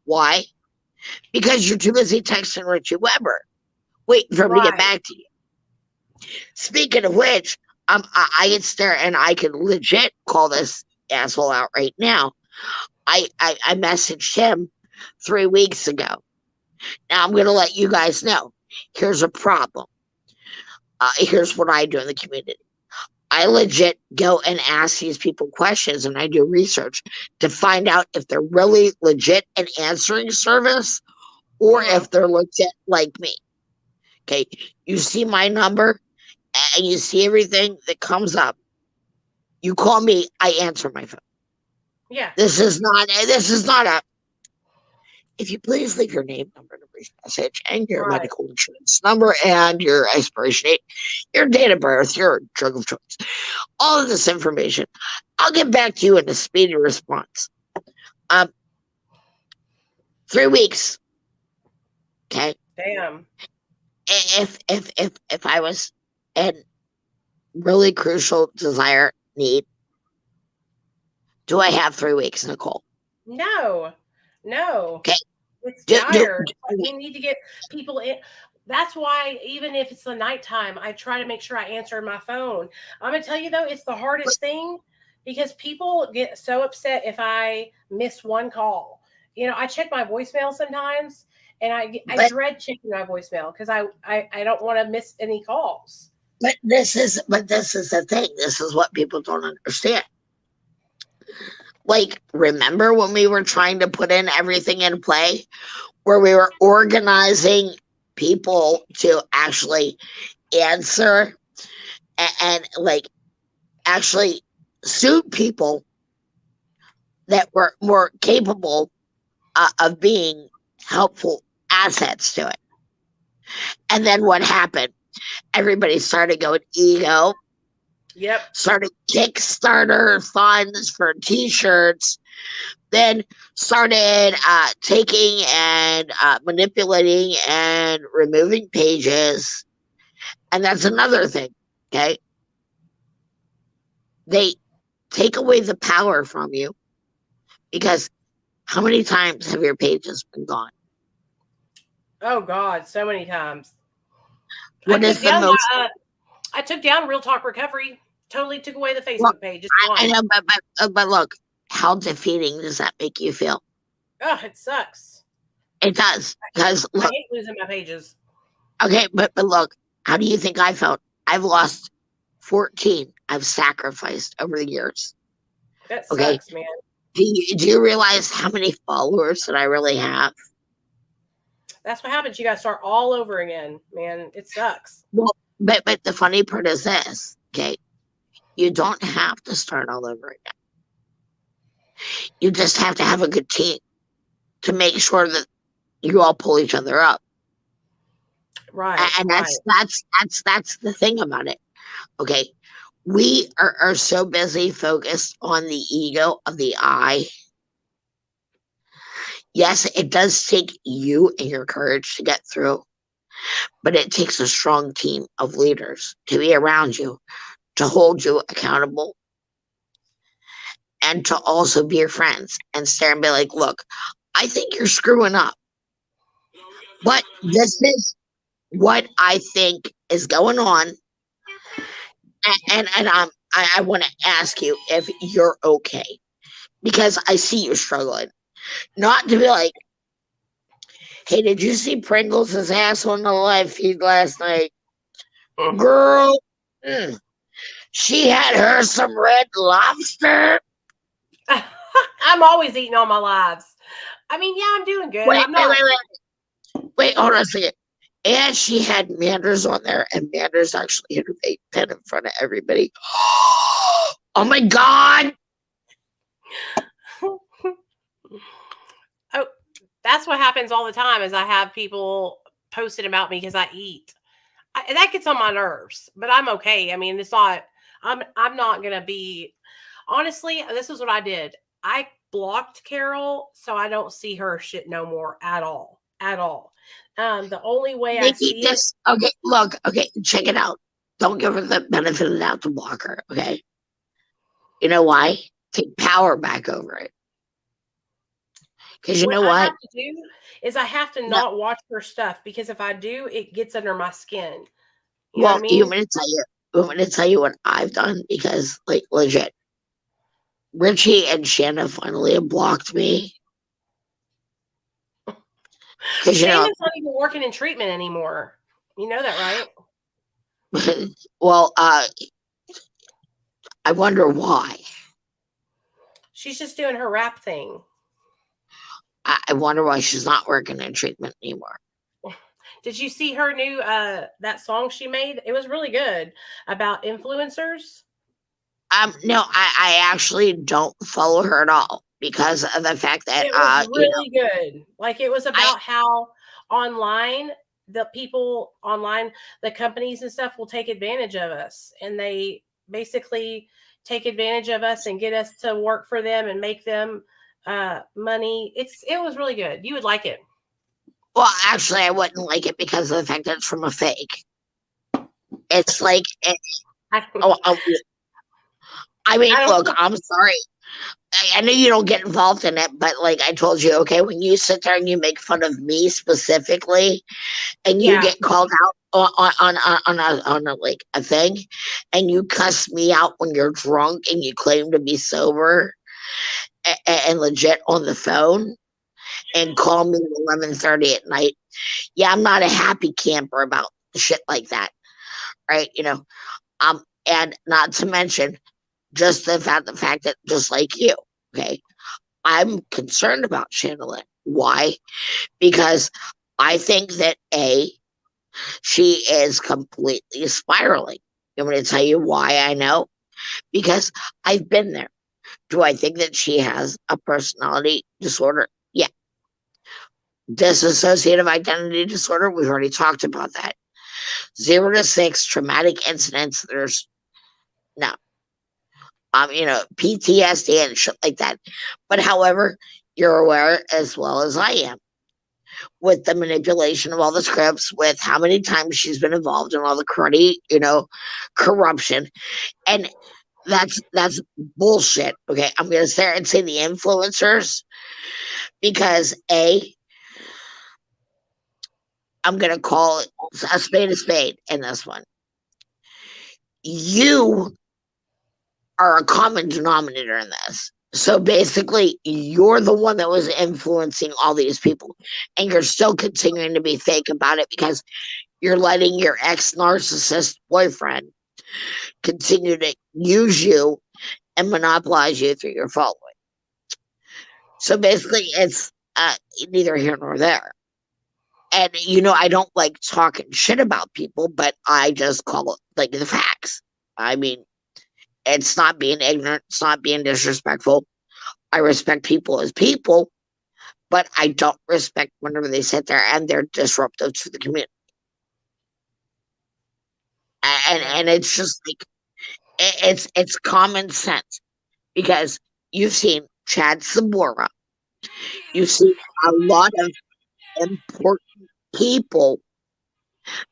G: Why? Because you're too busy texting Richie Weber, waiting for him to get back to you. Speaking of which, I can stare and I can legit call this asshole out right now. I messaged him 3 weeks ago. Now I'm going to let you guys know. here's a problem. Here's what I do in the community. I legit go and ask these people questions, and I do research to find out if they're really legit in answering service or if they're legit like me. Okay, you see my number and you see everything that comes up. You call me, I answer my phone.
A: Yeah.
G: This is not a, if you please leave your name, number, and a brief message, and your
A: Right.
G: medical insurance number, and your expiration date, your date of birth, your drug of choice, all of this information, I'll get back to you in a speedy response. 3 weeks. Okay.
A: Damn.
G: If I was in really crucial desire need, do I have 3 weeks, Nicole?
A: No.
G: Okay.
A: It's dire. We need to get people in. That's why even if it's the nighttime, I try to make sure I answer my phone. I'm gonna tell you though, it's the hardest thing because people get so upset if I miss one call. You know, I check my voicemail sometimes, and I dread checking my voicemail because I don't want to miss any calls.
G: But this is the thing. This is what people don't understand. Like, remember when we were trying to put in everything in play, where we were organizing people to actually answer and like actually suit people that were more capable of being helpful assets to it. And then what happened? Everybody started going ego.
A: Yep.
G: Started Kickstarter funds for t-shirts. Then started taking and manipulating and removing pages. And that's another thing, okay? They take away the power from you because how many times have your pages been gone?
A: Oh God, so many times.
G: What is the most?
A: I took down Real Talk Recovery. Totally took away the Facebook page. It's
G: I know, but look, how defeating does that make you feel?
A: Oh, it sucks.
G: It does, because
A: I
G: look.
A: hate losing my pages.
G: Okay, but look, how do you think I felt? I've lost 14. I've sacrificed over the years.
A: That sucks, man.
G: Do you realize how many followers that I really have?
A: That's what happens. You got to start all over again, man. It sucks.
G: Well, but the funny part is this, okay? You don't have to start all over again. You just have to have a good team to make sure that you all pull each other up.
A: Right.
G: And that's the thing about it. Okay. We are so busy focused on the ego of the I. Yes, it does take you and your courage to get through, but it takes a strong team of leaders to be around you, to hold you accountable, and to also be your friends and stare and be like, look, I think you're screwing up, but this is what I think is going on. And I want to ask you if you're okay, because I see you struggling. Not to be like, hey, did you see Pringles' ass on the live feed last night? Girl, she had her some Red Lobster.
A: I'm always eating on my lives. I mean, yeah, I'm doing good.
G: Wait, hold on a second. And she had Manders on there, and Manders actually hit her vape pen in front of everybody. Oh my God.
A: Oh, that's what happens all the time is I have people posting about me because I eat. That gets on my nerves, but I'm okay. I mean, it's not, I'm not going to be, honestly, this is what I did. I blocked Carol so I don't see her shit no more at all. The only way I see
G: this, okay, look, okay, check it out. Don't give her the benefit of the doubt to block her, okay? You know why? Take power back over it. Because you know what?
A: I have to do is I have to not watch her stuff, because if I do, it gets under my skin. You know what I mean?
G: You want me to tell you what I've done? Because, like, legit, Richie and Shanna finally have blocked me.
A: Shannon's not even working in treatment anymore. You know that, right?
G: Well, I wonder why.
A: She's just doing her rap thing.
G: I wonder why she's not working in treatment anymore.
A: Did you see her new that song she made? It was really good about influencers.
G: No, I actually don't follow her at all because of the fact that
A: It was really good. Like it was about how online the people online, the companies and stuff will take advantage of us, and they basically take advantage of us and get us to work for them and make them money. It was really good. You would like it.
G: Well, actually, I wouldn't like it because of the fact that it's from a fake. It's like, I mean, look, I'm sorry. I know you don't get involved in it, but like I told you, okay, when you sit there and you make fun of me specifically, and you get called out on a, like a thing, and you cuss me out when you're drunk and you claim to be sober and legit on the phone, and call me at 11:30 at night. Yeah, I'm not a happy camper about shit like that, right? You know, and not to mention just the fact that just like you, okay, I'm concerned about Channeling. Why? Because I think that she is completely spiraling. You want me to tell you why I know? Because I've been there. Do I think that she has a personality disorder? Yeah. Dissociative identity disorder, we've already talked about that. 0 to 6 traumatic incidents, there's no. You know, PTSD and shit like that. But however, you're aware as well as I am with the manipulation of all the scripts, with how many times she's been involved in all the cruddy, you know, corruption. And that's bullshit. Okay, I'm gonna sit there and say the influencers because I'm gonna call it a spade in this one. You are a common denominator in this. So basically, you're the one that was influencing all these people, and you're still continuing to be fake about it because you're letting your ex-narcissist boyfriend continue to use you and monopolize you through your following. So basically, it's neither here nor there. And, you know, I don't like talking shit about people, but I just call it like the facts. I mean, it's not being ignorant. It's not being disrespectful. I respect people as people, but I don't respect whenever they sit there and they're disruptive to the community. And it's just like, it's common sense because you've seen Chad Sabora. You've seen a lot of important people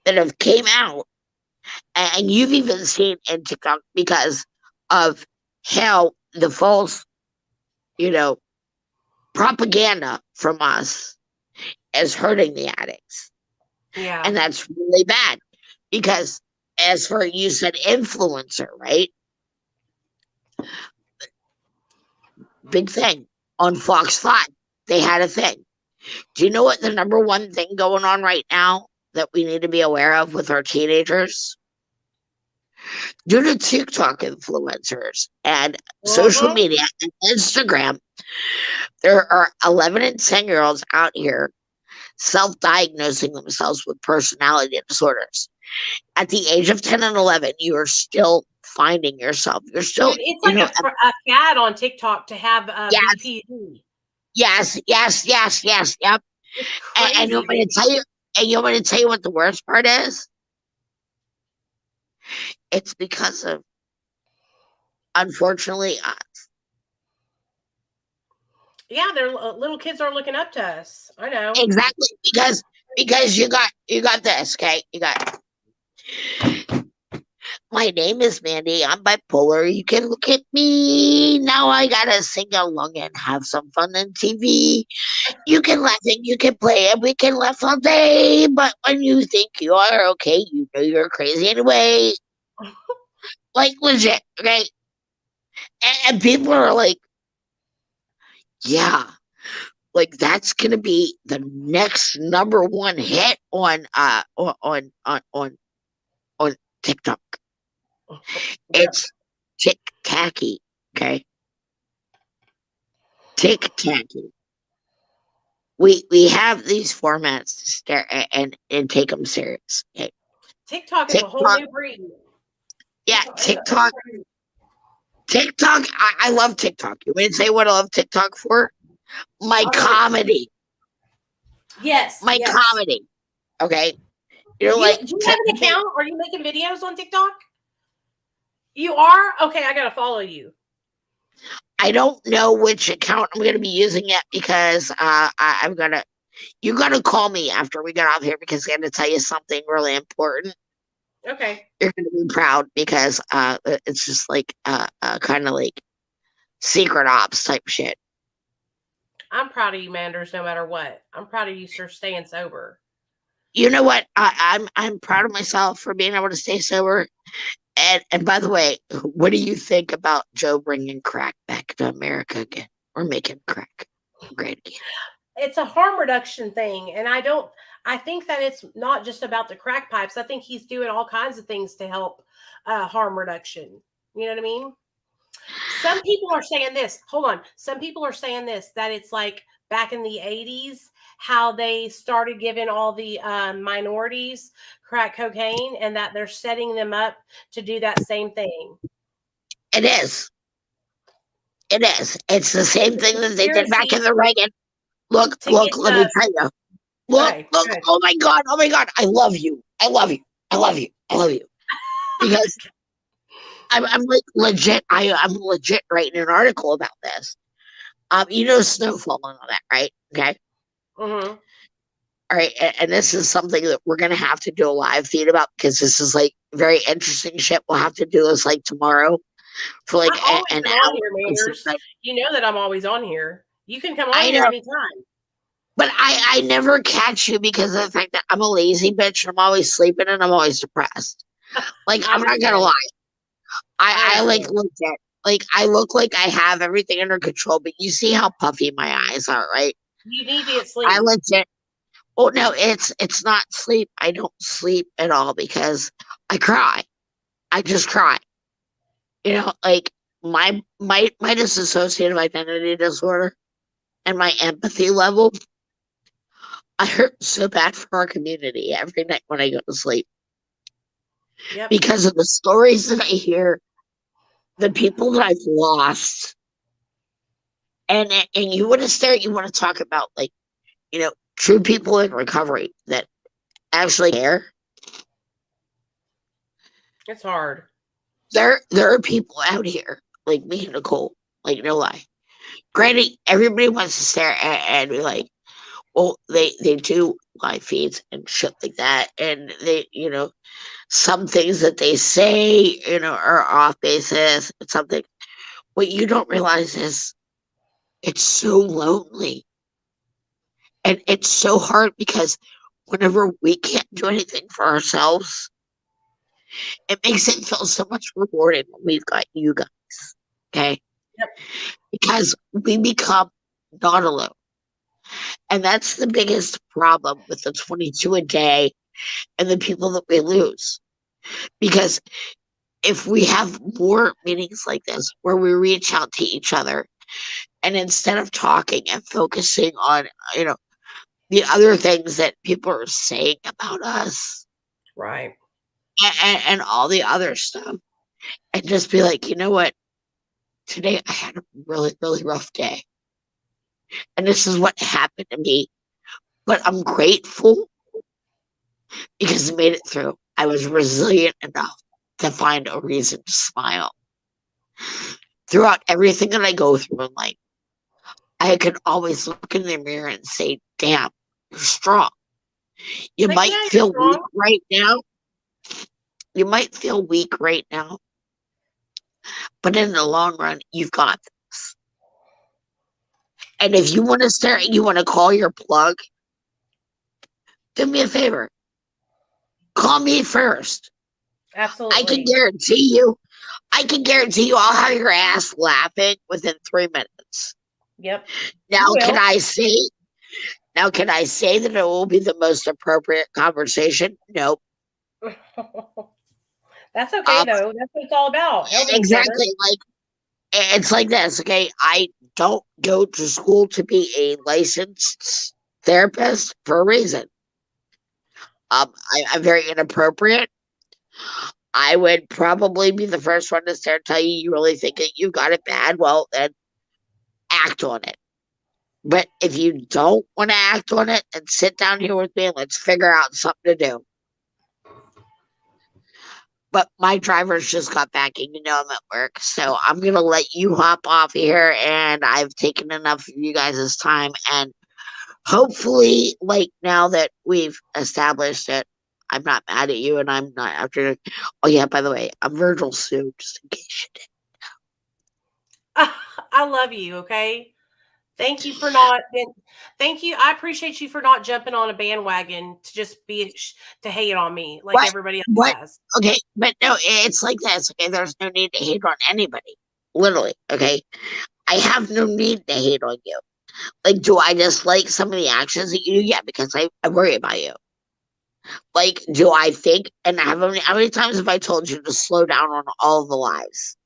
G: that have came out, and you've even seen in TikTok because of how the false, you know, propaganda from us is hurting the addicts.
A: Yeah.
G: And that's really bad because, as for you said, influencer, right? Big thing on Fox 5. They had a thing. Do you know what the number one thing going on right now that we need to be aware of with our teenagers? Due to TikTok influencers and social media and Instagram, there are 11 and 10-year-olds out here self-diagnosing themselves with personality disorders. At the age of 10 and 11, you are still finding yourself. You're still...
A: Dude, it's like a fad on TikTok to have BPD.
G: Yes, yep. And you want me to tell you what the worst part is? It's because of, unfortunately, us.
A: Yeah, they're little kids are looking up to us. I know.
G: Exactly, because you got this, okay? You got, my name is Mandy. I'm bipolar. You can look at me. Now I gotta sing along and have some fun on TV. You can laugh and you can play and we can laugh all day. But when you think you are okay, you know you're crazy anyway. Like, legit, okay? And people are like, yeah, like that's gonna be the next number one hit on TikTok. It's tick-tacky, okay? Tick-tacky. We have these formats to stare at and take them serious. Okay?
A: TikTok is a whole new breed.
G: Yeah, TikTok. I love TikTok. You mean to say what I love TikTok for? My comedy.
A: Yes.
G: My comedy. Okay.
A: Do you have an account? Are you making videos on TikTok? You are? Okay, I gotta follow you.
G: I don't know which account I'm gonna be using yet because you gotta call me after we get off here because I'm gonna tell you something really important.
A: Okay.
G: You're gonna be proud because it's just like kind of like secret ops type shit.
A: I'm proud of you, Manders, no matter what. I'm proud of you for staying sober.
G: You know what? I'm proud of myself for being able to stay sober. And by the way, what do you think about Joe bringing crack back to America again, or making crack great again?
A: It's a harm reduction thing, and I think that it's not just about the crack pipes. I think he's doing all kinds of things to help harm reduction. You know what I mean? Some people are saying this. Hold on. Some people are saying this, that it's like back in the 80s, how they started giving all the minorities crack cocaine, and that they're setting them up to do that same thing.
G: It is. It is. It's the same thing that they did back in the Reagan. Look, let me tell you. Look, oh my God, I love you. Because I'm like legit, I'm legit writing an article about this. You know snowfall and all that, right? Okay.
A: Mm-hmm.
G: All right, and this is something that we're gonna have to do a live feed about because this is like very interesting shit. We'll have to do this like tomorrow for like an hour.
A: You know that I'm always on here. You can come on here anytime.
G: But I never catch you because of the fact that I'm a lazy bitch and I'm always sleeping and I'm always depressed. Like I'm not gonna lie. I like legit. Like I look like I have everything under control, but you see how puffy my eyes are, right?
A: You need to get sleep.
G: I legit. Oh no, it's not sleep. I don't sleep at all because I cry. I just cry. You know, like my dissociative identity disorder and my empathy level. I hurt so bad for our community every night when I go to sleep.
A: Yep.
G: Because of the stories that I hear, the people that I've lost. And you want to talk about like, you know, true people in recovery that actually care.
A: It's hard.
G: There are people out here like me and Nicole, like no lie. Granted, everybody wants to stare and be like, well, they do live feeds and shit like that, and they, you know, some things that they say, you know, are off basis. Something. What you don't realize is it's so lonely, and it's so hard because whenever we can't do anything for ourselves, it makes it feel so much rewarding when we've got you guys. Okay,
A: yep.
G: Because we become not alone. And that's the biggest problem with the 22 a day and the people that we lose. Because if we have more meetings like this where we reach out to each other and instead of talking and focusing on, you know, the other things that people are saying about us.
A: Right.
G: And all the other stuff. And just be like, you know what? Today I had a really, really rough day. And this is what happened to me. But I'm grateful because I made it through. I was resilient enough to find a reason to smile. Throughout everything that I go through in life, I can always look in the mirror and say, damn, you're strong. You might feel weak right now. You might feel weak right now. But in the long run, you've got this. And if you want to stare, you want to call your plug, do me a favor. Call me first.
A: Absolutely.
G: I can guarantee you I'll have your ass laughing within 3 minutes.
A: Yep.
G: Now,
A: You
G: can
A: will.
G: I say? Now, can I say that it will be the most appropriate conversation? Nope.
A: That's okay,
G: Um,
A: though. That's what it's all about, helping each other.
G: exactly. Like it's like this. Okay, I don't go to school to be a licensed therapist for a reason. I'm very inappropriate. I would probably be the first one to start tell you you really think that you got it bad. Well, then act on it. But if you don't want to act on it, then sit down here with me and let's figure out something to do. But my drivers just got back and you know I'm at work. So I'm going to let you hop off here. And I've taken enough of you guys' time. And hopefully, like now that we've established it, I'm not mad at you and I'm not after. Oh, yeah, by the way, I'm Virgil Sue, just in case you didn't.
A: I love you, okay? Thank you for not. Thank you. I appreciate you for not jumping on a bandwagon to just to hate on me like
G: What?
A: everybody else
G: What?
A: has.
G: Okay, but no, it's like this. Okay, there's no need to hate on anybody. Literally, okay? I have no need to hate on you. Like, do I dislike some of the actions that you do? Yeah, because I worry about you. Like, do I think, and how many times have I told you to slow down on all of the lives?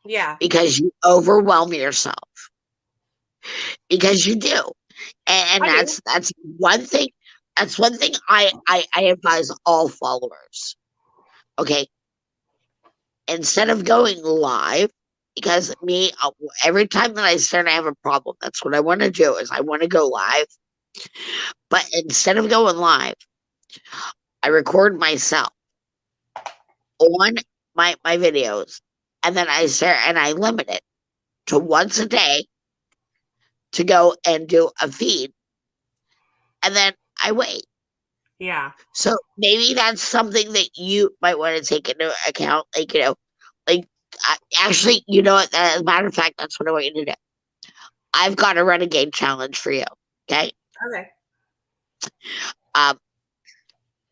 A: Yeah.
G: Because you overwhelm yourself. Because you do. And
A: I do.
G: that's one thing. That's one thing I advise all followers. Okay. Instead of going live, because me, every time that I start to have a problem, that's what I want to do is I want to go live. But instead of going live, I record myself on my videos, and then I start and I limit it to once a day to go and do a feed, and then I wait.
A: Yeah.
G: So maybe that's something that you might want to take into account. Like, like actually, you know what? As a matter of fact, that's what I want you to do. I've got a renegade challenge for you. Okay.
A: Okay.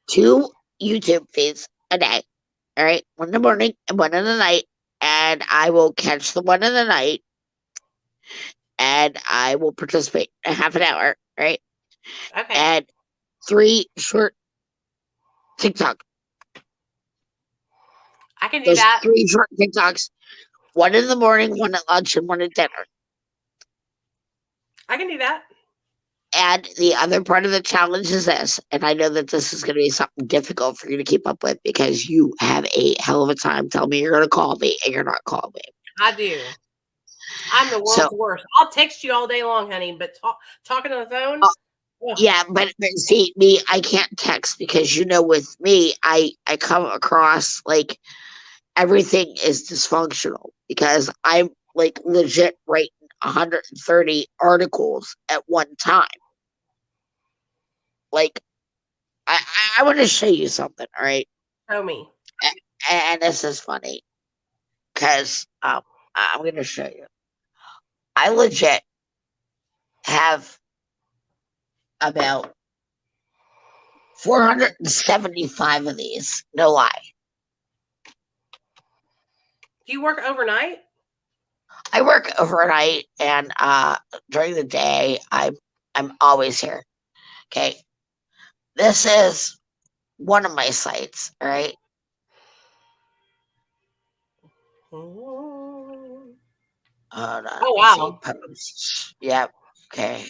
G: 2 YouTube feeds a day. All right. One in the morning and one in the night. And I will catch the one in the night and I will participate in half an hour. Right.
A: Okay.
G: And 3 short TikTok.
A: I can do
G: Those
A: that.
G: 3 short TikToks. One in the morning, one at lunch, and one at dinner.
A: I can do that.
G: And the other part of the challenge is this, and I know that this is going to be something difficult for you to keep up with because you have a hell of a time telling me you're going to call me and you're not calling me.
A: I do. I'm the world's worst. I'll text you all day long, honey, but talking on the phone.
G: Yeah, but see, me, I can't text because with me, I come across like everything is dysfunctional because I'm like legit writing 130 articles at one time. Like, I want to show you something, all right?
A: Show me.
G: And this is funny because I'm going to show you. I legit have about 475 of these. No lie.
A: Do you work overnight?
G: I work overnight and during the day I'm always here. Okay. This is one of my sites, all right?
A: Oh,
G: Oh
A: wow.
G: Posts. Yep. Okay.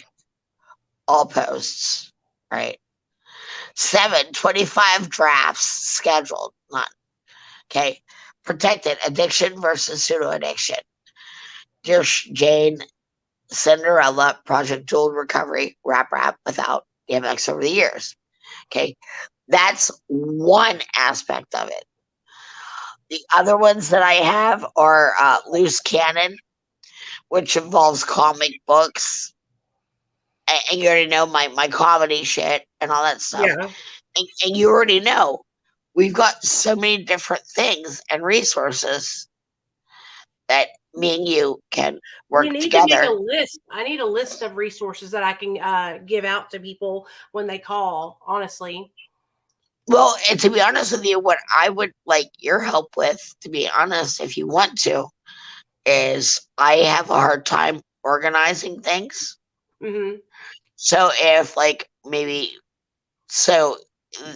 G: All posts. Right. 25 drafts scheduled. None. Okay. Protected addiction versus pseudo addiction. Dear Jane, Cinderella, Project Dual Recovery, rap without DMX over the years. Okay. That's one aspect of it. The other ones that I have are Loose Cannon, which involves comic books. And you already know my comedy shit and all that stuff.
A: Yeah.
G: And you already know we've got so many different things and resources that me and you can work
A: You need
G: together.
A: to make a list. I need a list of resources that I can give out to people when they call, honestly.
G: Well, and to be honest with you, what I would like your help with, to be honest, if you want to, is I have a hard time organizing things.
A: Mm-hmm.
G: So if like maybe so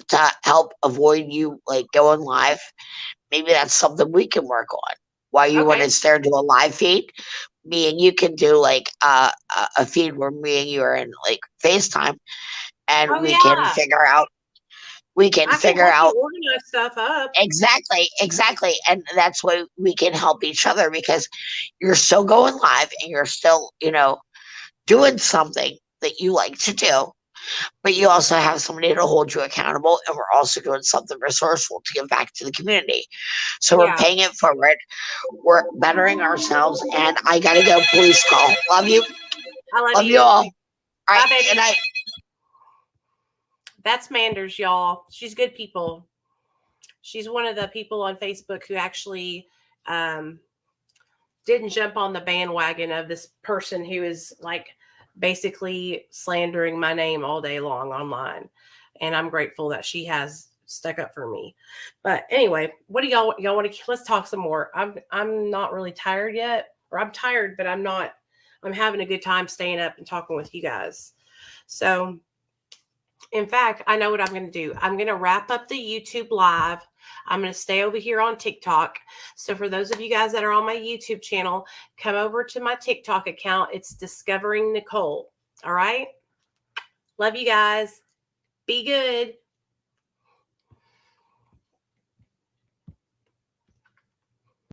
G: to help avoid you like going live, maybe that's something we can work on. While you want
A: Okay.
G: to start do a live feed, me and you can do like a feed where me and you are in like FaceTime, and
A: Oh
G: we can
A: yeah.
G: figure out we can
A: I can
G: figure
A: help you
G: out
A: organize stuff up.
G: exactly, and that's why we can help each other, because you're still going live and you're still, you know, doing something that you like to do, but you also have somebody to hold you accountable, and we're also doing something resourceful to give back to the community. So we're
A: Yeah.
G: paying it forward, we're bettering ourselves, and I gotta go. Police call. Love you.
A: I love
G: Love
A: you.
G: you all. All right,
A: Bye, baby.
G: good night.
A: That's Manders, y'all. She's good people. She's one of the people on Facebook who actually didn't jump on the bandwagon of this person who is like basically slandering my name all day long online. And I'm grateful that she has stuck up for me. But anyway, what do y'all want to, let's talk some more. I'm not really tired yet, or I'm tired, but I'm having a good time staying up and talking with you guys. So in fact, I know what I'm going to do. I'm going to wrap up the YouTube live. I'm going to stay over here on TikTok. So for those of you guys that are on my YouTube channel, come over to my TikTok account. It's Discovering Nicole. All right. Love you guys. Be good.